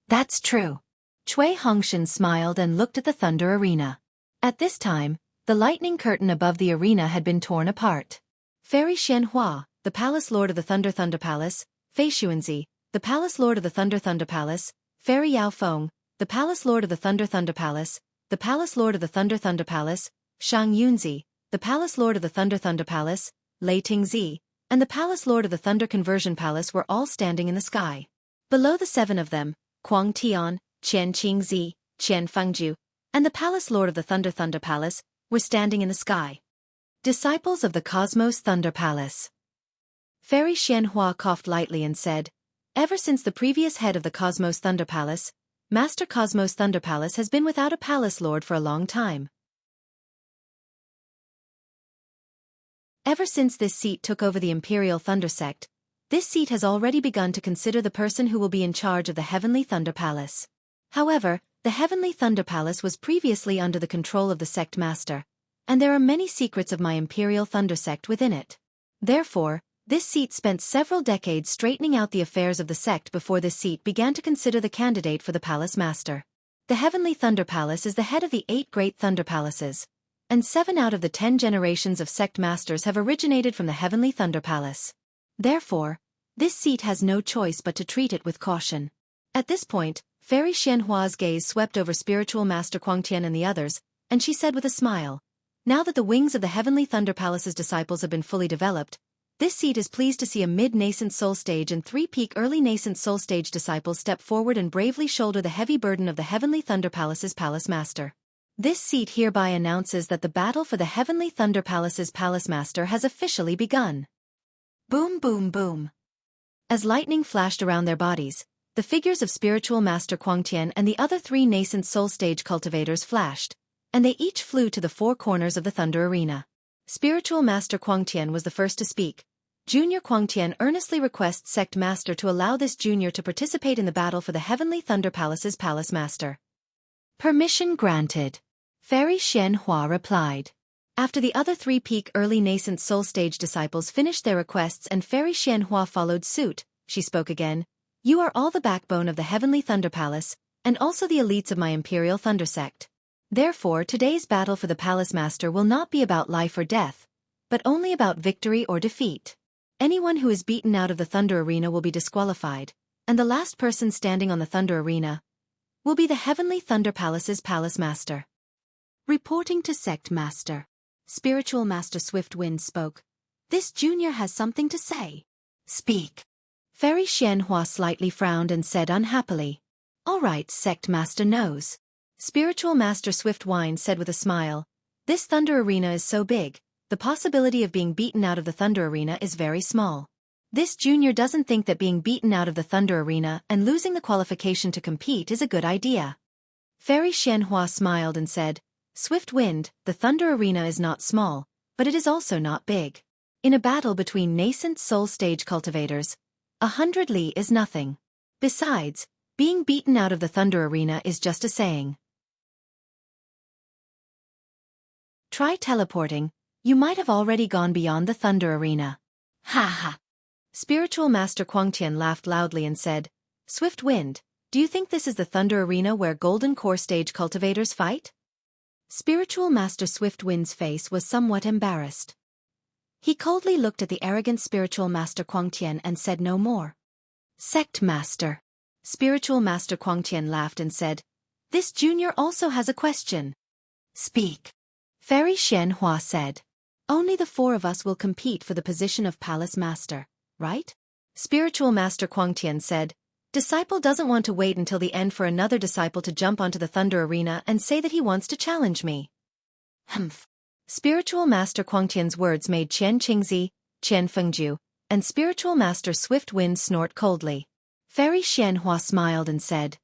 That's true. Cui Hongshan smiled and looked at the Thunder Arena. At this time, the lightning curtain above the arena had been torn apart. Fairy Xianhua, the Palace Lord of the Thunder Palace, Fei Xuanzi, the Palace Lord of the Thunder Palace, Fairy Yao Feng, the Palace Lord of the Thunder Palace, the Palace Lord of the Thunder Palace, Shang Yunzi, the Palace Lord of the Thunder Palace, Lei Tingzi, and the Palace Lord of the Thunder Conversion Palace were all standing in the sky. Below the 7 of them, Kuang Tian, Qian Qingzi, Qian Fengju, and the Palace Lord of the Thunder Palace, were standing in the sky. Disciples of the Cosmos Thunder Palace. Fairy Xianhua coughed lightly and said, ever since the previous head of the Cosmos Thunder Palace, Master Cosmos Thunder Palace has been without a Palace Lord for a long time. Ever since this seat took over the Imperial Thunder Sect, this seat has already begun to consider the person who will be in charge of the Heavenly Thunder Palace. However, the Heavenly Thunder Palace was previously under the control of the Sect Master, and there are many secrets of my Imperial Thunder Sect within it. Therefore, this seat spent several decades straightening out the affairs of the sect before this seat began to consider the candidate for the Palace Master. The Heavenly Thunder Palace is the head of the 8 great Thunder Palaces, and 7 out of the 10 generations of Sect Masters have originated from the Heavenly Thunder Palace. Therefore, this seat has no choice but to treat it with caution. At this point, Fairy Xianhua's gaze swept over Spiritual Master Kuangtian and the others, and she said with a smile, now that the wings of the Heavenly Thunder Palace's disciples have been fully developed, this seat is pleased to see a mid-nascent soul stage and 3 peak early nascent soul stage disciples step forward and bravely shoulder the heavy burden of the Heavenly Thunder Palace's Palace Master. This seat hereby announces that the battle for the Heavenly Thunder Palace's Palace Master has officially begun. Boom boom boom. As lightning flashed around their bodies, the figures of Spiritual Master Kuangtian and the other 3 nascent soul stage cultivators flashed, and they each flew to the 4 corners of the Thunder Arena. Spiritual Master Kuangtian was the first to speak. Junior Kuangtian earnestly requests Sect Master to allow this junior to participate in the battle for the Heavenly Thunder Palace's Palace Master. Permission granted. Fairy Xianhua replied. After the other 3 peak early nascent soul stage disciples finished their requests and Fairy Xianhua followed suit, she spoke again. You are all the backbone of the Heavenly Thunder Palace, and also the elites of my Imperial Thunder Sect. Therefore, today's battle for the Palace Master will not be about life or death, but only about victory or defeat. Anyone who is beaten out of the Thunder Arena will be disqualified, and the last person standing on the Thunder Arena will be the Heavenly Thunder Palace's Palace Master. Reporting to Sect Master, Spiritual Master Swiftwind spoke. This junior has something to say. Speak. Fairy Xianhua slightly frowned and said unhappily. All right, Sect Master knows. Spiritual Master Swiftwind said with a smile. This Thunder Arena is so big, the possibility of being beaten out of the Thunder Arena is very small. This junior doesn't think that being beaten out of the Thunder Arena and losing the qualification to compete is a good idea. Fairy Xianhua smiled and said, Swiftwind, the Thunder Arena is not small, but it is also not big. In a battle between nascent soul stage cultivators, 100 li is nothing. Besides, being beaten out of the Thunder Arena is just a saying. Try teleporting, you might have already gone beyond the Thunder Arena. Ha ha. Spiritual Master Kuangtian laughed loudly and said, Swiftwind, do you think this is the Thunder Arena where Golden Core Stage cultivators fight? Spiritual Master Swiftwind's face was somewhat embarrassed. He coldly looked at the arrogant Spiritual Master Kuangtian and said no more. Sect Master. Spiritual Master Kuangtian laughed and said, This junior also has a question. Speak. Fairy Xianhua said. Only the 4 of us will compete for the position of Palace Master, right? Spiritual Master Kuangtian said. Disciple doesn't want to wait until the end for another disciple to jump onto the Thunder Arena and say that he wants to challenge me. Humph. Spiritual Master Kuangtian's words made Qian Qingzi, Qian Fengju, and Spiritual Master Swiftwind snort coldly. Fairy Xianhua smiled and said,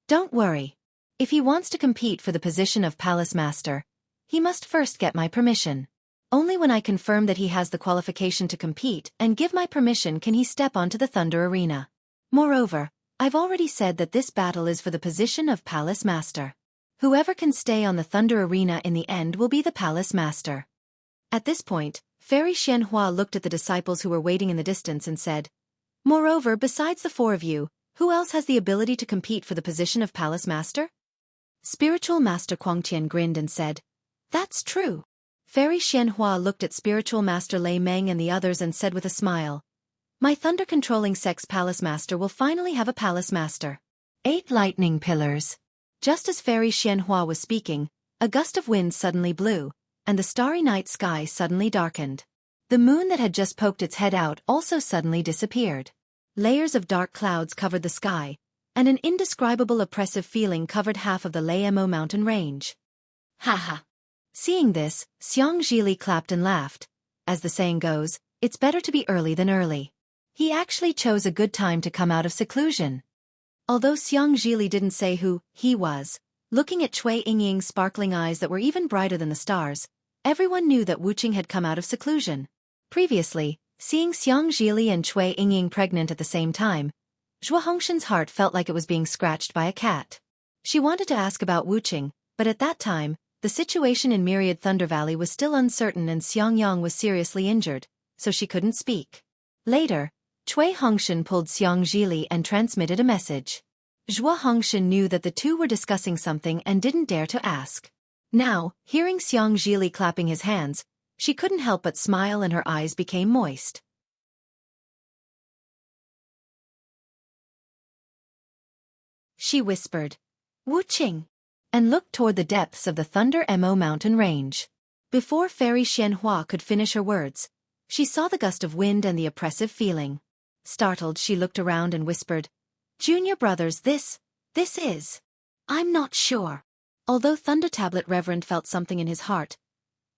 Don't worry. If he wants to compete for the position of Palace Master, he must first get my permission. Only when I confirm that he has the qualification to compete and give my permission can he step onto the Thunder Arena. Moreover, I've already said that this battle is for the position of Palace Master. Whoever can stay on the Thunder Arena in the end will be the Palace Master. At this point, Fairy Xianhua looked at the disciples who were waiting in the distance and said, "Moreover, besides the four of you, who else has the ability to compete for the position of Palace Master?" Spiritual Master Quangtian grinned and said, "That's true." Fairy Xianhua looked at Spiritual Master Lei Meng and the others and said with a smile, "My thunder-controlling sex Palace Master will finally have a Palace Master." 8 lightning pillars. Just as Fairy Xianhua was speaking, a gust of wind suddenly blew, and the starry night sky suddenly darkened. The moon that had just poked its head out also suddenly disappeared. Layers of dark clouds covered the sky, and an indescribable oppressive feeling covered half of the Laemo mountain range. Ha ha! Seeing this, Xiang Zhili clapped and laughed. As the saying goes, it's better to be early than early. He actually chose a good time to come out of seclusion. Although Xiang Zhili didn't say who he was, looking at Cui Yingying's sparkling eyes that were even brighter than the stars, everyone knew that Wu Qing had come out of seclusion. Previously, seeing Xiang Zhili and Cui Yingying pregnant at the same time, Zhuo Hongshan's heart felt like it was being scratched by a cat. She wanted to ask about Wu Qing, but at that time, the situation in Myriad Thunder Valley was still uncertain and Xiang Yang was seriously injured, so she couldn't speak. Later, Cui Hongshan pulled Xiang Zhili and transmitted a message. Zhuo Hongshan knew that the two were discussing something and didn't dare to ask. Now, hearing Xiang Zhili clapping his hands, she couldn't help but smile and her eyes became moist. She whispered, "Wu Qing," and looked toward the depths of the Thunder Mo mountain range. Before Fairy Xianhua could finish her words, she saw the gust of wind and the oppressive feeling. Startled, she looked around and whispered, "Junior brothers, this is... I'm not sure." Although Thunder Tablet Reverend felt something in his heart,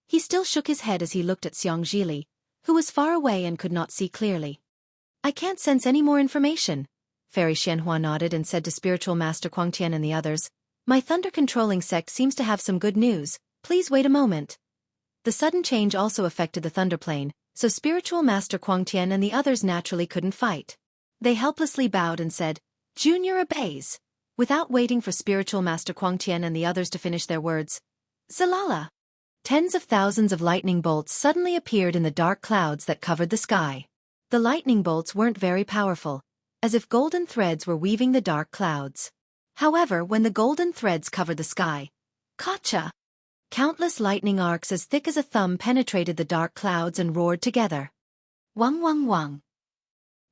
he still shook his head as he looked at Xiang Zhili, who was far away and could not see clearly. "I can't sense any more information." Fairy Xianhua nodded and said to Spiritual Master Quangtian and the others, "My thunder-controlling sect seems to have some good news, please wait a moment." The sudden change also affected the Thunder Plane, so Spiritual Master Quangtian and the others naturally couldn't fight. They helplessly bowed and said, "Junior obeys." Without waiting for Spiritual Master Quangtian and the others to finish their words, "Zalala!" Tens of thousands of lightning bolts suddenly appeared in the dark clouds that covered the sky. The lightning bolts weren't very powerful, as if golden threads were weaving the dark clouds. However, when the golden threads covered the sky, gotcha! Countless lightning arcs as thick as a thumb penetrated the dark clouds and roared together. Wang wang wang.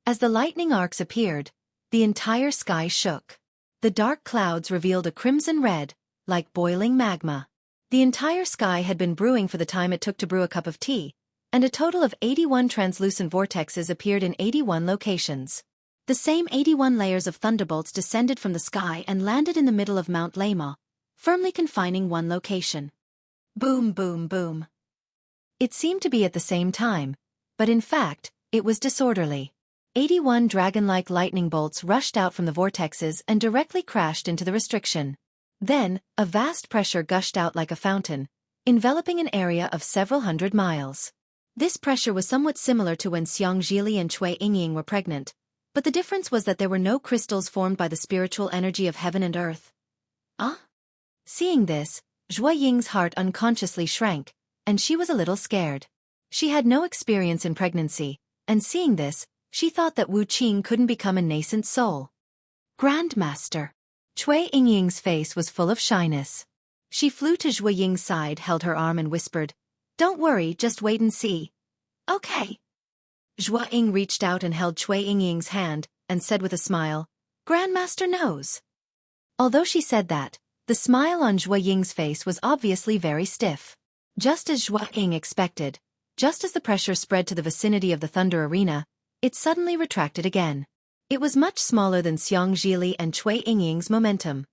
As the lightning arcs appeared, the entire sky shook. The dark clouds revealed a crimson red, like boiling magma. The entire sky had been brewing for the time it took to brew a cup of tea, and a total of 81 translucent vortexes appeared in 81 locations. The same 81 layers of thunderbolts descended from the sky and landed in the middle of Mount Lama, firmly confining one location. Boom boom boom. It seemed to be at the same time, but in fact, it was disorderly. 81 dragon-like lightning bolts rushed out from the vortexes and directly crashed into the restriction. Then, a vast pressure gushed out like a fountain, enveloping an area of several hundred miles. This pressure was somewhat similar to when Xiang Zhili and Cui Yingying were pregnant, but the difference was that there were no crystals formed by the spiritual energy of heaven and earth. Ah? Seeing this, Zhuo Ying's heart unconsciously shrank, and she was a little scared. She had no experience in pregnancy, and seeing this, she thought that Wu Qing couldn't become a nascent soul. Grandmaster. Cui Yingying's face was full of shyness. She flew to Zhuo Ying's side, held her arm and whispered, "Don't worry, just wait and see." "Okay." Zhuo Ying reached out and held Cui Yingying's hand, and said with a smile, "Grandmaster knows." Although she said that, the smile on Zhuo Ying's face was obviously very stiff. Just as Zhuo Ying expected, just as the pressure spread to the vicinity of the Thunder Arena, it suddenly retracted again. It was much smaller than Xiang Zhili and Cui Yingying's momentum.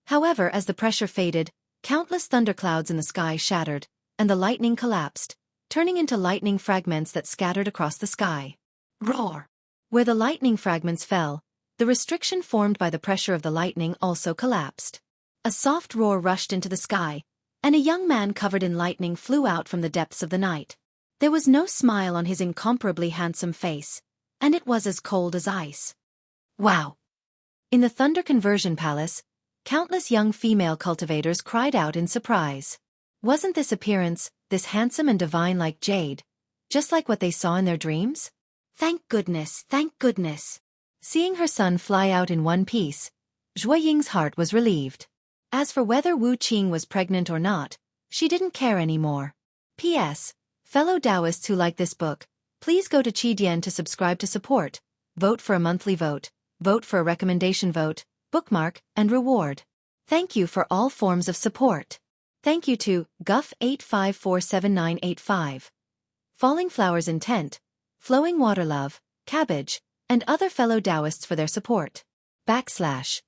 However, as the pressure faded, countless thunderclouds in the sky shattered, and the lightning collapsed, turning into lightning fragments that scattered across the sky. Roar! Where the lightning fragments fell, the restriction formed by the pressure of the lightning also collapsed. A soft roar rushed into the sky, and a young man covered in lightning flew out from the depths of the night. There was no smile on his incomparably handsome face, and it was as cold as ice. Wow! In the Thunder Conversion Palace, countless young female cultivators cried out in surprise. Wasn't this appearance, this handsome and divine like jade, just like what they saw in their dreams? Thank goodness, thank goodness. Seeing her son fly out in one piece, Zhuo Ying's heart was relieved. As for whether Wu Qing was pregnant or not, she didn't care anymore. P.S. Fellow Taoists who like this book, please go to Qidian to subscribe to support, vote for a monthly vote for a recommendation vote, bookmark, and reward. Thank you for all forms of support. Thank you to Guff8547985, Falling Flowers Intent, Flowing Water Love, Cabbage, and other fellow Taoists for their support. /.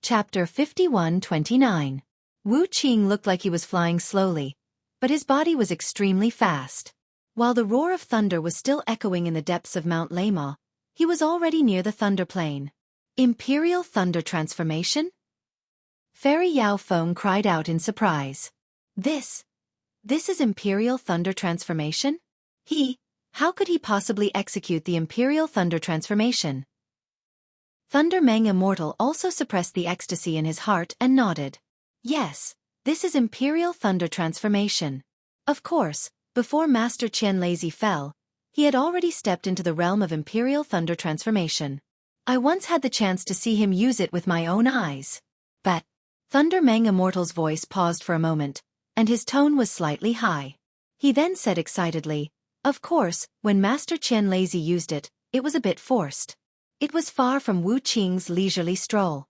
Chapter 51:29. Wu Qing looked like he was flying slowly, but his body was extremely fast. While the roar of thunder was still echoing in the depths of Mount Lema, he was already near the Thunder Plain. Imperial Thunder Transformation? Fairy Yao Feng cried out in surprise. This is Imperial Thunder Transformation? How could he possibly execute the Imperial Thunder Transformation? Thunder Meng Immortal also suppressed the ecstasy in his heart and nodded. Yes, this is Imperial Thunder Transformation. Of course, before Master Qian Lazy fell, he had already stepped into the realm of Imperial Thunder Transformation. I once had the chance to see him use it with my own eyes. But Thunder Meng Immortal's voice paused for a moment, and his tone was slightly high. He then said excitedly, of course, when Master Qian Lazy used it, it was a bit forced. It was far from Wu Qing's leisurely stroll.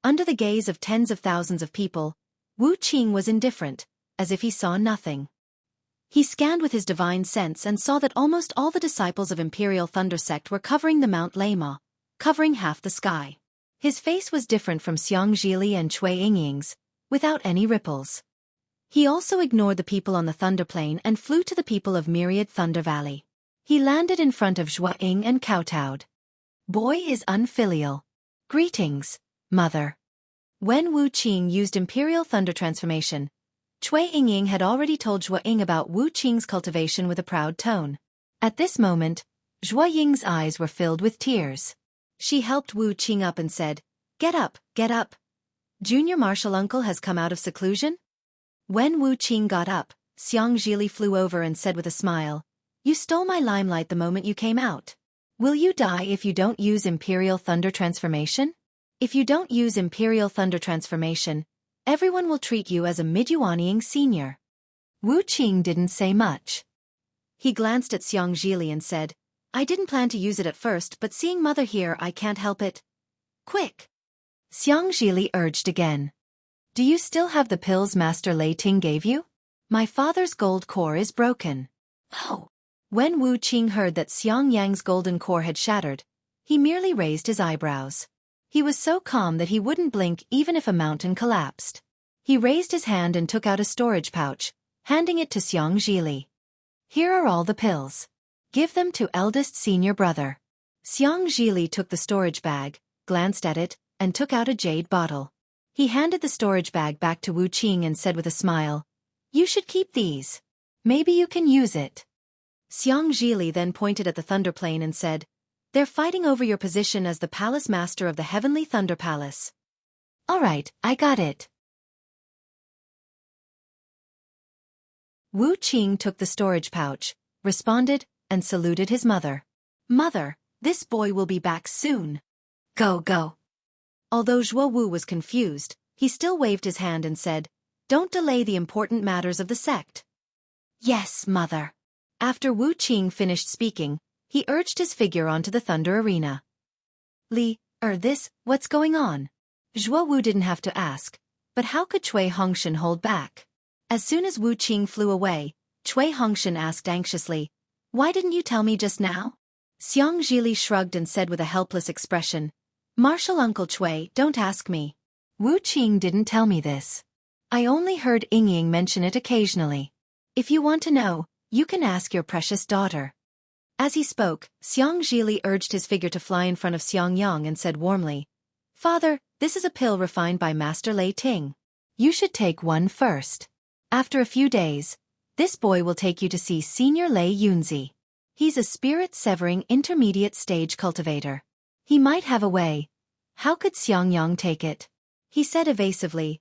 Under the gaze of tens of thousands of people, Wu Qing was indifferent, as if he saw nothing. He scanned with his divine sense and saw that almost all the disciples of Imperial Thunder Sect were covering the Mount Lema, covering half the sky. His face was different from Xiang Zhili and Cui Yingying's, without any ripples. He also ignored the people on the Thunder Plain and flew to the people of Myriad Thunder Valley. He landed in front of Zhuo Ying and kowtowed. Boy is unfilial. Greetings, Mother. When Wu Qing used Imperial Thunder Transformation, Cui Yingying had already told Zhuo Ying about Wu Qing's cultivation with a proud tone. At this moment, Zhuo Ying's eyes were filled with tears. She helped Wu Qing up and said, Get up, get up. Junior Martial Uncle has come out of seclusion? When Wu Qing got up, Xiang Zhili flew over and said with a smile, You stole my limelight the moment you came out. Will you die if you don't use Imperial Thunder Transformation? If you don't use Imperial Thunder Transformation, everyone will treat you as a Midyuanying senior. Wu Qing didn't say much. He glanced at Xiang Zhili and said, I didn't plan to use it at first, but seeing Mother here, I can't help it. Quick! Xiang Zhili urged again. Do you still have the pills Master Lei Ting gave you? My father's gold core is broken. Oh! When Wu Qing heard that Xiang Yang's golden core had shattered, he merely raised his eyebrows. He was so calm that he wouldn't blink even if a mountain collapsed. He raised his hand and took out a storage pouch, handing it to Xiang Zhili. Here are all the pills. Give them to eldest senior brother. Xiang Zhili took the storage bag, glanced at it, and took out a jade bottle. He handed the storage bag back to Wu Qing and said with a smile, You should keep these. Maybe you can use it. Xiang Zhili then pointed at the Thunder Plain and said, They're fighting over your position as the Palace Master of the Heavenly Thunder Palace. All right, I got it. Wu Qing took the storage pouch, responded, and saluted his mother. Mother, this boy will be back soon. Go, go. Although Zhuo Wu was confused, he still waved his hand and said, Don't delay the important matters of the sect. Yes, Mother. After Wu Qing finished speaking, he urged his figure onto the Thunder Arena. What's going on? Zhuo Wu didn't have to ask, but how could Cui Hongshan hold back? As soon as Wu Qing flew away, Cui Hongshan asked anxiously, Why didn't you tell me just now? Xiang Zhili shrugged and said with a helpless expression, Martial Uncle Cui, don't ask me. Wu Qing didn't tell me this. I only heard Yingying mention it occasionally. If you want to know, you can ask your precious daughter. As he spoke, Xiang Zhili urged his figure to fly in front of Xiang Yang and said warmly, Father, this is a pill refined by Master Lei Ting. You should take one first. After a few days, this boy will take you to see Senior Lei Yunzi. He's a spirit-severing intermediate stage cultivator. He might have a way. How could Xiangyang take it? He said evasively.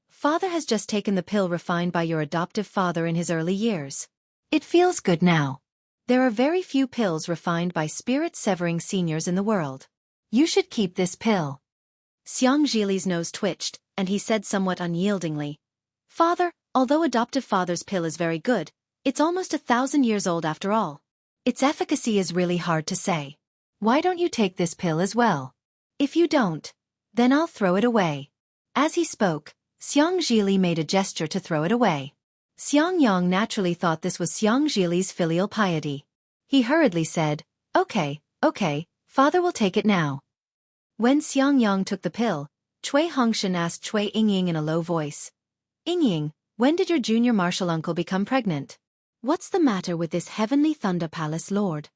Father has just taken the pill refined by your adoptive father in his early years. It feels good now. There are very few pills refined by spirit-severing seniors in the world. You should keep this pill. Xiang Zhili's nose twitched, and he said somewhat unyieldingly. Father, although adoptive father's pill is very good, it's almost 1,000 years old after all. Its efficacy is really hard to say. Why don't you take this pill as well? If you don't, then I'll throw it away. As he spoke, Xiang Zhili made a gesture to throw it away. Xiang Yang naturally thought this was Xiang Zhili's filial piety. He hurriedly said, Okay, father will take it now. When Xiang Yang took the pill, Cui Hongshan asked Cui Yingying in a low voice. Yingying, when did your junior martial uncle become pregnant? What's the matter with this heavenly Thunder Palace lord?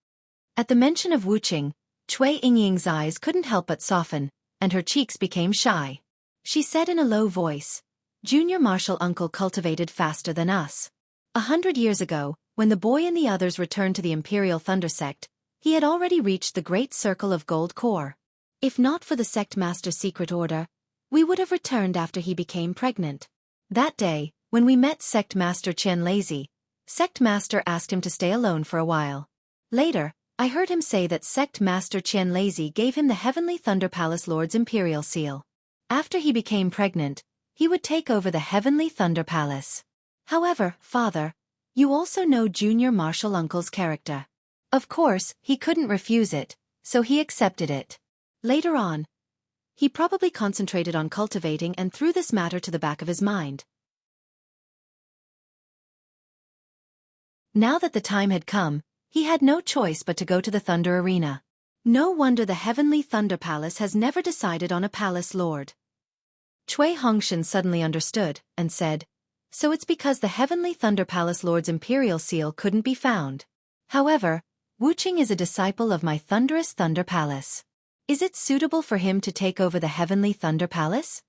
At the mention of Wuqing, Cui Yingying's eyes couldn't help but soften, and her cheeks became shy. She said in a low voice, Junior martial uncle cultivated faster than us. 100 years ago, when the boy and the others returned to the Imperial Thunder Sect, he had already reached the Great Circle of Gold Core. If not for the Sect Master's secret order, we would have returned after he became pregnant. That day, when we met Sect Master Chen Lazy, Sect Master asked him to stay alone for a while. Later, I heard him say that Sect Master Chen Lazy gave him the Heavenly Thunder Palace Lord's Imperial Seal. After he became pregnant, he would take over the Heavenly Thunder Palace. However, father, you also know Junior Martial Uncle's character. Of course, he couldn't refuse it, so he accepted it. Later on, he probably concentrated on cultivating and threw this matter to the back of his mind. Now that the time had come, he had no choice but to go to the Thunder Arena. No wonder the Heavenly Thunder Palace has never decided on a palace lord. Cui Hongshan suddenly understood, and said, So it's because the Heavenly Thunder Palace Lord's Imperial Seal couldn't be found. However, Wuqing is a disciple of my thunderous Thunder Palace. Is it suitable for him to take over the Heavenly Thunder Palace?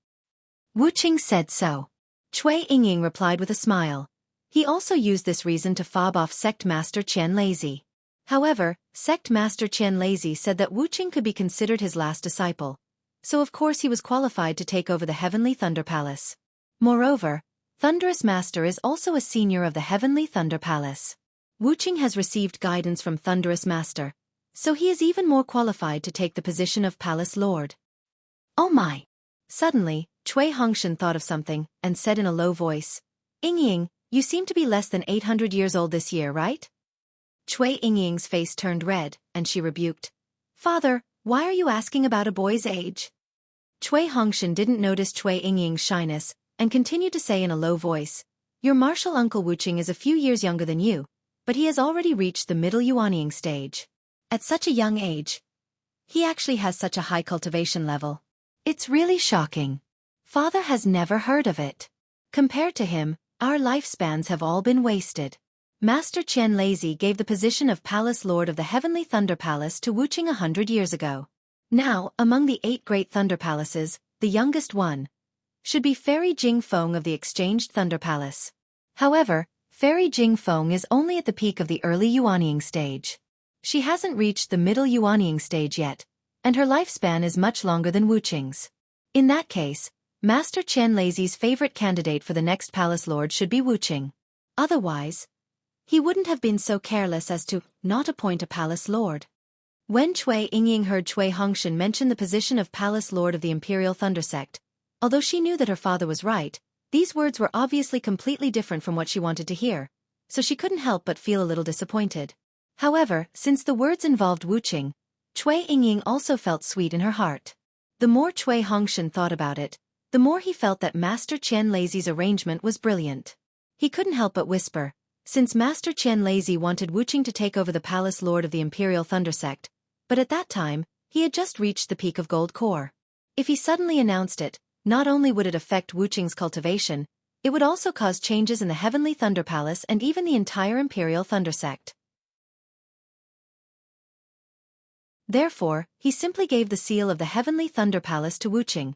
Wuqing said so. Cui Yingying replied with a smile. He also used this reason to fob off Sect Master Chen Lazy. However, Sect Master Chen Lazy said that Wuqing could be considered his last disciple, so of course he was qualified to take over the Heavenly Thunder Palace. Moreover, Thunderous Master is also a senior of the Heavenly Thunder Palace. Wuqing has received guidance from Thunderous Master, so he is even more qualified to take the position of Palace Lord. Oh my! Suddenly, Cui Hongshan thought of something, and said in a low voice, Yingying, you seem to be less than 800 years old this year, right? Cui Yingying's face turned red, and she rebuked. Father, why are you asking about a boy's age? Cui Hongshan didn't notice Cui Yingying's shyness, and continued to say in a low voice, Your martial uncle Wuqing is a few years younger than you, but he has already reached the middle Yuanying stage. At such a young age, he actually has such a high cultivation level. It's really shocking. Father has never heard of it. Compared to him, our lifespans have all been wasted. Master Chen Lazy gave the position of Palace Lord of the Heavenly Thunder Palace to Wuqing 100 years ago. Now, among the 8 great Thunder Palaces, the youngest one should be Fairy Jingfeng of the Exchanged Thunder Palace. However, Fairy Jingfeng is only at the peak of the early Yuanying stage. She hasn't reached the middle Yuanying stage yet, and her lifespan is much longer than Wuqing's. In that case, Master Chen Lazy's favorite candidate for the next Palace Lord should be Wuqing. Otherwise, he wouldn't have been so careless as to not appoint a Palace Lord. When Cui Yingying heard Cui Hongshan mention the position of Palace Lord of the Imperial Thunder Sect, although she knew that her father was right, these words were obviously completely different from what she wanted to hear, so she couldn't help but feel a little disappointed. However, since the words involved Wuqing, Cui Yingying also felt sweet in her heart. The more Cui Hongshan thought about it, the more he felt that Master Chen Lazy's arrangement was brilliant. He couldn't help but whisper, since Master Chen Lazy wanted Wuqing to take over the Palace Lord of the Imperial Thunder Sect, but at that time, he had just reached the peak of Gold Core. If he suddenly announced it, not only would it affect Wuqing's cultivation, it would also cause changes in the Heavenly Thunder Palace and even the entire Imperial Thunder Sect. Therefore, he simply gave the seal of the Heavenly Thunder Palace to Wuqing.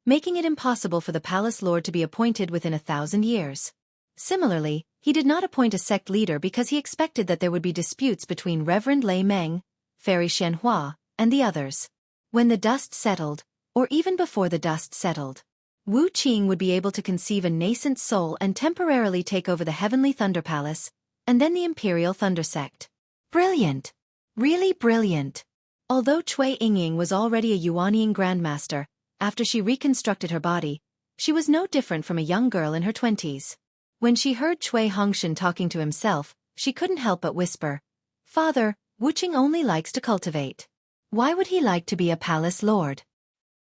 making it impossible for the palace lord to be appointed within 1,000 years. Similarly, he did not appoint a sect leader because he expected that there would be disputes between Reverend Lei Meng, Fairy Xianhua, and the others. When the dust settled, or even before the dust settled, Wu Qing would be able to conceive a nascent soul and temporarily take over the Heavenly Thunder Palace, and then the Imperial Thunder Sect. Brilliant! Really brilliant! Although Cui Yingying was already a Yuanying Grandmaster, after she reconstructed her body, she was no different from a young girl in her 20s. When she heard Cui Hongshan talking to himself, she couldn't help but whisper, "Father, Wu Qing only likes to cultivate. Why would he like to be a palace lord?"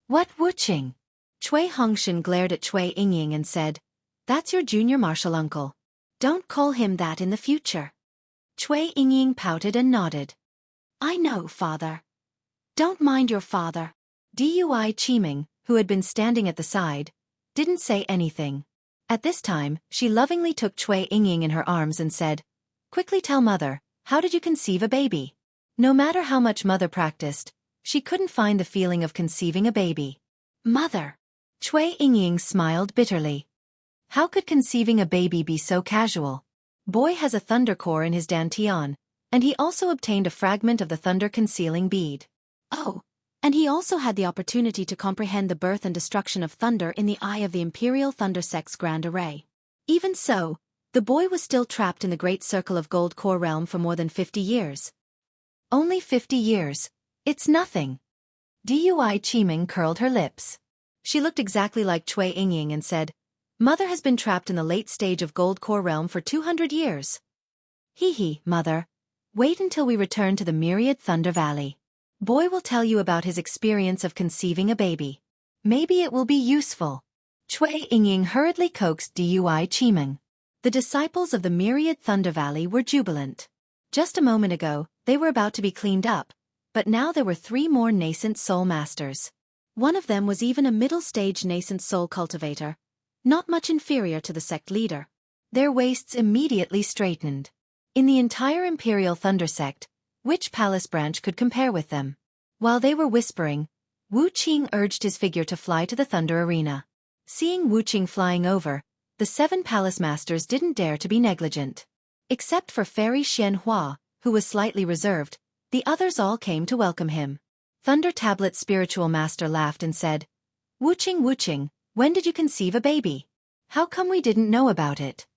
"What Wu Qing?" Cui Hongshan glared at Cui Yingying and said, "That's your junior martial uncle. Don't call him that in the future." Cui Yingying pouted and nodded. "I know, father. Don't mind your father." Dui Qiming, who had been standing at the side, didn't say anything. At this time, she lovingly took Cui Yingying in her arms and said, "Quickly tell mother, how did you conceive a baby?" No matter how much mother practiced, she couldn't find the feeling of conceiving a baby. "Mother." Cui Yingying smiled bitterly. How could conceiving a baby be so casual? Boy has a thunder core in his dantian, and he also obtained a fragment of the thunder concealing bead. Oh, and he also had the opportunity to comprehend the birth and destruction of thunder in the eye of the Imperial Thunder Sect's Grand Array. Even so, the boy was still trapped in the Great Circle of Gold Core Realm for more than 50 years. Only 50 years. It's nothing. Dui Qiming curled her lips. She looked exactly like Cui Yingying and said, "Mother has been trapped in the late stage of Gold Core Realm for 200 years. Hee, mother. Wait until we return to the Myriad Thunder Valley. Boy will tell you about his experience of conceiving a baby. Maybe it will be useful." Cui Yingying hurriedly coaxed Dui Qiming. The disciples of the Myriad Thunder Valley were jubilant. Just a moment ago, they were about to be cleaned up, but now there were 3 more nascent soul masters. One of them was even a middle-stage nascent soul cultivator, not much inferior to the sect leader. Their waists immediately straightened. In the entire Imperial Thunder Sect, which palace branch could compare with them? While they were whispering, Wu Qing urged his figure to fly to the Thunder Arena. Seeing Wu Qing flying over, the 7 palace masters didn't dare to be negligent. Except for Fairy Xianhua, who was slightly reserved, the others all came to welcome him. Thunder Tablet's spiritual master laughed and said, Wu Qing, when did you conceive a baby? How come we didn't know about it?"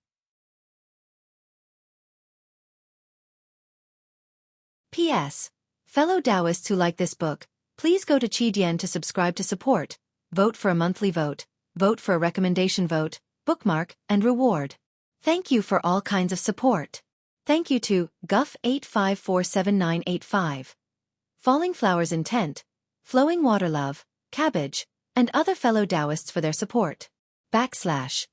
P.S. Fellow Taoists who like this book, please go to Qidian to subscribe to support, vote for a monthly vote for a recommendation vote, bookmark, and reward. Thank you for all kinds of support. Thank you to Guff85479885, Falling Flowers Intent, Flowing Water Love, Cabbage, and other fellow Taoists for their support. /o/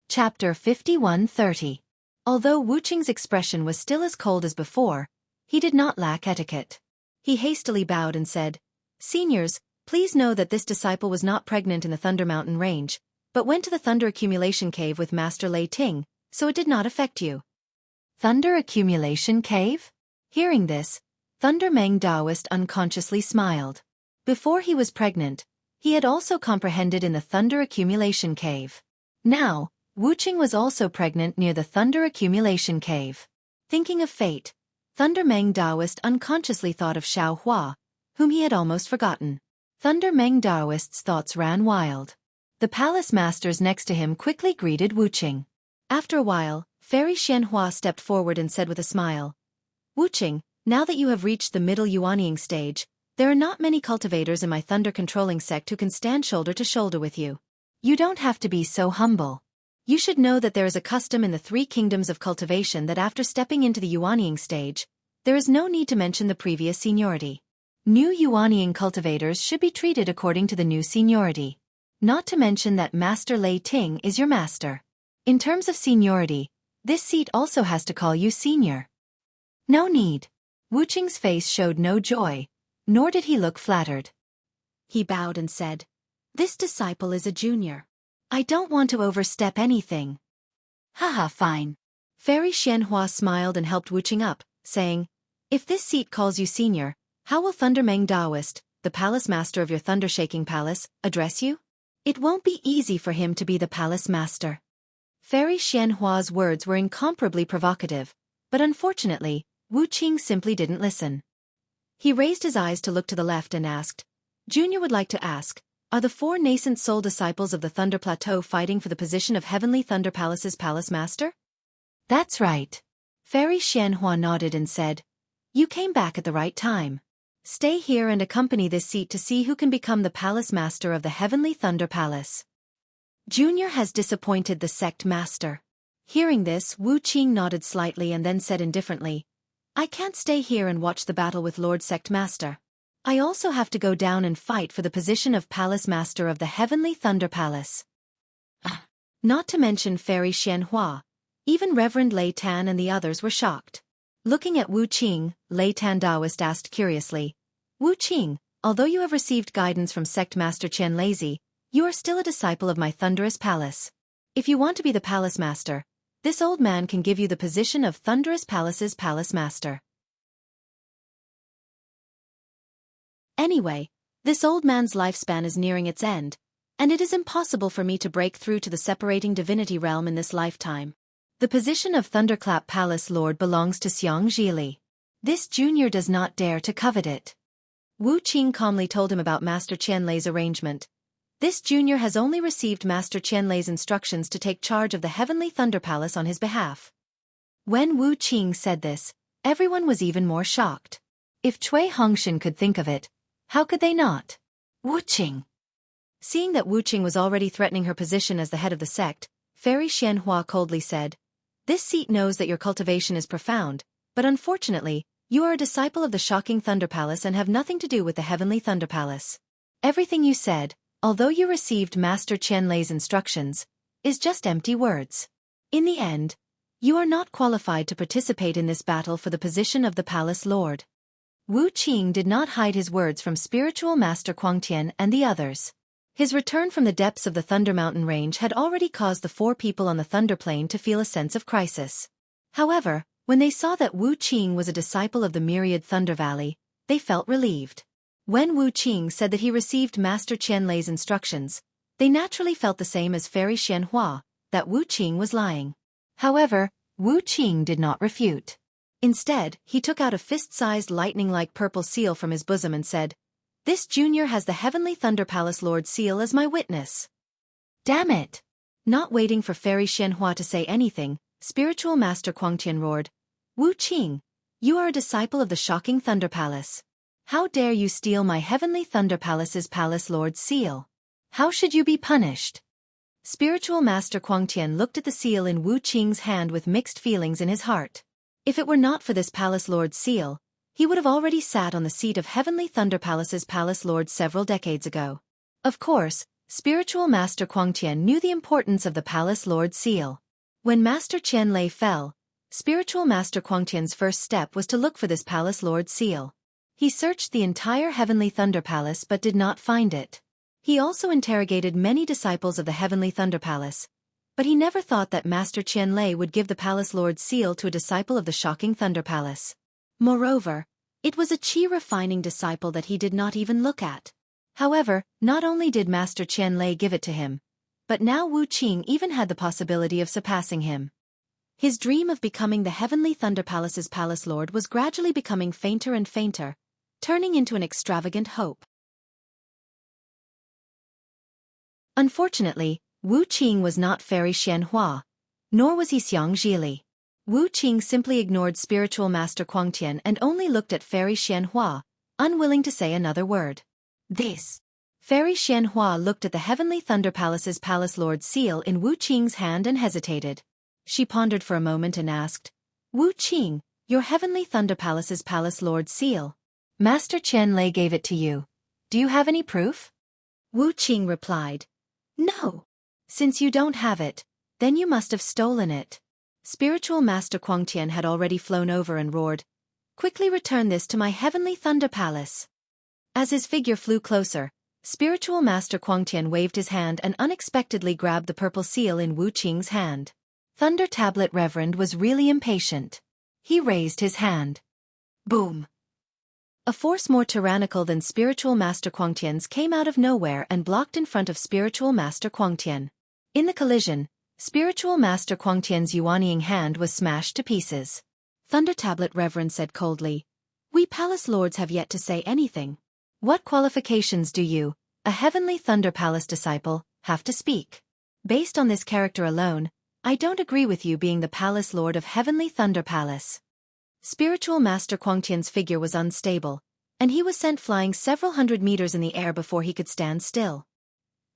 Chapter 5130. Although Wu Qing's expression was still as cold as before, he did not lack etiquette. He hastily bowed and said, "Seniors, please know that this disciple was not pregnant in the Thunder Mountain range, but went to the Thunder Accumulation Cave with Master Lei Ting, so it did not affect you." Thunder Accumulation Cave? Hearing this, Thunder Meng Taoist unconsciously smiled. Before he was pregnant, he had also comprehended in the Thunder Accumulation Cave. Now, Wu Qing was also pregnant near the Thunder Accumulation Cave. Thinking of fate, Thunder Meng Taoist unconsciously thought of Xiao Hua, whom he had almost forgotten. Thunder Meng Taoist's thoughts ran wild. The palace masters next to him quickly greeted Wu Qing. After a while, Fairy Xianhua stepped forward and said with a smile, "Wu Qing, now that you have reached the middle Yuanying stage, there are not many cultivators in my thunder controlling sect who can stand shoulder to shoulder with you. You don't have to be so humble. You should know that there is a custom in the 3 kingdoms of cultivation that after stepping into the Yuanying stage, there is no need to mention the previous seniority. New Yuanying cultivators should be treated according to the new seniority. Not to mention that Master Lei Ting is your master. In terms of seniority, this seat also has to call you senior." "No need." Wu Qing's face showed no joy, nor did he look flattered. He bowed and said, "This disciple is a junior. I don't want to overstep anything." "Haha, fine." Fairy Xianhua smiled and helped Wu Qing up, saying, "If this seat calls you senior, how will Thundermang Daoist, the palace master of your thunder-shaking palace, address you? It won't be easy for him to be the palace master." Fairy Xianhua's words were incomparably provocative, but unfortunately, Wu Qing simply didn't listen. He raised his eyes to look to the left and asked, "Junior would like to ask, are the 4 nascent soul disciples of the Thunder Plateau fighting for the position of Heavenly Thunder Palace's palace master?" "That's right." Fairy Xianhua nodded and said, "You came back at the right time. Stay here and accompany this seat to see who can become the palace master of the Heavenly Thunder Palace. Junior has disappointed the sect master." Hearing this, Wu Qing nodded slightly and then said indifferently, "I can't stay here and watch the battle with Lord Sect Master. I also have to go down and fight for the position of Palace Master of the Heavenly Thunder Palace." Not to mention Fairy Xianhua, even Reverend Lei Tan and the others were shocked. Looking at Wu Qing, Lei Tan Daoist asked curiously, "Wu Qing, although you have received guidance from Sect Master Chen Lazy, you are still a disciple of my Thunderous Palace. If you want to be the Palace Master, this old man can give you the position of Thunderous Palace's Palace Master. Anyway, this old man's lifespan is nearing its end, and it is impossible for me to break through to the separating divinity realm in this lifetime. The position of Thunderclap Palace Lord belongs to Xiang Zhili. This junior does not dare to covet it." Wu Qing calmly told him about Master Qianlei's arrangement. This junior has only received Master Qianlei's instructions to take charge of the Heavenly Thunder Palace on his behalf. When Wu Qing said this, everyone was even more shocked. If Cui Hongshan could think of it, how could they not? Wu Qing. Seeing that Wu Qing was already threatening her position as the head of the sect, Fairy Xianhua coldly said, "This seat knows that your cultivation is profound, but unfortunately, you are a disciple of the Shocking Thunder Palace and have nothing to do with the Heavenly Thunder Palace. Everything you said, although you received Master Qianlei's instructions, is just empty words. In the end, you are not qualified to participate in this battle for the position of the Palace Lord." Wu Qing did not hide his words from Spiritual Master Quangtian and the others. His return from the depths of the Thunder Mountain Range had already caused the 4 people on the Thunder Plain to feel a sense of crisis. However, when they saw that Wu Qing was a disciple of the Myriad Thunder Valley, they felt relieved. When Wu Qing said that he received Master Qianlei's instructions, they naturally felt the same as Fairy Xianhua, that Wu Qing was lying. However, Wu Qing did not refute. Instead, he took out a fist-sized lightning-like purple seal from his bosom and said, "This junior has the Heavenly Thunder Palace Lord seal as my witness." "Damn it!" Not waiting for Fairy Xianhua to say anything, Spiritual Master Quangtian roared, "Wu Qing, you are a disciple of the Shocking Thunder Palace. How dare you steal my Heavenly Thunder Palace's Palace Lord's seal? How should you be punished?" Spiritual Master Quangtian looked at the seal in Wu Qing's hand with mixed feelings in his heart. If it were not for this Palace Lord's seal, he would have already sat on the seat of Heavenly Thunder Palace's Palace Lord several decades ago. Of course, Spiritual Master Quangtian knew the importance of the Palace Lord's seal. When Master Qianlei fell, Spiritual Master Quangtian's first step was to look for this Palace Lord's seal. He searched the entire Heavenly Thunder Palace but did not find it. He also interrogated many disciples of the Heavenly Thunder Palace, but he never thought that Master Qianlei would give the Palace Lord's seal to a disciple of the Shocking Thunder Palace. Moreover, it was a chi-refining disciple that he did not even look at. However, not only did Master Qianlei give it to him, but now Wu Qing even had the possibility of surpassing him. His dream of becoming the Heavenly Thunder Palace's Palace Lord was gradually becoming fainter and fainter, turning into an extravagant hope. Unfortunately, Wu Qing was not Fairy Xianhua, nor was he Xiang Zhili. Wu Qing simply ignored Spiritual Master Quangtian and only looked at Fairy Xianhua, unwilling to say another word. This. Fairy Xianhua looked at the Heavenly Thunder Palace's Palace Lord's seal in Wu Qing's hand and hesitated. She pondered for a moment and asked, "Wu Qing, your Heavenly Thunder Palace's Palace Lord's seal. Master Qianlei gave it to you. Do you have any proof?" Wu Qing replied, "No. Since you don't have it, then you must have stolen it." Spiritual Master Quangtian had already flown over and roared, "Quickly return this to my Heavenly Thunder Palace." As his figure flew closer, Spiritual Master Quangtian waved his hand and unexpectedly grabbed the purple seal in Wu Qing's hand. Thunder Tablet Reverend was really impatient. He raised his hand. Boom! A force more tyrannical than Spiritual Master Quangtian's came out of nowhere and blocked in front of Spiritual Master Quangtian. In the collision, Spiritual Master Quangtian's yuanying hand was smashed to pieces. Thunder Tablet Reverend said coldly, "We Palace Lords have yet to say anything. What qualifications do you, a Heavenly Thunder Palace disciple, have to speak? Based on this character alone, I don't agree with you being the Palace Lord of Heavenly Thunder Palace." Spiritual Master Quangtian's figure was unstable, and he was sent flying several hundred meters in the air before he could stand still.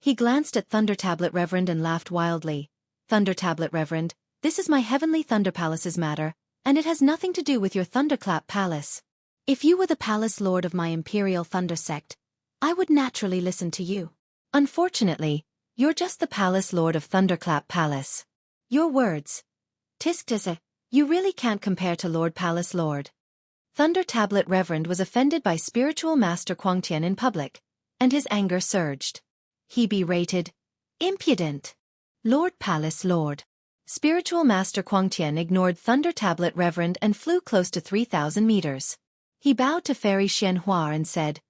He glanced at Thunder Tablet Reverend and laughed wildly. "Thunder Tablet Reverend, this is my Heavenly Thunder Palace's matter, and it has nothing to do with your Thunderclap Palace. If you were the Palace Lord of my Imperial Thunder Sect, I would naturally listen to you. Unfortunately, you're just the Palace Lord of Thunderclap Palace. Your words. Tisk tisk. You really can't compare to Lord Palace Lord." Thunder Tablet Reverend was offended by Spiritual Master Quangtian in public, and his anger surged. He berated, "Impudent! Lord Palace Lord." Spiritual Master Quangtian ignored Thunder Tablet Reverend and flew close to 3,000 meters. He bowed to Fairy Xianhua and said,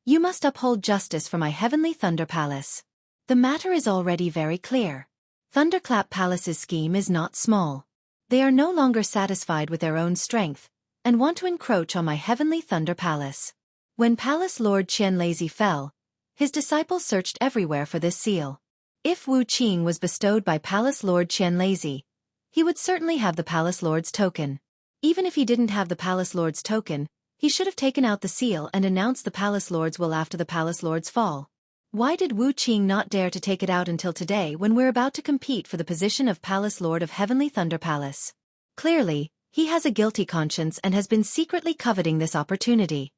"You must uphold justice for my Heavenly Thunder Palace. The matter is already very clear. Thunderclap Palace's scheme is not small. They are no longer satisfied with their own strength, and want to encroach on my Heavenly Thunder Palace." When Palace Lord Qian Lazy fell, his disciples searched everywhere for this seal. If Wu Qing was bestowed by Palace Lord Qian Lazy, he would certainly have the Palace Lord's token. Even if he didn't have the Palace Lord's token, he should have taken out the seal and announced the Palace Lord's will after the Palace Lord's fall. Why did Wu Qing not dare to take it out until today when we're about to compete for the position of Palace Lord of Heavenly Thunder Palace? Clearly, he has a guilty conscience and has been secretly coveting this opportunity.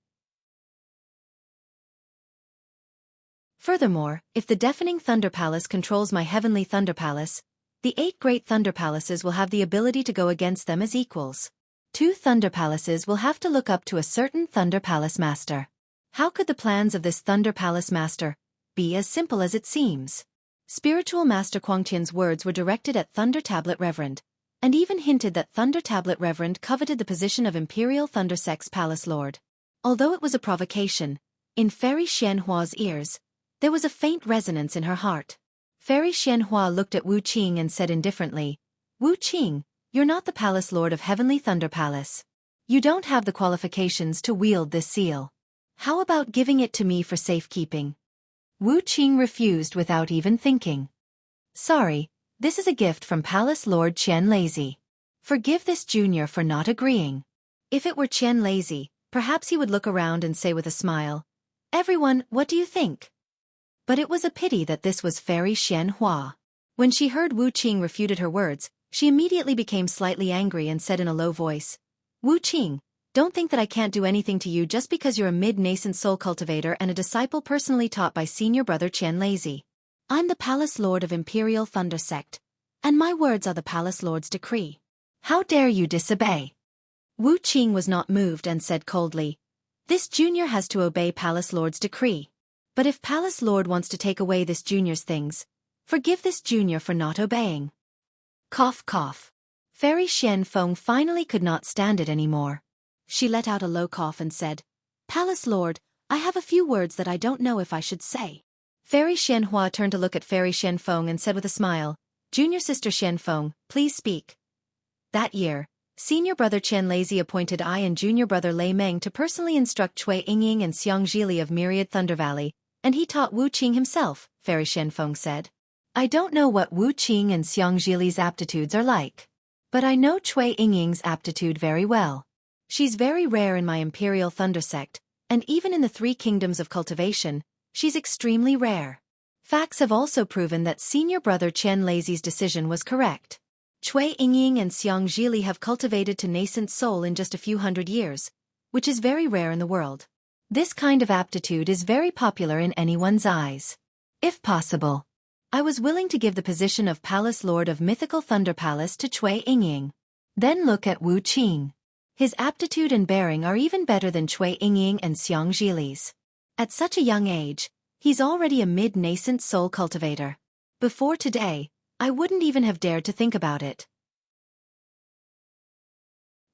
Furthermore, if the deafening Thunder Palace controls my Heavenly Thunder Palace, the 8 great Thunder Palaces will have the ability to go against them as equals. 2 Thunder Palaces will have to look up to a certain Thunder Palace Master. How could the plans of this Thunder Palace Master be as simple as it seems? Spiritual Master Quangtian's words were directed at Thunder Tablet Reverend, and even hinted that Thunder Tablet Reverend coveted the position of Imperial Thunder Sect's Palace Lord. Although it was a provocation, in Fairy Xianhua's ears, there was a faint resonance in her heart. Fairy Xianhua looked at Wu Qing and said indifferently, "Wu Qing, you're not the Palace Lord of Heavenly Thunder Palace. You don't have the qualifications to wield this seal. How about giving it to me for safekeeping?" Wu Qing refused without even thinking. "Sorry, this is a gift from Palace Lord Qian Lazy. Forgive this junior for not agreeing." If it were Qian Lazy, perhaps he would look around and say with a smile, "Everyone, what do you think?" But it was a pity that this was Fairy Xianhua. When she heard Wu Qing refuted her words, she immediately became slightly angry and said in a low voice, "Wu Qing, don't think that I can't do anything to you just because you're a mid-nascent soul cultivator and a disciple personally taught by senior brother Qian Lazy. I'm the Palace Lord of Imperial Thunder Sect, and my words are the Palace Lord's decree. How dare you disobey?" Wu Qing was not moved and said coldly, "This junior has to obey Palace Lord's decree. But if Palace Lord wants to take away this junior's things, forgive this junior for not obeying." Cough cough. Fairy Xian Feng finally could not stand it anymore. She let out a low cough and said, "Palace Lord, I have a few words that I don't know if I should say." Fairy Xianhua turned to look at Fairy Xian Feng and said with a smile, "Junior sister Xian Feng, please speak." That year, senior brother Qian Lazy appointed I and junior brother Lei Meng to personally instruct Cui Yingying and Xiang Zhili of Myriad Thunder Valley, and he taught Wu Qing himself, Fairy Xian Feng said. "I don't know what Wu Qing and Xiang Zhili's aptitudes are like, but I know Cui Yingying's aptitude very well. She's very rare in my Imperial Thunder Sect, and even in the 3 kingdoms of cultivation, she's extremely rare. Facts have also proven that senior brother Qian Lazy's decision was correct. Cui Yingying and Xiang Zhili have cultivated to nascent soul in just a few hundred years, which is very rare in the world. This kind of aptitude is very popular in anyone's eyes. If possible, I was willing to give the position of Palace Lord of Mythical Thunder Palace to Cui Yingying. Then look at Wu Qing. His aptitude and bearing are even better than Cui Yingying and Xiang Zhili's. At such a young age, he's already a mid-nascent soul cultivator. Before today, I wouldn't even have dared to think about it.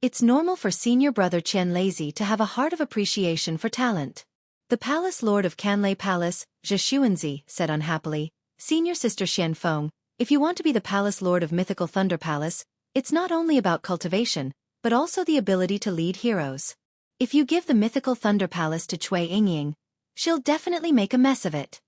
It's normal for senior brother Qian Lazy to have a heart of appreciation for talent. The palace lord of Canlay Palace, Zhe Xuanzi, said unhappily, senior sister Xian Feng, if you want to be the palace lord of Mythical Thunder Palace, it's not only about cultivation, but also the ability to lead heroes. If you give the Mythical Thunder Palace to Cui Yingying, she'll definitely make a mess of it.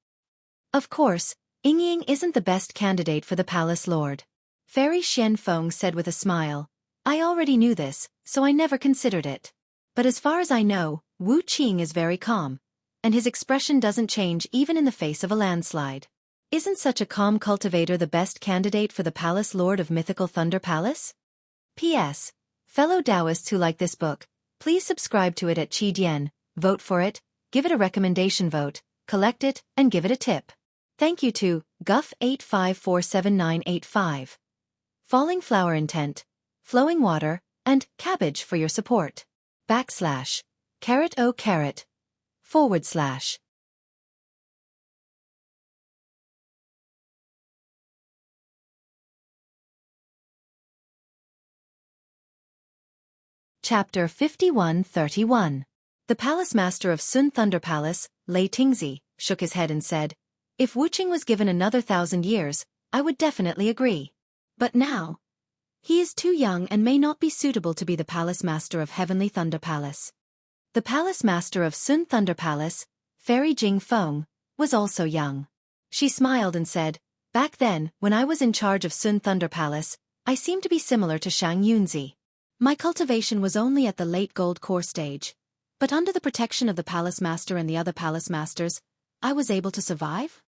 Of course, Yingying isn't the best candidate for the palace lord. Fairy Xian Feng said with a smile, I already knew this, so I never considered it. But as far as I know, Wu Qing is very calm, and his expression doesn't change even in the face of a landslide. Isn't such a calm cultivator the best candidate for the palace lord of Mythical Thunder Palace? P.S. Fellow Taoists who like this book, please subscribe to it at Qidian, vote for it, give it a recommendation vote, collect it, and give it a tip. Thank you to Guff85479885, Falling Flower Intent, Flowing Water, and Cabbage for your support. /, /. Chapter 51-31. The palace master of Sun Thunder Palace, Lei Tingzi, shook his head and said, if Wuqing was given another 1,000 years, I would definitely agree. But now, he is too young and may not be suitable to be the palace master of Heavenly Thunder Palace. The palace master of Sun Thunder Palace, Fairy Jing Feng, was also young. She smiled and said, back then, when I was in charge of Sun Thunder Palace, I seemed to be similar to Shang Yunzi. My cultivation was only at the late gold core stage, but under the protection of the palace master and the other palace masters, I was able to survive?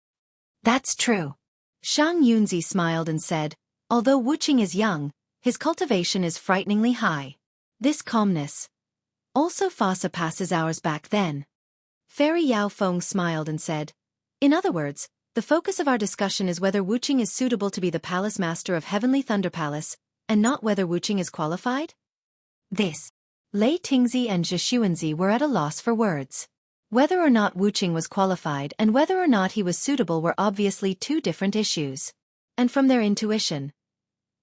That's true. Shang Yunzi smiled and said, although Wuqing is young, his cultivation is frighteningly high. This calmness also far surpasses ours back then. Fairy Yao Feng smiled and said, in other words, the focus of our discussion is whether Wuqing is suitable to be the palace master of Heavenly Thunder Palace, and not whether Wuqing is qualified? This. Lei Tingzi and Zhe Xuanzi were at a loss for words. Whether or not Wuqing was qualified and whether or not he was suitable were obviously two different issues. And from their intuition,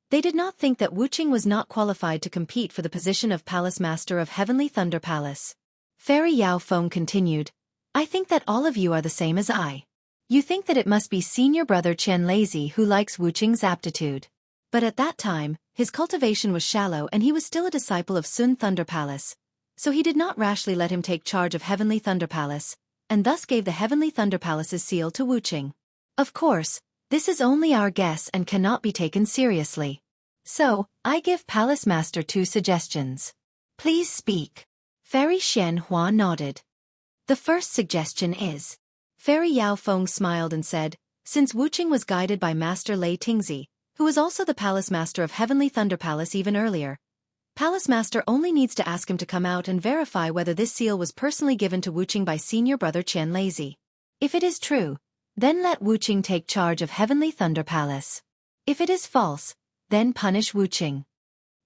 they did not think that Wuqing was not qualified to compete for the position of Palace Master of Heavenly Thunder Palace. Fairy Yao Feng continued, I think that all of you are the same as I. You think that it must be senior brother Qian Lazy who likes Wuqing's aptitude. But at that time, his cultivation was shallow and he was still a disciple of Sun Thunder Palace, so he did not rashly let him take charge of Heavenly Thunder Palace, and thus gave the Heavenly Thunder Palace's seal to Wuqing. Of course, this is only our guess and cannot be taken seriously. So, I give Palace Master 2 suggestions. Please speak. Fairy Xian Hua nodded. The first suggestion is. Fairy Yao Feng smiled and said, since Wuqing was guided by Master Lei Tingzi, who was also the Palace Master of Heavenly Thunder Palace even earlier, Palace Master only needs to ask him to come out and verify whether this seal was personally given to Wuqing by senior brother Qian Lazy. If it is true, then let Wuqing take charge of Heavenly Thunder Palace. If it is false, then punish Wuqing.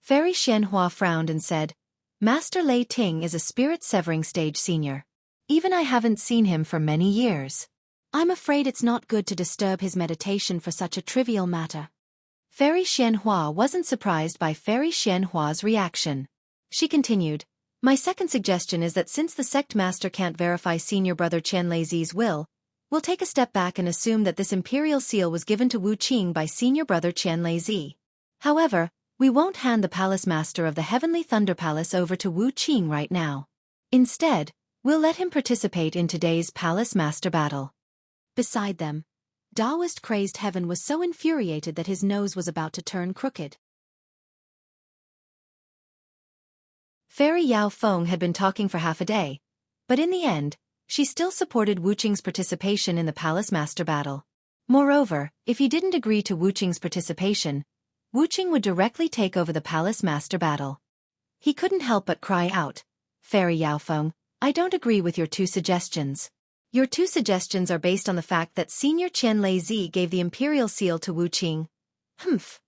Fairy Xianhua frowned and said, Master Lei Ting is a spirit-severing stage senior. Even I haven't seen him for many years. I'm afraid it's not good to disturb his meditation for such a trivial matter. Fairy Xianhua wasn't surprised by Fairy Xianhua's reaction. She continued, my second suggestion is that since the sect master can't verify senior brother Qian Lazy's will, we'll take a step back and assume that this imperial seal was given to Wu Qing by senior brother Qian Lazy. However, we won't hand the palace master of the Heavenly Thunder Palace over to Wu Qing right now. Instead, we'll let him participate in today's palace master battle. Beside them, Taoist crazed Heaven was so infuriated that his nose was about to turn crooked. Fairy Yao Feng had been talking for half a day, but in the end, she still supported Wu Qing's participation in the palace master battle. Moreover, if he didn't agree to Wu Qing's participation, Wu Qing would directly take over the palace master battle. He couldn't help but cry out, Fairy Yao Feng, I don't agree with your 2 suggestions. Your 2 suggestions are based on the fact that Senior Qian Lazy gave the imperial seal to Wu Qing. Humph.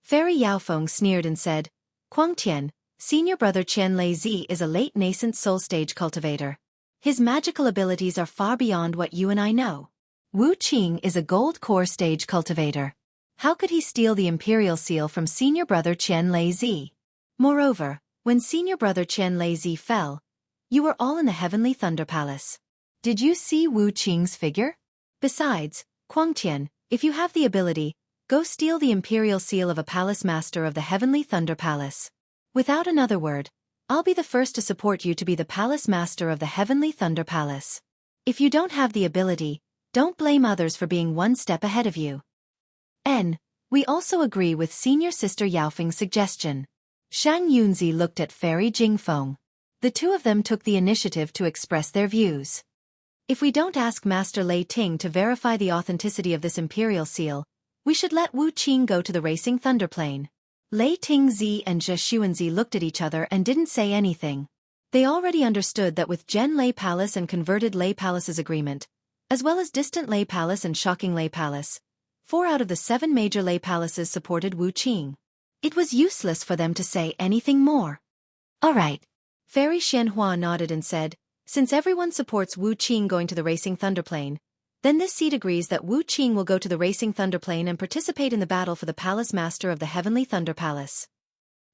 Fairy Yao Feng sneered and said, Kuang Tian, senior brother Qian Lazy is a late nascent soul stage cultivator. His magical abilities are far beyond what you and I know. Wu Qing is a gold core stage cultivator. How could he steal the imperial seal from senior brother Qian Lazy? Moreover, When senior brother Chen Lei fell, you were all in the heavenly Thunder Palace. Did you see Wu Qing's figure? Besides, Quangtian, if you have the ability, go steal the imperial seal of a palace master of the heavenly Thunder Palace. Without another word, I'll be the first to support you to be the palace master of the heavenly Thunder Palace. If you don't have the ability, don't blame others for being one step ahead of you. We also agree with senior sister Yaofeng's suggestion. Shang Yunzi looked at Fairy Jingfeng. The two of them took the initiative to express their views. If we don't ask Master Lei Ting to verify the authenticity of this imperial seal, we should let Wu Qing go to the racing thunderplane. Lei Tingzi and Zhe Xuanzi looked at each other and didn't say anything. They already understood that with Zhen Lei Palace and converted Lei Palace's agreement, as well as distant Lei Palace and shocking Lei Palace, 4 out of the 7 major Lei Palaces supported Wu Qing. It was useless for them to say anything more. All right. Fairy Xianhua nodded and said, since everyone supports Wu Qing going to the racing thunderplane, then this seat agrees that Wu Qing will go to the racing thunderplane and participate in the battle for the palace master of the heavenly Thunder Palace.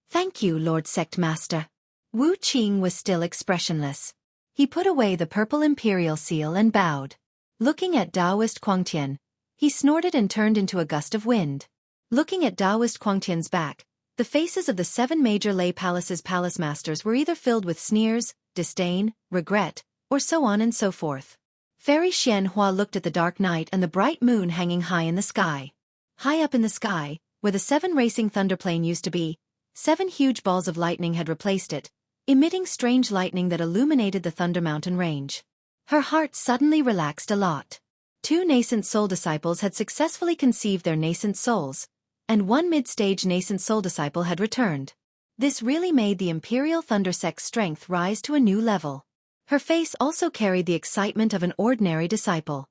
Thank you, Lord Sect Master. Wu Qing was still expressionless. He put away the purple imperial seal and bowed. Looking at Taoist Quangtian, he snorted and turned into a gust of wind. Looking at Taoist Quangtian's back, the faces of the 7 major Lei Palace's palace masters were either filled with sneers, disdain, regret, or so on and so forth. Fairy Xianhua looked at the dark night and the bright moon hanging high in the sky. High up in the sky, where the 7 racing thunderplane used to be, 7 huge balls of lightning had replaced it, emitting strange lightning that illuminated the Thunder Mountain range. Her heart suddenly relaxed a lot. 2 nascent soul disciples had successfully conceived their nascent souls, and 1 mid-stage nascent soul disciple had returned. This really made the Imperial Thunder Sect's strength rise to a new level. Her face also carried the excitement of an ordinary disciple.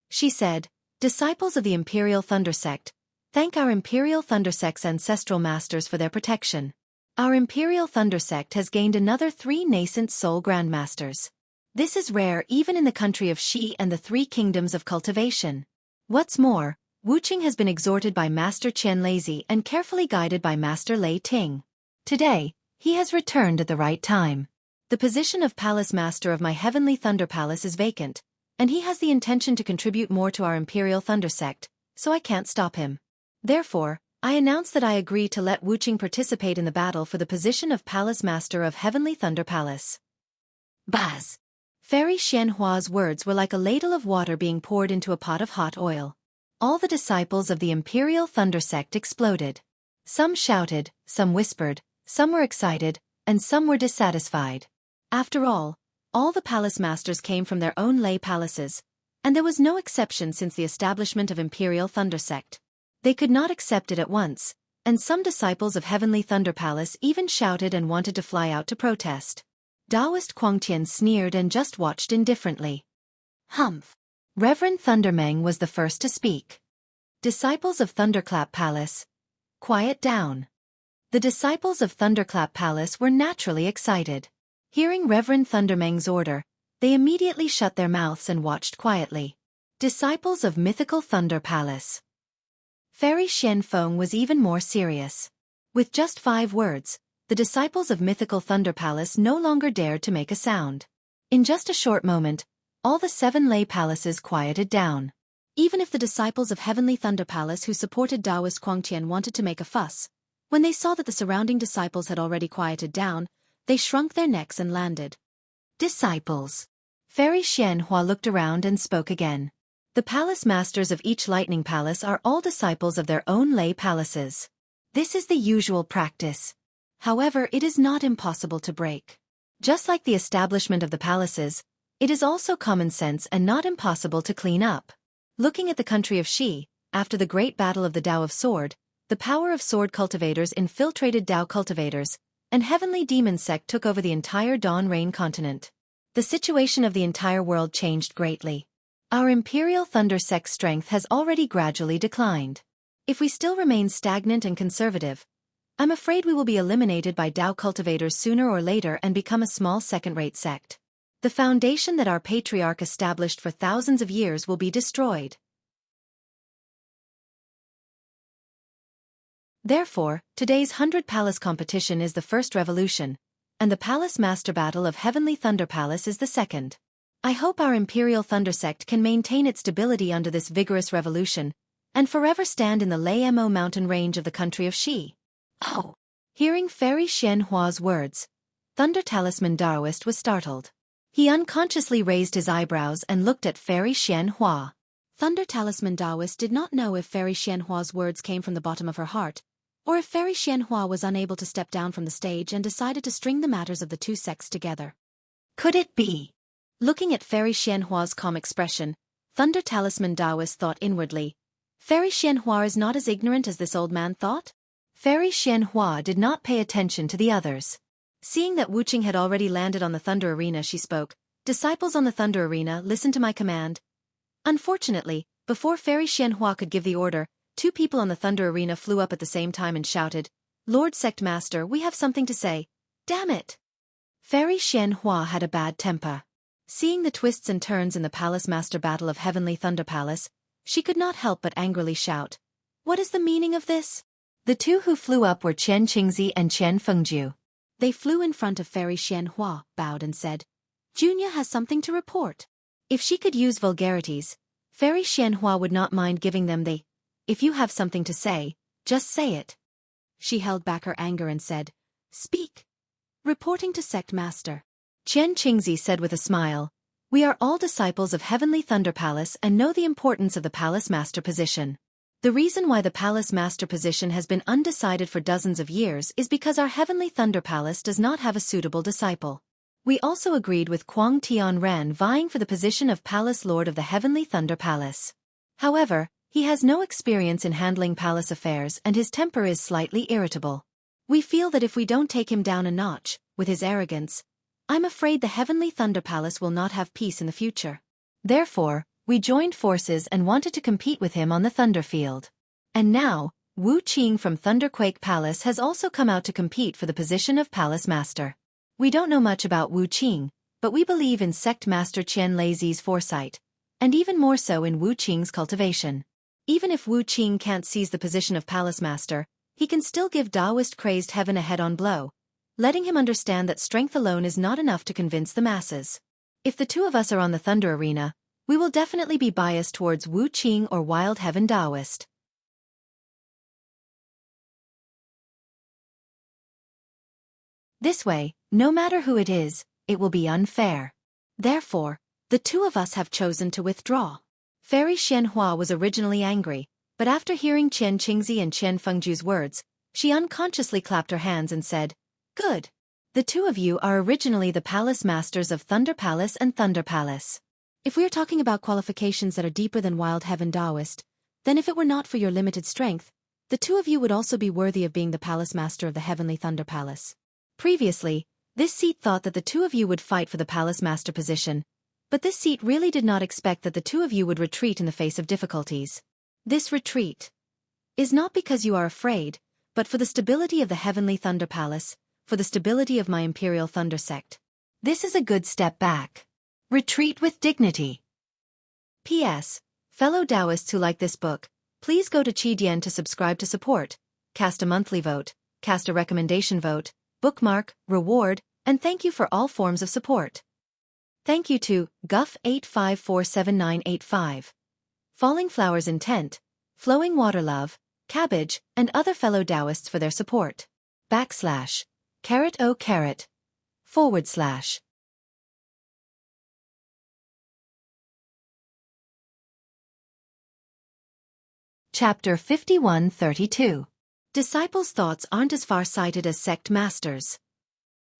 She said, disciples of the Imperial Thunder Sect, thank our Imperial Thunder Sect's ancestral masters for their protection. Our Imperial Thunder Sect has gained another 3 nascent soul grandmasters. This is rare even in the country of Xi and the 3 kingdoms of cultivation. What's more, Wu Qing has been exhorted by Master Chen Lei and carefully guided by Master Lei Ting. Today, he has returned at the right time. The position of Palace Master of my Heavenly Thunder Palace is vacant, and he has the intention to contribute more to our Imperial Thunder Sect, so I can't stop him. Therefore, I announce that I agree to let Wu Qing participate in the battle for the position of Palace Master of Heavenly Thunder Palace. Buzz! Fairy Xianhua's words were like a ladle of water being poured into a pot of hot oil. All the disciples of the Imperial Thunder Sect exploded. Some shouted, some whispered, some were excited, and some were dissatisfied. After all the palace masters came from their own Lei Palaces, and there was no exception since the establishment of Imperial Thunder Sect. They could not accept it at once, and some disciples of Heavenly Thunder Palace even shouted and wanted to fly out to protest. Taoist Quangtian sneered and just watched indifferently. Humph! Reverend Thundermeng was the first to speak. Disciples of Thunderclap Palace, quiet down. The disciples of Thunderclap Palace were naturally excited. Hearing Reverend Thundermeng's order, they immediately shut their mouths and watched quietly. Disciples of Mythical Thunder Palace. Fairy Xianfeng was even more serious. With just 5 words, the disciples of Mythical Thunder Palace no longer dared to make a sound. In just a short moment, all the 7 Lei Palaces quieted down. Even if the disciples of Heavenly Thunder Palace who supported Taoist Quangtian wanted to make a fuss, when they saw that the surrounding disciples had already quieted down, they shrunk their necks and landed. Disciples. Fairy Xianhua looked around and spoke again. The palace masters of each lightning palace are all disciples of their own Lei Palaces. This is the usual practice. However, it is not impossible to break. Just like the establishment of the palaces, it is also common sense and not impossible to clean up. Looking at the country of Xi, after the great battle of the Tao of Sword, the power of sword cultivators infiltrated Tao cultivators, and Heavenly Demon Sect took over the entire Dawn Rain continent. The situation of the entire world changed greatly. Our Imperial Thunder Sect's strength has already gradually declined. If we still remain stagnant and conservative, I'm afraid we will be eliminated by Tao cultivators sooner or later and become a small second-rate sect. The foundation that our patriarch established for thousands of years will be destroyed. Therefore, today's 100 Palace competition is the first revolution, and the Palace Master Battle of Heavenly Thunder Palace is the second. I hope our Imperial Thunder Sect can maintain its stability under this vigorous revolution, and forever stand in the Lamo mountain range of the country of Shi. Oh! Hearing Fairy Xianhua's words, Thunder Talisman Daoist was startled. He unconsciously raised his eyebrows and looked at Fairy Xianhua. Thunder Talisman Daoist did not know if Fairy Xianhua's words came from the bottom of her heart, or if Fairy Xianhua was unable to step down from the stage and decided to string the matters of the two sects together. Could it be? Looking at Fairy Xianhua's calm expression, Thunder Talisman Daoist thought inwardly, Fairy Xianhua is not as ignorant as this old man thought? Fairy Xianhua did not pay attention to the others. Seeing that Wu Qing had already landed on the Thunder Arena, she spoke, Disciples on the Thunder Arena, listen to my command. Unfortunately, before Fairy Xianhua could give the order, two people on the Thunder Arena flew up at the same time and shouted, Lord Sect Master, we have something to say. Damn it! Fairy Xianhua had a bad temper. Seeing the twists and turns in the Palace Master Battle of Heavenly Thunder Palace, she could not help but angrily shout, What is the meaning of this? The two who flew up were Qian Qingzi and Qian Fengju. They flew in front of Fairy Xianhua, bowed and said, Junia has something to report. If she could use vulgarities, Fairy Xianhua would not mind giving them the, If you have something to say, just say it. She held back her anger and said, Speak. Reporting to Sect Master. Qian Qingzi said with a smile, We are all disciples of Heavenly Thunder Palace and know the importance of the Palace Master position. The reason why the Palace Master position has been undecided for dozens of years is because our Heavenly Thunder Palace does not have a suitable disciple. We also agreed with Kuang Tianran vying for the position of Palace Lord of the Heavenly Thunder Palace. However, he has no experience in handling palace affairs and his temper is slightly irritable. We feel that if we don't take him down a notch, with his arrogance, I'm afraid the Heavenly Thunder Palace will not have peace in the future. Therefore, we joined forces and wanted to compete with him on the Thunder Field. And now, Wu Qing from Thunderquake Palace has also come out to compete for the position of Palace Master. We don't know much about Wu Qing, but we believe in Sect Master Qian Leizi's foresight, and even more so in Wu Qing's cultivation. Even if Wu Qing can't seize the position of Palace Master, he can still give Taoist crazed heaven a head-on blow, letting him understand that strength alone is not enough to convince the masses. If the two of us are on the Thunder Arena, we will definitely be biased towards Wu Qing or Wild Heaven Taoist. This way, no matter who it is, it will be unfair. Therefore, the two of us have chosen to withdraw. Fairy Xianhua was originally angry, but after hearing Qian Qingzi and Qian Fengju's words, she unconsciously clapped her hands and said, Good. The two of you are originally the Palace Masters of Thunder Palace and Thunder Palace. If we are talking about qualifications that are deeper than Wild Heaven Taoist, then if it were not for your limited strength, the two of you would also be worthy of being the Palace Master of the Heavenly Thunder Palace. Previously, this seat thought that the two of you would fight for the Palace Master position, but this seat really did not expect that the two of you would retreat in the face of difficulties. This retreat is not because you are afraid, but for the stability of the Heavenly Thunder Palace, for the stability of my Imperial Thunder Sect. This is a good step back. Retreat with dignity. P.S. Fellow Taoists who like this book, please go to Qidian to subscribe to support, cast a monthly vote, cast a recommendation vote, bookmark, reward, and thank you for all forms of support. Thank you to Guff85479885, Falling Flowers Intent, Flowing Water Love, Cabbage, and other fellow Taoists for their support. /. Chapter 5132. Disciples' thoughts aren't as far-sighted as sect masters.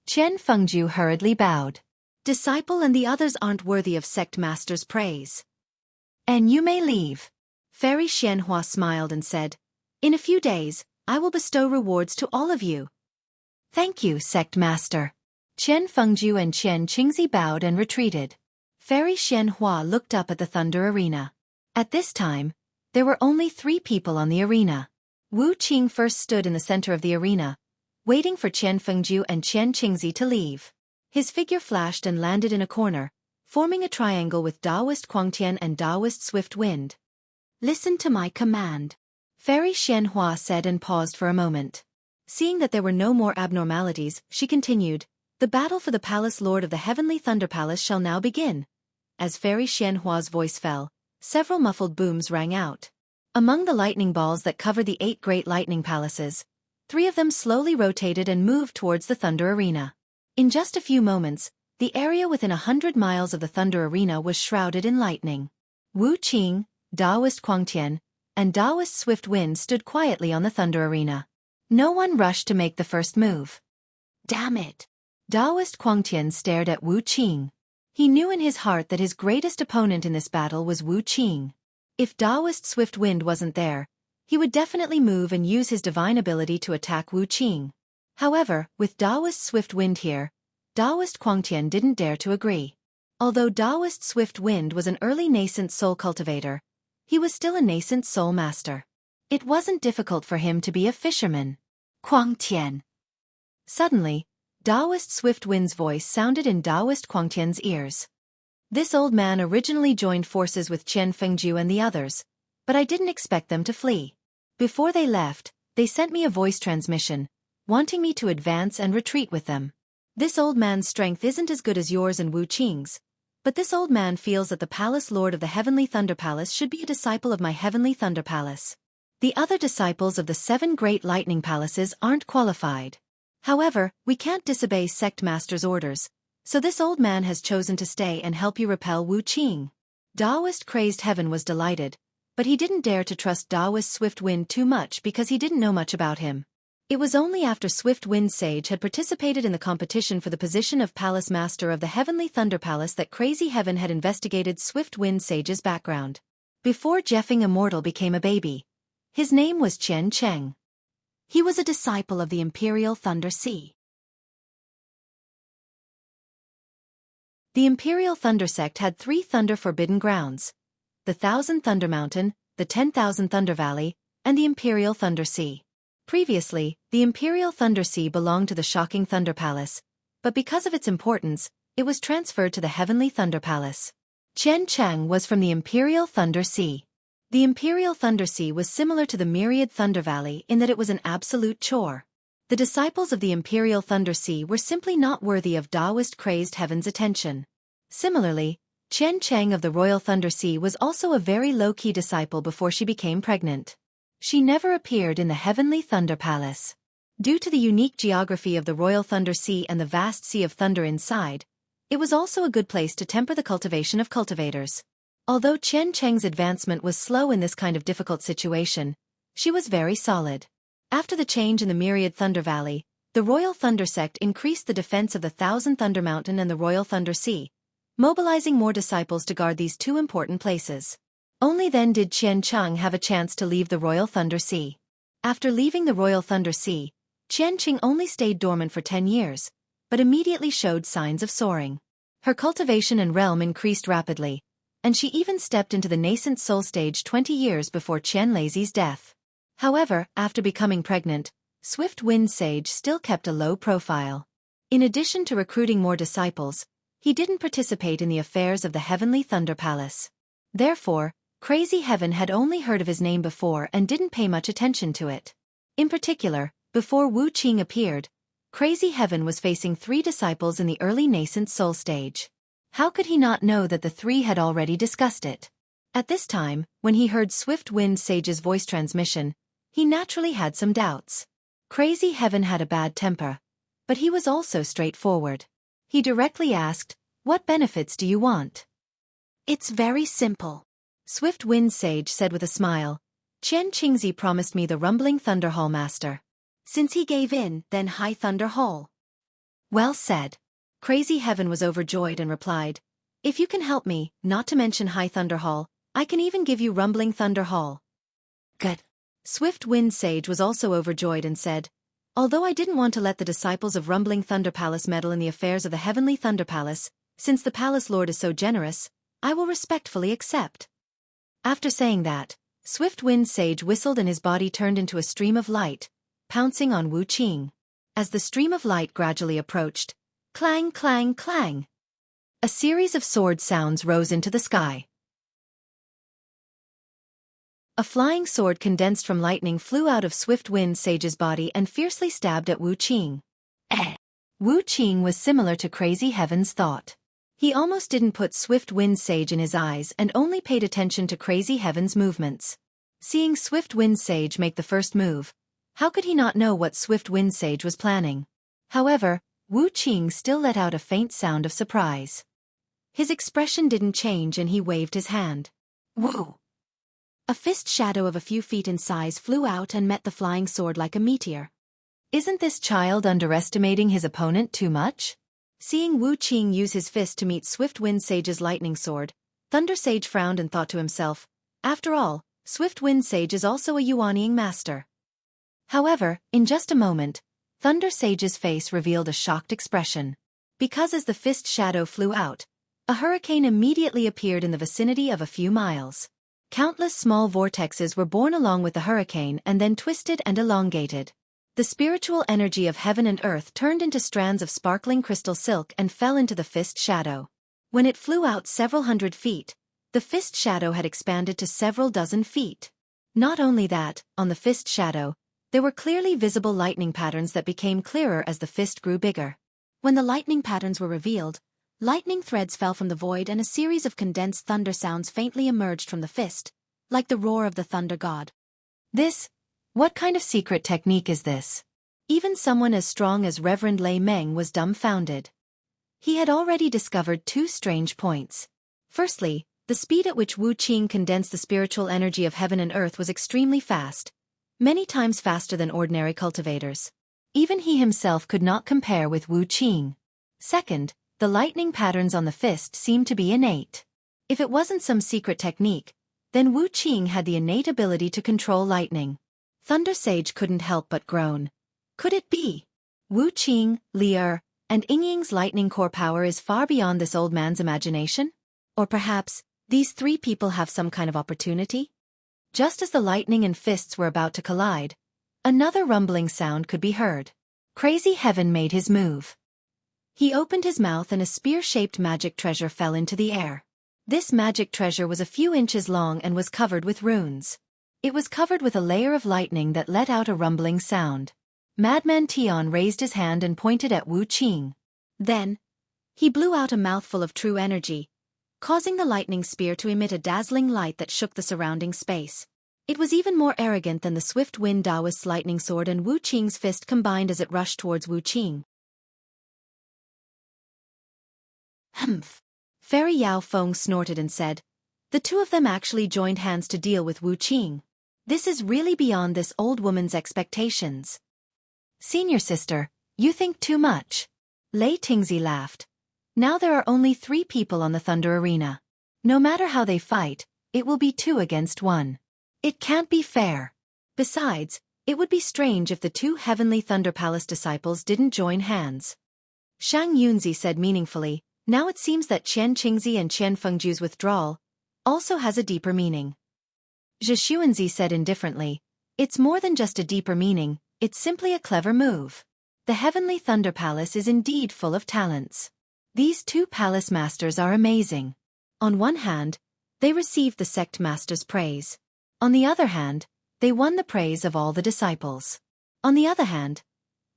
Qian Fengju hurriedly bowed. Disciple and the others aren't worthy of sect master's praise. And you may leave. Fairy Xianhua smiled and said, In a few days, I will bestow rewards to all of you. Thank you, sect master. Qian Fengju and Qian Qingzi bowed and retreated. Fairy Xianhua looked up at the Thunder Arena. At this time, there were only 3 people on the arena. Wu Qing first stood in the center of the arena, waiting for Qian Fengju and Qian Qingzi to leave. His figure flashed and landed in a corner, forming a triangle with Taoist Kuangtian and Taoist Swift Wind. Listen to my command. Fairy Xianhua said and paused for a moment. Seeing that there were no more abnormalities, she continued, "The battle for the Palace Lord of the Heavenly Thunder Palace shall now begin." As Fairy Xianhua's voice fell, several muffled booms rang out. Among the lightning balls that cover the 8 great lightning palaces, 3 of them slowly rotated and moved towards the Thunder Arena. In just a few moments, the area within 100 miles of the Thunder Arena was shrouded in lightning. Wu Qing, Daoist Quangtian, and Daoist Swift Wind stood quietly on the Thunder Arena. No one rushed to make the first move. Damn it! Daoist Quangtian stared at Wu Qing. He knew in his heart that his greatest opponent in this battle was Wu Qing. If Daoist Swift Wind wasn't there, he would definitely move and use his divine ability to attack Wu Qing. However, with Daoist Swift Wind here, Daoist Quangtian didn't dare to agree. Although Daoist Swift Wind was an early nascent soul cultivator, he was still a nascent soul master. It wasn't difficult for him to be a fisherman. Quangtian. Suddenly, Daoist Swift Wind's voice sounded in Daoist Quangtian's ears. This old man originally joined forces with Qian Fengju and the others, but I didn't expect them to flee. Before they left, they sent me a voice transmission, wanting me to advance and retreat with them. This old man's strength isn't as good as yours and Wu Qing's, but this old man feels that the Palace Lord of the Heavenly Thunder Palace should be a disciple of my Heavenly Thunder Palace. The other disciples of the 7 great lightning palaces aren't qualified. However, we can't disobey sect master's orders, so this old man has chosen to stay and help you repel Wu Qing. Daoist Crazed Heaven was delighted, but he didn't dare to trust Daoist Swift Wind too much because he didn't know much about him. It was only after Swift Wind Sage had participated in the competition for the position of Palace Master of the Heavenly Thunder Palace that Crazy Heaven had investigated Swift Wind Sage's background. Before Jeffing Immortal became a baby, his name was Chen Cheng. He was a disciple of the Imperial Thunder Sea. The Imperial Thunder Sect had 3 Thunder Forbidden Grounds: the 1,000 Thunder Mountain, the 10,000 Thunder Valley, and the Imperial Thunder Sea. Previously, the Imperial Thunder Sea belonged to the Shocking Thunder Palace, but because of its importance, it was transferred to the Heavenly Thunder Palace. Chen Cheng was from the Imperial Thunder Sea. The Imperial Thunder Sea was similar to the Myriad Thunder Valley in that it was an absolute chore. The disciples of the Imperial Thunder Sea were simply not worthy of Daoist Crazed Heaven's attention. Similarly, Chen Cheng of the Royal Thunder Sea was also a very low-key disciple before she became pregnant. She never appeared in the Heavenly Thunder Palace. Due to the unique geography of the Royal Thunder Sea and the vast sea of thunder inside, it was also a good place to temper the cultivation of cultivators. Although Chen Cheng's advancement was slow in this kind of difficult situation, she was very solid. After the change in the Myriad Thunder Valley, the Royal Thunder Sect increased the defense of the 1,000 Thunder Mountain and the Royal Thunder Sea, mobilizing more disciples to guard these 2 important places. Only then did Qian Cheng have a chance to leave the Royal Thunder Sea. After leaving the Royal Thunder Sea, Qian Cheng only stayed dormant for 10 years, but immediately showed signs of soaring. Her cultivation and realm increased rapidly, and she even stepped into the nascent soul stage 20 years before Qian Lazy's death. However, after becoming pregnant, Swift Wind Sage still kept a low profile. In addition to recruiting more disciples, he didn't participate in the affairs of the Heavenly Thunder Palace. Therefore, Crazy Heaven had only heard of his name before and didn't pay much attention to it. In particular, before Wu Qing appeared, Crazy Heaven was facing 3 disciples in the early nascent soul stage. How could he not know that the 3 had already discussed it? At this time, when he heard Swift Wind Sage's voice transmission, he naturally had some doubts. Crazy Heaven had a bad temper, but he was also straightforward. He directly asked, "What benefits do you want?" "It's very simple," Swift Wind Sage said with a smile. "Qian Qingzi promised me the Rumbling Thunder Hall Master. Since he gave in, then High Thunder Hall." "Well said." Crazy Heaven was overjoyed and replied, "If you can help me, not to mention High Thunder Hall, I can even give you Rumbling Thunder Hall." "Good." Swift Wind Sage was also overjoyed and said, "Although I didn't want to let the disciples of Rumbling Thunder Palace meddle in the affairs of the Heavenly Thunder Palace, since the Palace Lord is so generous, I will respectfully accept." After saying that, Swift Wind Sage whistled and his body turned into a stream of light, pouncing on Wu Qing. As the stream of light gradually approached, clang, clang, clang, a series of sword sounds rose into the sky. A flying sword condensed from lightning flew out of Swift Wind Sage's body and fiercely stabbed at Wu Qing. Wu Qing was similar to Crazy Heaven's thought. He almost didn't put Swift Wind Sage in his eyes and only paid attention to Crazy Heaven's movements. Seeing Swift Wind Sage make the first move, how could he not know what Swift Wind Sage was planning? However, Wu Qing still let out a faint sound of surprise. His expression didn't change and he waved his hand. Woo! A fist shadow of a few feet in size flew out and met the flying sword like a meteor. Isn't this child underestimating his opponent too much? Seeing Wu Qing use his fist to meet Swift Wind Sage's lightning sword, Thunder Sage frowned and thought to himself, after all, Swift Wind Sage is also a Yuanying master. However, in just a moment, Thunder Sage's face revealed a shocked expression. Because as the fist shadow flew out, a hurricane immediately appeared in the vicinity of a few miles. Countless small vortexes were born along with the hurricane and then twisted and elongated. The spiritual energy of heaven and earth turned into strands of sparkling crystal silk and fell into the fist shadow. When it flew out several hundred feet, the fist shadow had expanded to several dozen feet. Not only that, on the fist shadow, there were clearly visible lightning patterns that became clearer as the fist grew bigger. When the lightning patterns were revealed, lightning threads fell from the void and a series of condensed thunder sounds faintly emerged from the fist, like the roar of the thunder god. What kind of secret technique is this? Even someone as strong as Reverend Lei Meng was dumbfounded. He had already discovered two strange points. Firstly, the speed at which Wu Qing condensed the spiritual energy of heaven and earth was extremely fast, many times faster than ordinary cultivators. Even he himself could not compare with Wu Qing. Second, the lightning patterns on the fist seemed to be innate. If it wasn't some secret technique, then Wu Qing had the innate ability to control lightning. Thunder Sage couldn't help but groan. Could it be? Wu Qing, Li and Yingying's lightning core power is far beyond this old man's imagination? Or perhaps, these three people have some kind of opportunity? Just as the lightning and fists were about to collide, another rumbling sound could be heard. Crazy Heaven made his move. He opened his mouth and a spear-shaped magic treasure fell into the air. This magic treasure was a few inches long and was covered with runes. It was covered with a layer of lightning that let out a rumbling sound. Madman Tian raised his hand and pointed at Wu Qing. Then, he blew out a mouthful of true energy, causing the lightning spear to emit a dazzling light that shook the surrounding space. It was even more arrogant than the Swift Wind Taoist's lightning sword and Wu Qing's fist combined as it rushed towards Wu Qing. Humph! Fairy Yao Feng snorted and said, the two of them actually joined hands to deal with Wu Qing. This is really beyond this old woman's expectations. Senior sister, you think too much. Lei Tingzi laughed. Now there are only 3 people on the Thunder Arena. No matter how they fight, it will be 2 against 1. It can't be fair. Besides, it would be strange if the 2 Heavenly Thunder Palace disciples didn't join hands. Shang Yunzi said meaningfully, now it seems that Qian Qingzi and Qian Fengju's withdrawal also has a deeper meaning. Zhe Xuanzi said indifferently, it's more than just a deeper meaning, it's simply a clever move. The Heavenly Thunder Palace is indeed full of talents. These 2 palace masters are amazing. On one hand, they received the sect master's praise. On the other hand, they won the praise of all the disciples. On the other hand,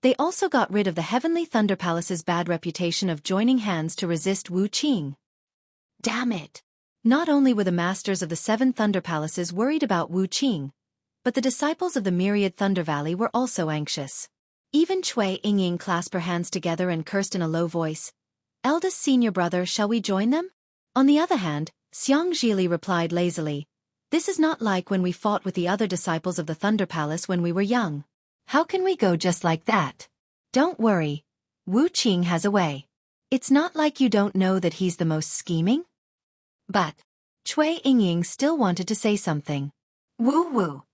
they also got rid of the Heavenly Thunder Palace's bad reputation of joining hands to resist Wu Qing. Damn it! Not only were the masters of the 7 Thunder Palaces worried about Wu Qing, but the disciples of the myriad Thunder Valley were also anxious. Even Cui Yingying clasped her hands together and cursed in a low voice. Eldest senior brother, shall we join them? On the other hand, Xiang Zhili replied lazily, this is not like when we fought with the other disciples of the Thunder Palace when we were young. How can we go just like that? Don't worry. Wu Qing has a way. It's not like you don't know that he's the most scheming. But Cui Yingying still wanted to say something. Woo-woo.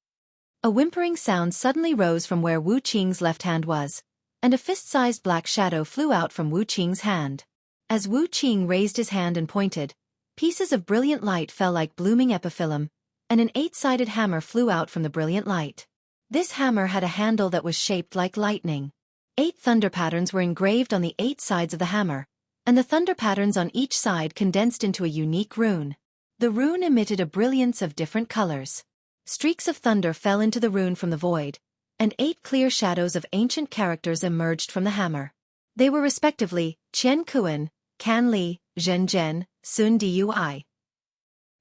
A whimpering sound suddenly rose from where Wu Qing's left hand was, and a fist-sized black shadow flew out from Wu Qing's hand. As Wu Qing raised his hand and pointed, pieces of brilliant light fell like blooming epiphyllum, and an 8-sided hammer flew out from the brilliant light. This hammer had a handle that was shaped like lightning. 8 thunder patterns were engraved on the 8 sides of the hammer, and the thunder patterns on each side condensed into a unique rune. The rune emitted a brilliance of different colors. Streaks of thunder fell into the rune from the void, and 8 clear shadows of ancient characters emerged from the hammer. They were respectively Qian Kuan, Kan Li, Zhen Zhen, Sun Dui.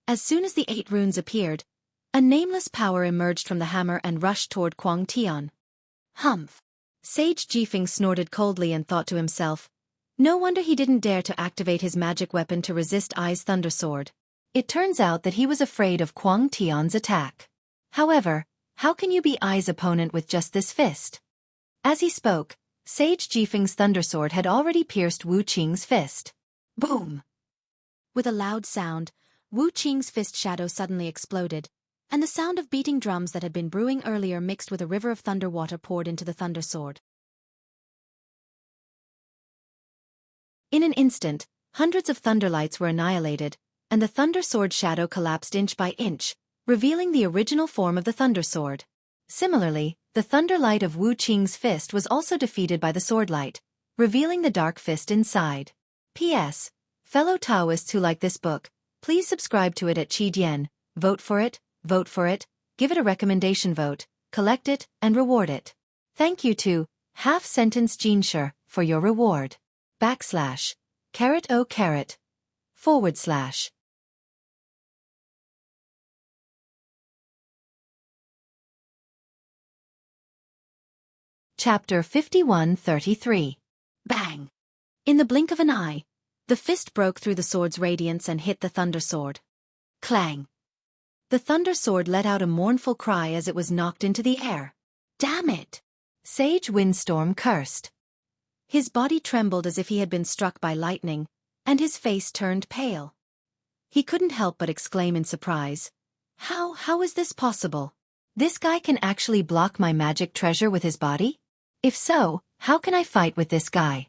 As soon as the 8 runes appeared, a nameless power emerged from the hammer and rushed toward Kuang Tian. Humph! Sage Jifeng snorted coldly and thought to himself, no wonder he didn't dare to activate his magic weapon to resist Ai's thunder sword. It turns out that he was afraid of Kuang Tian's attack. However, how can you be Ai's opponent with just this fist? As he spoke, Sage Jifeng's thunder sword had already pierced Wu Qing's fist. Boom! With a loud sound, Wu Qing's fist shadow suddenly exploded, and the sound of beating drums that had been brewing earlier mixed with a river of thunder water poured into the thunder sword. In an instant, hundreds of thunderlights were annihilated, and the thunder sword shadow collapsed inch by inch, revealing the original form of the thunder sword. Similarly, the thunder light of Wu Qing's fist was also defeated by the sword light, revealing the dark fist inside. P.S. Fellow Taoists who like this book, please subscribe to it at Qidian, vote for it, give it a recommendation vote, collect it, and reward it. Thank you to half-sentence Jeanshire for your reward. /o/ Chapter 51-33. Bang! In the blink of an eye, the fist broke through the sword's radiance and hit the thunder sword. Clang! The thunder sword let out a mournful cry as it was knocked into the air. Damn it! Sage Windstorm cursed. His body trembled as if he had been struck by lightning, and his face turned pale. He couldn't help but exclaim in surprise. How is this possible? This guy can actually block my magic treasure with his body? If so, how can I fight with this guy?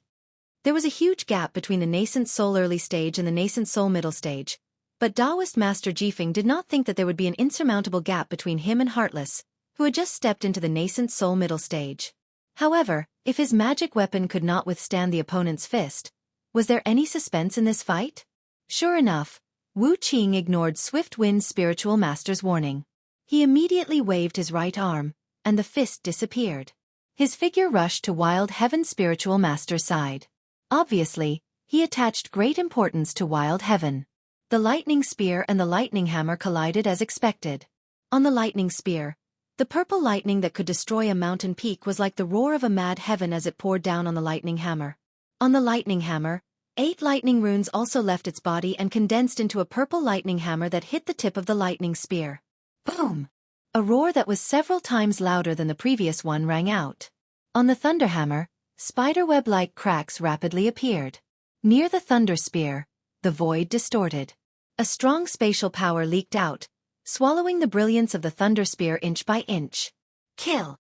There was a huge gap between the nascent soul early stage and the nascent soul middle stage, but Taoist Master Jifeng did not think that there would be an insurmountable gap between him and Heartless, who had just stepped into the nascent soul middle stage. However, if his magic weapon could not withstand the opponent's fist, was there any suspense in this fight? Sure enough, Wu Qing ignored Swift Wind's spiritual master's warning. He immediately waved his right arm, and the fist disappeared. His figure rushed to Wild Heaven's spiritual master's side. Obviously, he attached great importance to Wild Heaven. The lightning spear and the lightning hammer collided as expected. On the lightning spear, the purple lightning that could destroy a mountain peak was like the roar of a mad heaven as it poured down on the lightning hammer. On the lightning hammer, 8 lightning runes also left its body and condensed into a purple lightning hammer that hit the tip of the lightning spear. Boom! A roar that was several times louder than the previous one rang out. On the thunder hammer, spiderweb-like cracks rapidly appeared. Near the thunder spear, the void distorted. A strong spatial power leaked out, swallowing the brilliance of the thunder spear inch by inch. Kill!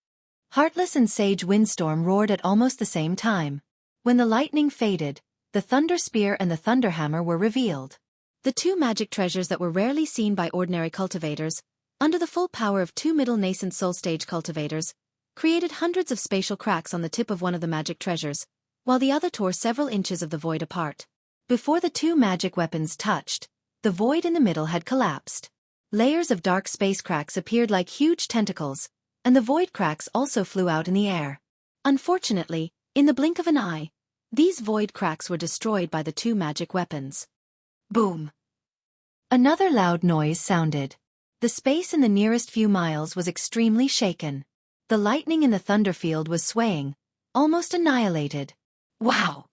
Heartless and Sage Windstorm roared at almost the same time. When the lightning faded, the thunder spear and the thunder hammer were revealed. The 2 magic treasures that were rarely seen by ordinary cultivators, under the full power of 2 middle nascent soul stage cultivators, created hundreds of spatial cracks on the tip of one of the magic treasures, while the other tore several inches of the void apart. Before the 2 magic weapons touched, the void in the middle had collapsed. Layers of dark space cracks appeared like huge tentacles, and the void cracks also flew out in the air. Unfortunately, in the blink of an eye, these void cracks were destroyed by the 2 magic weapons. Boom! Another loud noise sounded. The space in the nearest few miles was extremely shaken. The lightning in the thunder field was swaying, almost annihilated. Wow!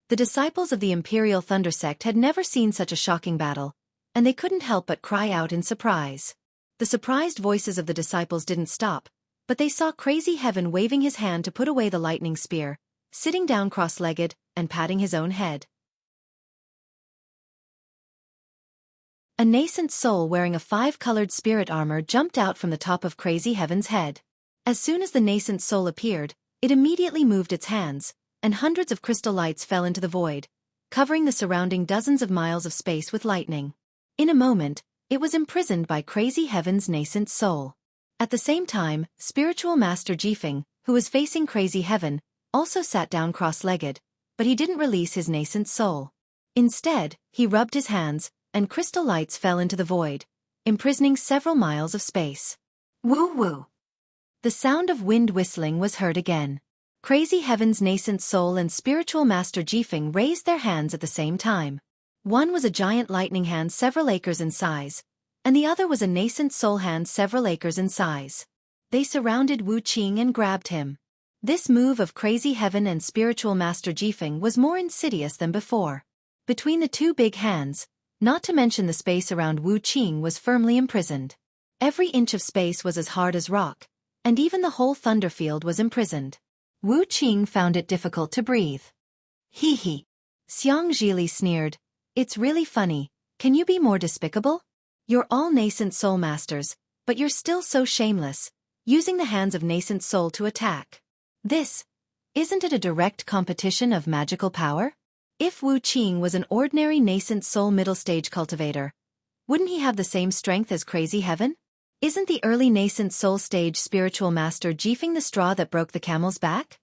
The disciples of the Imperial Thunder Sect had never seen such a shocking battle, and they couldn't help but cry out in surprise. The surprised voices of the disciples didn't stop, but they saw Crazy Heaven waving his hand to put away the lightning spear, sitting down cross-legged, and patting his own head. A nascent soul wearing a 5-colored spirit armor jumped out from the top of Crazy Heaven's head. As soon as the nascent soul appeared, it immediately moved its hands, and hundreds of crystal lights fell into the void, covering the surrounding dozens of miles of space with lightning. In a moment, it was imprisoned by Crazy Heaven's nascent soul. At the same time, Spiritual Master Jifeng, who was facing Crazy Heaven, also sat down cross-legged, but he didn't release his nascent soul. Instead, he rubbed his hands, and crystal lights fell into the void, imprisoning several miles of space. Woo-woo! The sound of wind whistling was heard again. Crazy Heaven's nascent soul and spiritual master Jifeng raised their hands at the same time. One was a giant lightning hand several acres in size, and the other was a nascent soul hand several acres in size. They surrounded Wu Qing and grabbed him. This move of Crazy Heaven and spiritual master Jifeng was more insidious than before. Between the two big hands, not to mention the space around Wu Qing, was firmly imprisoned. Every inch of space was as hard as rock, and even the whole thunder field was imprisoned. Wu Qing found it difficult to breathe. Hee hee. Xiang Zhili sneered. It's really funny. Can you be more despicable? You're all nascent soul masters, but you're still so shameless, using the hands of nascent soul to attack. Isn't it a direct competition of magical power? If Wu Qing was an ordinary nascent soul middle stage cultivator, wouldn't he have the same strength as Crazy Heaven? Isn't the early nascent soul stage spiritual master Jifeng the straw that broke the camel's back?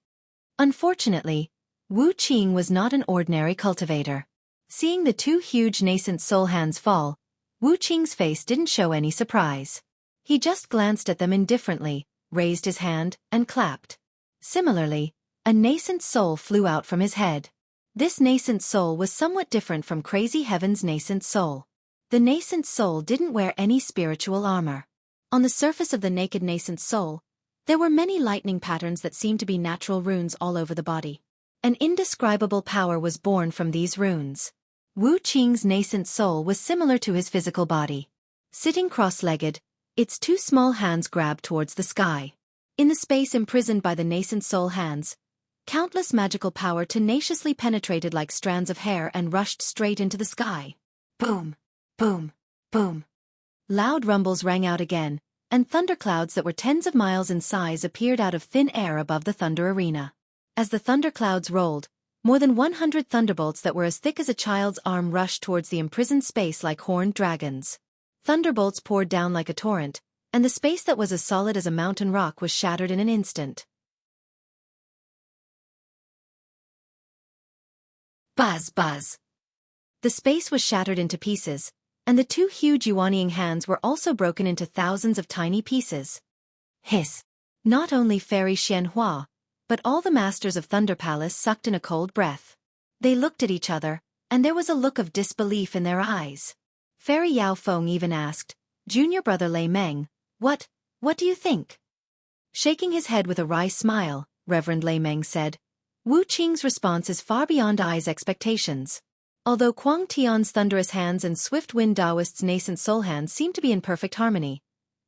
Unfortunately, Wu Qing was not an ordinary cultivator. Seeing the two huge nascent soul hands fall, Wu Qing's face didn't show any surprise. He just glanced at them indifferently, raised his hand, and clapped. Similarly, a nascent soul flew out from his head. This nascent soul was somewhat different from Crazy Heaven's nascent soul. The nascent soul didn't wear any spiritual armor. On the surface of the naked nascent soul, there were many lightning patterns that seemed to be natural runes all over the body. An indescribable power was born from these runes. Wu Qing's nascent soul was similar to his physical body. Sitting cross-legged, its two small hands grabbed towards the sky. In the space imprisoned by the nascent soul hands, countless magical power tenaciously penetrated like strands of hair and rushed straight into the sky. Boom! Boom! Boom! Loud rumbles rang out again, and thunderclouds that were tens of miles in size appeared out of thin air above the thunder arena. As the thunderclouds rolled, more than 100 thunderbolts that were as thick as a child's arm rushed towards the imprisoned space like horned dragons. Thunderbolts poured down like a torrent, and the space that was as solid as a mountain rock was shattered in an instant. Buzz, buzz. The space was shattered into pieces, and the two huge yuanying hands were also broken into thousands of tiny pieces. Hiss. Not only Fairy Xianhua, but all the masters of Thunder Palace sucked in a cold breath. They looked at each other, and there was a look of disbelief in their eyes. Fairy Yao Feng even asked, "Junior brother Lei Meng, what do you think?" Shaking his head with a wry smile, Reverend Lei Meng said, "Wu Qing's response is far beyond Ai's expectations." Although Kuang Tian's thunderous hands and Swift Wind Taoist's nascent soul hands seem to be in perfect harmony.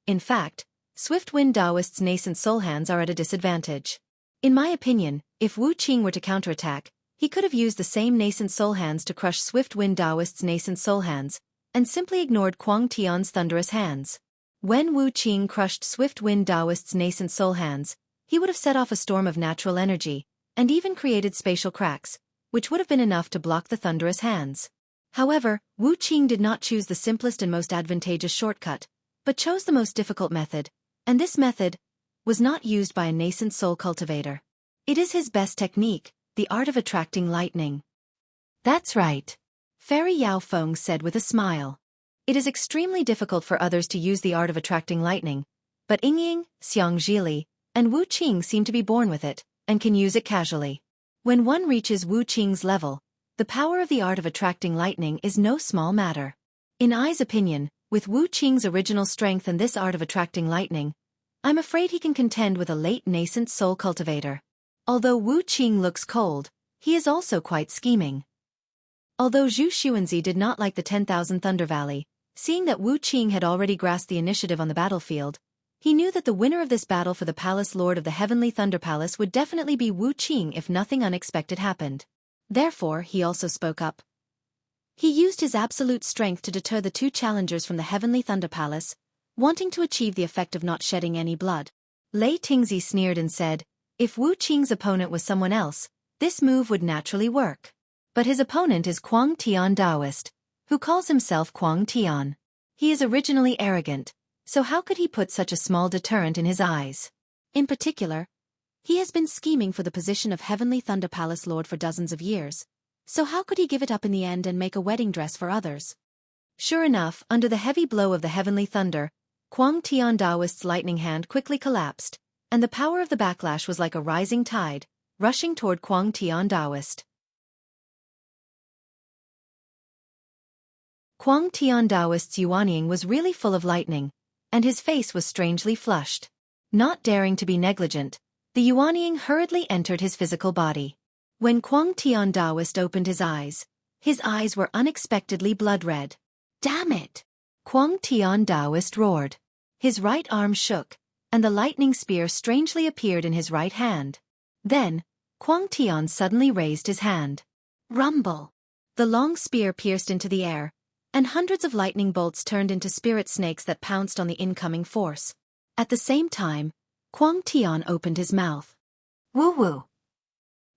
In fact, Swift Wind Taoist's nascent soul hands are at a disadvantage. In my opinion, if Wu Qing were to counterattack, he could have used the same nascent soul hands to crush Swift Wind Taoist's nascent soul hands, and simply ignored Kuang Tian's thunderous hands. When Wu Qing crushed Swift Wind Taoist's nascent soul hands, he would have set off a storm of natural energy, and even created spatial cracks, which would have been enough to block the thunderous hands. However, Wu Qing did not choose the simplest and most advantageous shortcut, but chose the most difficult method, and this method was not used by a nascent soul cultivator. It is his best technique, the art of attracting lightning. That's right. Fairy Yao Feng said with a smile. It is extremely difficult for others to use the art of attracting lightning, but Yingying, Xiang Zhili, and Wu Qing seem to be born with it, and can use it casually. When one reaches Wu Qing's level, the power of the art of attracting lightning is no small matter. In Ai's opinion, with Wu Qing's original strength and this art of attracting lightning, I'm afraid he can contend with a late nascent soul cultivator. Although Wu Qing looks cold, he is also quite scheming. Although Zhu Xuanzi did not like the 10,000 Thunder Valley, seeing that Wu Qing had already grasped the initiative on the battlefield, he knew that the winner of this battle for the Palace Lord of the Heavenly Thunder Palace would definitely be Wu Qing if nothing unexpected happened. Therefore, he also spoke up. He used his absolute strength to deter the two challengers from the Heavenly Thunder Palace, wanting to achieve the effect of not shedding any blood. Lei Tingzi sneered and said, if Wu Qing's opponent was someone else, this move would naturally work. But his opponent is Kuang Tian Taoist, who calls himself Kuang Tian. He is originally arrogant, so how could he put such a small deterrent in his eyes? In particular, he has been scheming for the position of Heavenly Thunder Palace Lord for dozens of years, so how could he give it up in the end and make a wedding dress for others? Sure enough, under the heavy blow of the heavenly thunder, Kwang Tian Daoist's lightning hand quickly collapsed, and the power of the backlash was like a rising tide, rushing toward Kwang Tian Daoist. Kwang Tian Daoist's yuanying was really full of lightning, and his face was strangely flushed. Not daring to be negligent, the yuanying hurriedly entered his physical body. When Kwang Tian Daoist opened his eyes were unexpectedly blood-red. Damn it! Kwang Tian Daoist roared. His right arm shook, and the lightning spear strangely appeared in his right hand. Then, Kwang Tian suddenly raised his hand. Rumble! The long spear pierced into the air, and hundreds of lightning bolts turned into spirit snakes that pounced on the incoming force. At the same time, Kwang Tian opened his mouth. Woo-woo!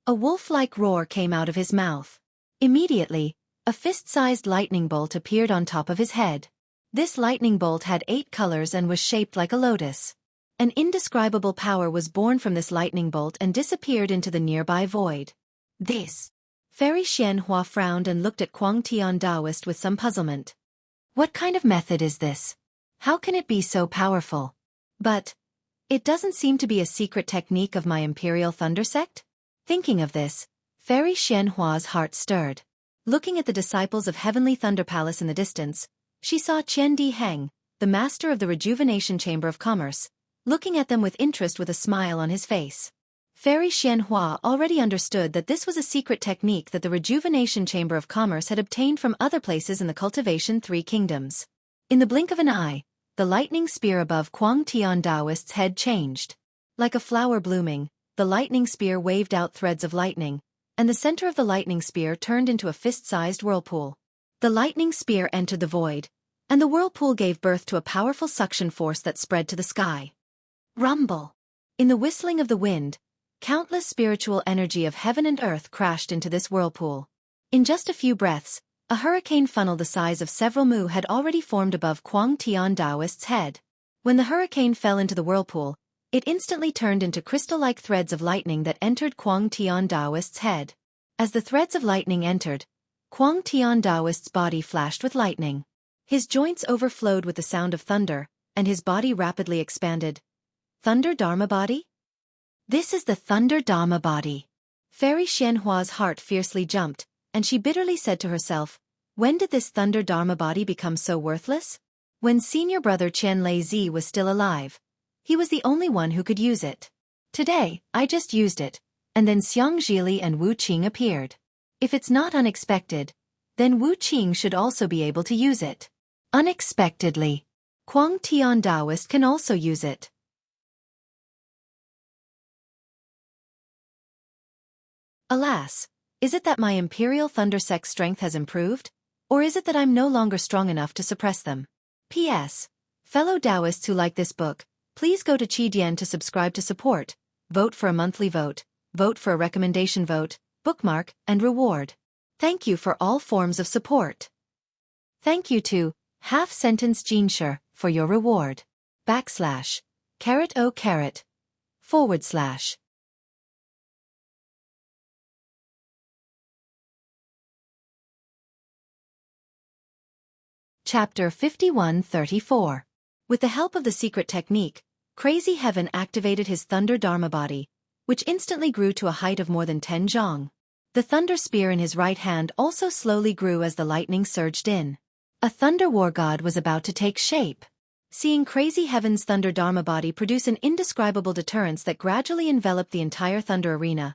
A wolf-like roar came out of his mouth. Immediately, a fist-sized lightning bolt appeared on top of his head. This lightning bolt had 8 colors and was shaped like a lotus. An indescribable power was born from this lightning bolt and disappeared into the nearby void. This. Fairy Xianhua frowned and looked at Kwang Tian Daoist with some puzzlement. What kind of method is this? How can it be so powerful? But it doesn't seem to be a secret technique of my Imperial Thunder Sect? Thinking of this, Fairy Xianhua's heart stirred. Looking at the disciples of Heavenly Thunder Palace in the distance, she saw Qian Di Heng, the master of the Rejuvenation Chamber of Commerce, looking at them with interest with a smile on his face. Fairy Xianhua already understood that this was a secret technique that the Rejuvenation Chamber of Commerce had obtained from other places in the Cultivation 3 Kingdoms. In the blink of an eye, the lightning spear above Kwang Tian Daoist's head changed. Like a flower blooming, the lightning spear waved out threads of lightning, and the center of the lightning spear turned into a fist-sized whirlpool. The lightning spear entered the void, and the whirlpool gave birth to a powerful suction force that spread to the sky. Rumble! In the whistling of the wind, countless spiritual energy of heaven and earth crashed into this whirlpool. In just a few breaths, a hurricane funnel the size of several mu had already formed above Kwang Tian Daoist's head. When the hurricane fell into the whirlpool, it instantly turned into crystal-like threads of lightning that entered Kwang Tian Daoist's head. As the threads of lightning entered, Kwang Tian Daoist's body flashed with lightning. His joints overflowed with the sound of thunder, and his body rapidly expanded. Thunder Dharma body? This is the Thunder Dharma body. Fairy Xianhua's heart fiercely jumped, and she bitterly said to herself, when did this Thunder Dharma body become so worthless? When senior brother Chen Lei was still alive. He was the only one who could use it. Today, I just used it, and then Xiang Zhili and Wu Qing appeared. If it's not unexpected, then Wu Qing should also be able to use it. Unexpectedly. Kwang Tian Daoist can also use it. Alas, is it that my Imperial Thunder Sect's strength has improved? Or is it that I'm no longer strong enough to suppress them? P.S. Fellow Taoists who like this book, please go to Qidian to subscribe to support, vote for a monthly vote for a recommendation vote, bookmark, and reward. Thank you for all forms of support. Thank you to Half-Sentence Jeanshire for your reward. /o/ Chapter 51-34. With the help of the secret technique, Crazy Heaven activated his Thunder Dharma body, which instantly grew to a height of more than 10 zhang. The thunder spear in his right hand also slowly grew as the lightning surged in. A thunder war god was about to take shape. Seeing Crazy Heaven's Thunder Dharma body produce an indescribable deterrence that gradually enveloped the entire thunder arena,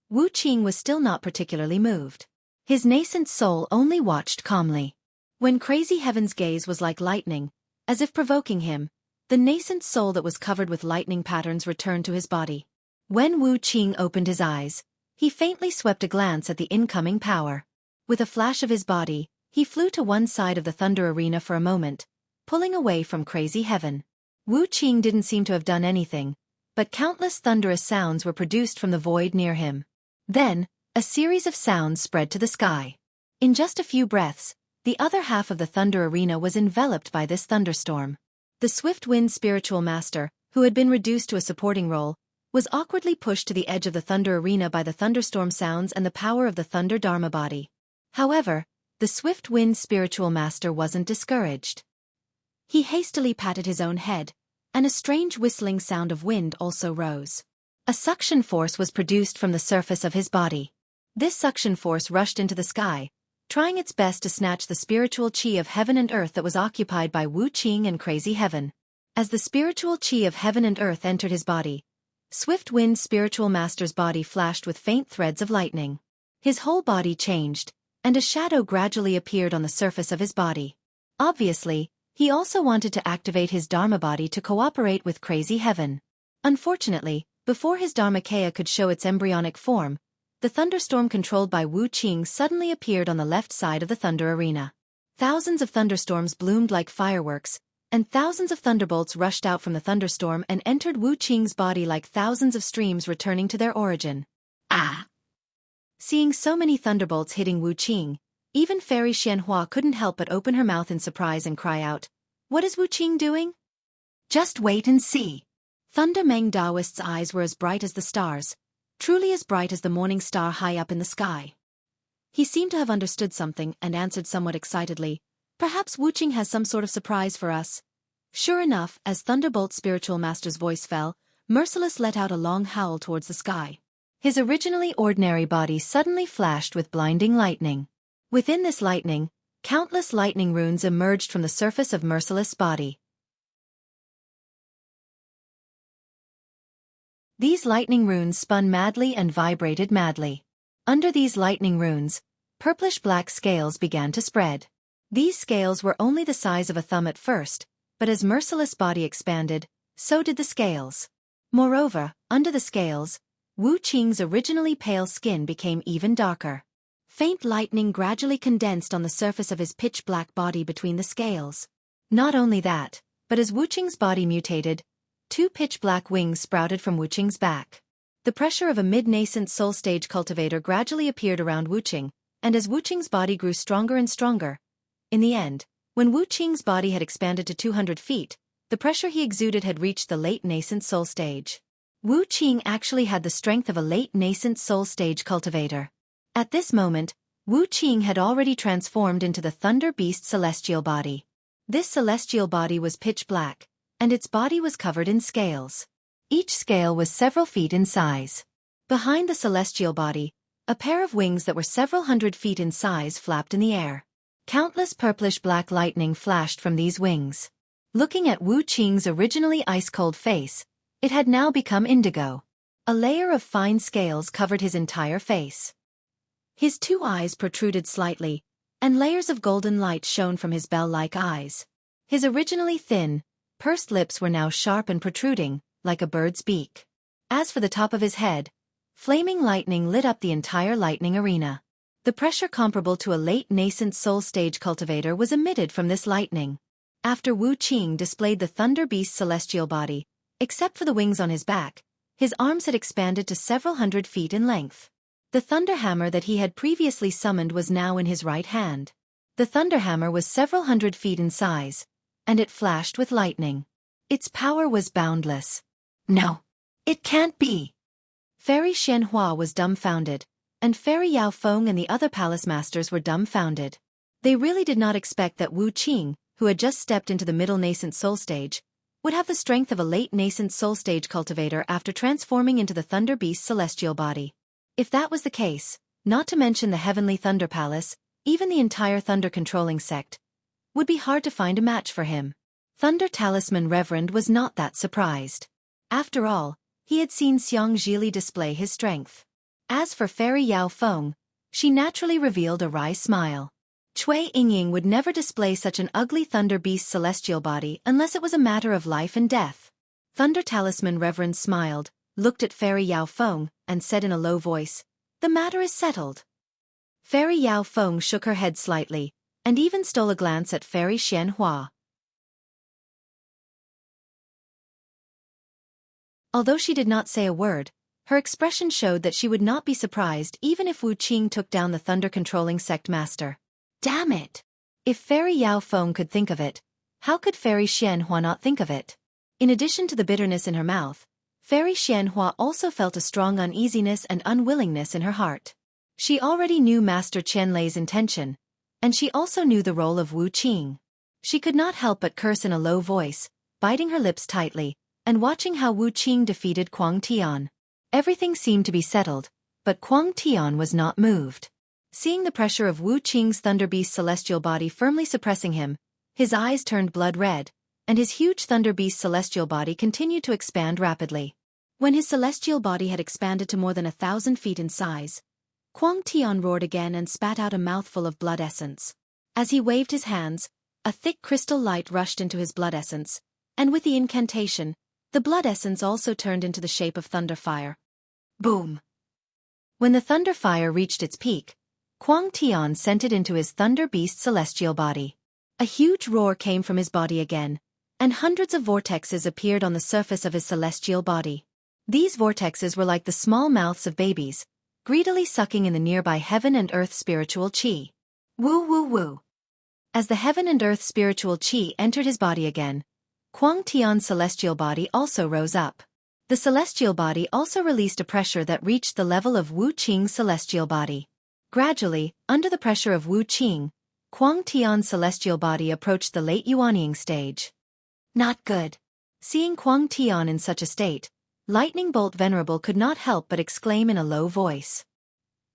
Wu Qing was still not particularly moved. His nascent soul only watched calmly. When Crazy Heaven's gaze was like lightning, as if provoking him, the nascent soul that was covered with lightning patterns returned to his body. When Wu Qing opened his eyes, he faintly swept a glance at the incoming power. With a flash of his body, he flew to one side of the thunder arena for a moment, pulling away from Crazy Heaven. Wu Qing didn't seem to have done anything, but countless thunderous sounds were produced from the void near him. Then, a series of sounds spread to the sky. In just a few breaths, the other half of the thunder arena was enveloped by this thunderstorm. The Swift Wind spiritual master, who had been reduced to a supporting role, was awkwardly pushed to the edge of the thunder arena by the thunderstorm sounds and the power of the Thunder Dharma body. However, the swift wind spiritual master wasn't discouraged. He hastily patted his own head, and a strange whistling sound of wind also rose. A suction force was produced from the surface of his body. This suction force rushed into the sky, trying its best to snatch the spiritual chi of heaven and earth that was occupied by Wu Qing and Crazy Heaven. As the spiritual chi of heaven and earth entered his body, Swift Wind Spiritual Master's body flashed with faint threads of lightning. His whole body changed, and a shadow gradually appeared on the surface of his body. Obviously, he also wanted to activate his Dharma body to cooperate with Crazy Heaven. Unfortunately, before his Dharmakaya could show its embryonic form, the thunderstorm controlled by Wu Qing suddenly appeared on the left side of the thunder arena. Thousands of thunderstorms bloomed like fireworks, and thousands of thunderbolts rushed out from the thunderstorm and entered Wu Qing's body like thousands of streams returning to their origin. Ah! Seeing so many thunderbolts hitting Wu Qing, even Fairy Xianhua couldn't help but open her mouth in surprise and cry out, "What is Wu Qing doing?" "Just wait and see." Thunder Meng Daoist's eyes were as bright as the stars, truly as bright as the morning star high up in the sky. He seemed to have understood something and answered somewhat excitedly, "Perhaps Wu Qing has some sort of surprise for us." Sure enough, as Thunderbolt Spiritual Master's voice fell, Merciless let out a long howl towards the sky. His originally ordinary body suddenly flashed with blinding lightning. Within this lightning, countless lightning runes emerged from the surface of Merciless' body. These lightning runes spun madly and vibrated madly. Under these lightning runes, purplish-black scales began to spread. These scales were only the size of a thumb at first, but as Merciless' body expanded, so did the scales. Moreover, under the scales, Wu Qing's originally pale skin became even darker. Faint lightning gradually condensed on the surface of his pitch-black body between the scales. Not only that, but as Wu Qing's body mutated, two pitch-black wings sprouted from Wu Qing's back. The pressure of a mid-nascent soul-stage cultivator gradually appeared around Wu Qing, and as Wu Qing's body grew stronger and stronger, in the end, when Wu Qing's body had expanded to 200 feet, the pressure he exuded had reached the late-nascent soul stage. Wu Qing actually had the strength of a late-nascent soul stage cultivator. At this moment, Wu Qing had already transformed into the Thunder Beast celestial body. This celestial body was pitch black, and its body was covered in scales. Each scale was several feet in size. Behind the celestial body, a pair of wings that were several hundred feet in size flapped in the air. Countless purplish-black lightning flashed from these wings. Looking at Wu Qing's originally ice-cold face, it had now become indigo. A layer of fine scales covered his entire face. His two eyes protruded slightly, and layers of golden light shone from his bell-like eyes. His originally thin, pursed lips were now sharp and protruding, like a bird's beak. As for the top of his head, flaming lightning lit up the entire lightning arena. The pressure comparable to a late-nascent soul stage cultivator was emitted from this lightning. After Wu Qing displayed the Thunder Beast celestial body, except for the wings on his back, his arms had expanded to several hundred feet in length. The thunder hammer that he had previously summoned was now in his right hand. The thunder hammer was several hundred feet in size, and it flashed with lightning. Its power was boundless. No, it can't be. Fairy Xianhua was dumbfounded, and Fairy Yao Feng and the other palace masters were dumbfounded. They really did not expect that Wu Qing, who had just stepped into the middle nascent soul stage, would have the strength of a late nascent soul stage cultivator after transforming into the Thunder Beast celestial body. If that was the case, not to mention the Heavenly Thunder Palace, even the entire thunder-controlling sect, would be hard to find a match for him. Thunder Talisman Reverend was not that surprised. After all, he had seen Xiang Zhili display his strength. As for Fairy Yao Feng, she naturally revealed a wry smile. Cui Yingying would never display such an ugly Thunder Beast celestial body unless it was a matter of life and death. Thunder Talisman Reverend smiled, looked at Fairy Yao Feng, and said in a low voice, "The matter is settled." Fairy Yao Feng shook her head slightly, and even stole a glance at Fairy Xianhua. Although she did not say a word, her expression showed that she would not be surprised even if Wu Qing took down the thunder-controlling sect master. Damn it! If Fairy Yao Feng could think of it, how could Fairy Xianhua not think of it? In addition to the bitterness in her mouth, Fairy Xianhua also felt a strong uneasiness and unwillingness in her heart. She already knew Master Qianlei's intention, And she also knew the role of Wu Qing. She could not help but curse in a low voice, biting her lips tightly, and watching how Wu Qing defeated Kuang Tian. Everything seemed to be settled, but Kuang Tian was not moved. Seeing the pressure of Wu Qing's Thunder Beast celestial body firmly suppressing him, his eyes turned blood red, and his huge Thunder Beast celestial body continued to expand rapidly. When his celestial body had expanded to more than 1,000 feet in size, Kuang Tian roared again and spat out a mouthful of blood essence. As he waved his hands, a thick crystal light rushed into his blood essence, and with the incantation, the blood essence also turned into the shape of thunder fire. Boom! When the thunder fire reached its peak, Kuang Tian sent it into his Thunder Beast celestial body. A huge roar came from his body again, and hundreds of vortexes appeared on the surface of his celestial body. These vortexes were like the small mouths of babies, greedily sucking in the nearby heaven and earth spiritual chi. Woo woo woo! As the heaven and earth spiritual chi entered his body again, Kuang Tian's celestial body also rose up. The celestial body also released a pressure that reached the level of Wu Qing's celestial body. Gradually, under the pressure of Wu Qing, Kuang Tian's celestial body approached the late Yuanying stage. Not good. Seeing Kuang Tian in such a state, Lightning Bolt Venerable could not help but exclaim in a low voice.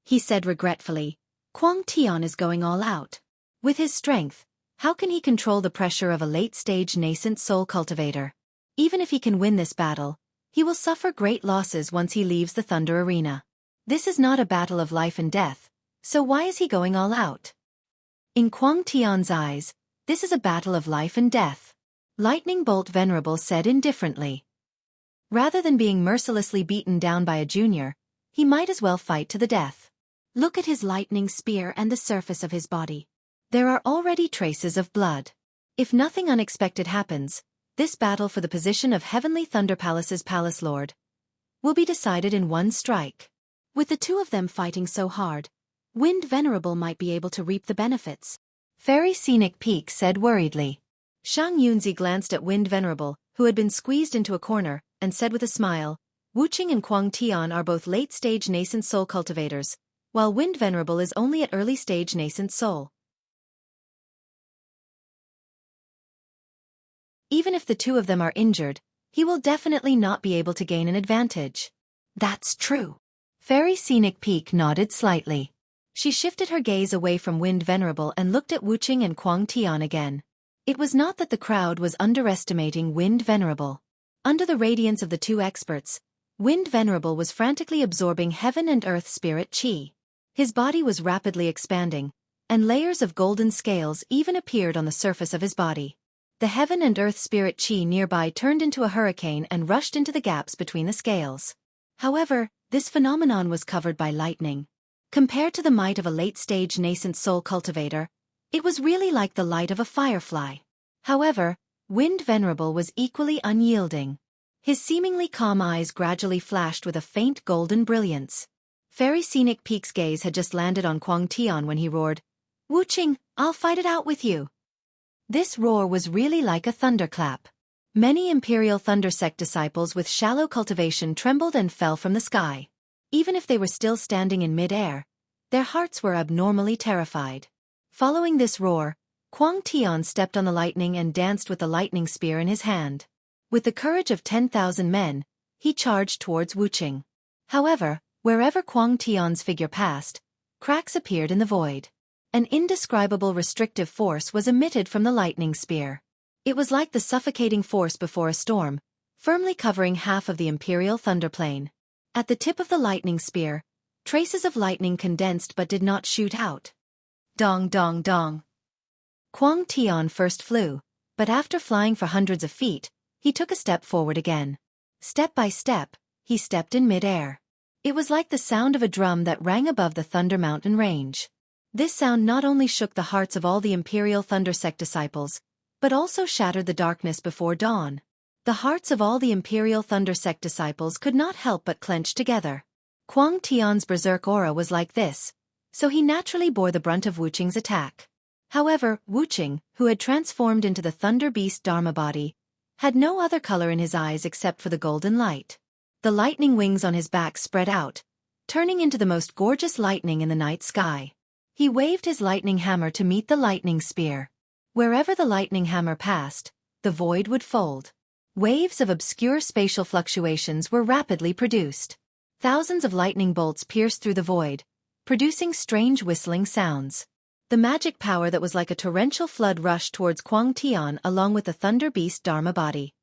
He said regretfully, Kuang Tian is going all out. With his strength, how can he control the pressure of a late-stage nascent soul cultivator? Even if he can win this battle, he will suffer great losses once he leaves the Thunder Arena. This is not a battle of life and death, so why is he going all out? In Kuang Tian's eyes, this is a battle of life and death. Lightning Bolt Venerable said indifferently. Rather than being mercilessly beaten down by a junior, he might as well fight to the death. Look at his lightning spear and the surface of his body. There are already traces of blood. If nothing unexpected happens, this battle for the position of Heavenly Thunder Palace's Palace Lord will be decided in one strike. With the two of them fighting so hard, Wind Venerable might be able to reap the benefits. Fairy Scenic Peak said worriedly. Shang Yunzi glanced at Wind Venerable, who had been squeezed into a corner, and said with a smile, Wu Qing and Kuang Tian are both late-stage nascent soul cultivators, while Wind Venerable is only at early-stage nascent soul. Even if the two of them are injured, he will definitely not be able to gain an advantage. That's true. Fairy Scenic Peak nodded slightly. She shifted her gaze away from Wind Venerable and looked at Wu Qing and Kuang Tian again. It was not that the crowd was underestimating Wind Venerable. Under the radiance of the two experts, Wind Venerable was frantically absorbing heaven and earth spirit chi. His body was rapidly expanding, and layers of golden scales even appeared on the surface of his body. The heaven and earth spirit chi nearby turned into a hurricane and rushed into the gaps between the scales. However, this phenomenon was covered by lightning. Compared to the might of a late-stage nascent soul cultivator, it was really like the light of a firefly. However, Wind Venerable was equally unyielding. His seemingly calm eyes gradually flashed with a faint golden brilliance. Fairy Scenic Peak's gaze had just landed on Kuang Tian when he roared, Wu Qing, I'll fight it out with you. This roar was really like a thunderclap. Many Imperial Thunder Sect disciples with shallow cultivation trembled and fell from the sky. Even if they were still standing in mid-air, their hearts were abnormally terrified. Following this roar, Kuang Tian stepped on the lightning and danced with the lightning spear in his hand. With the courage of 10,000 men, he charged towards Wu Qing. However, wherever Kuang Tian's figure passed, cracks appeared in the void. An indescribable restrictive force was emitted from the lightning spear. It was like the suffocating force before a storm, firmly covering half of the Imperial Thunderplane. At the tip of the lightning spear, traces of lightning condensed but did not shoot out. Dong dong dong. Kuang Tian first flew, but after flying for hundreds of feet, he took a step forward again. Step by step, he stepped in mid-air. It was like the sound of a drum that rang above the Thunder Mountain range. This sound not only shook the hearts of all the Imperial Thunder Sect disciples, but also shattered the darkness before dawn. The hearts of all the Imperial Thunder Sect disciples could not help but clench together. Kuang Tian's berserk aura was like this, so he naturally bore the brunt of Wu Qing's attack. However, Wu Qing, who had transformed into the Thunder Beast Dharma body, had no other color in his eyes except for the golden light. The lightning wings on his back spread out, turning into the most gorgeous lightning in the night sky. He waved his lightning hammer to meet the lightning spear. Wherever the lightning hammer passed, the void would fold. Waves of obscure spatial fluctuations were rapidly produced. Thousands of lightning bolts pierced through the void, producing strange whistling sounds. The magic power that was like a torrential flood rushed towards Kwang Tian along with the thunder beast Dharma body.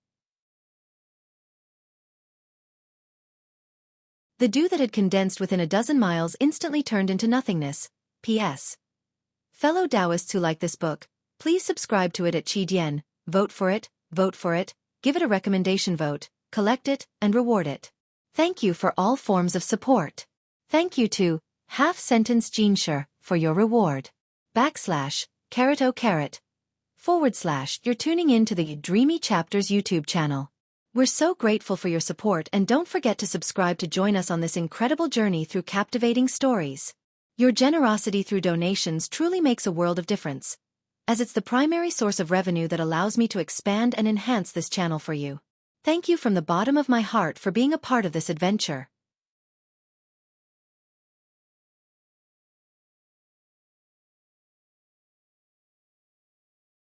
The dew that had condensed within a dozen miles instantly turned into nothingness. P.S. Fellow Taoists who like this book, please subscribe to it at Qidian, vote for it, give it a recommendation vote, collect it, and reward it. Thank you for all forms of support. Thank you to Half-Sentence Jeanshire for your reward. /*, you're tuning in to the Dreamy Chapters YouTube channel. We're so grateful for your support, and don't forget to subscribe to join us on this incredible journey through captivating stories. Your generosity through donations truly makes a world of difference, as it's the primary source of revenue that allows me to expand and enhance this channel for you. Thank you from the bottom of my heart for being a part of this adventure.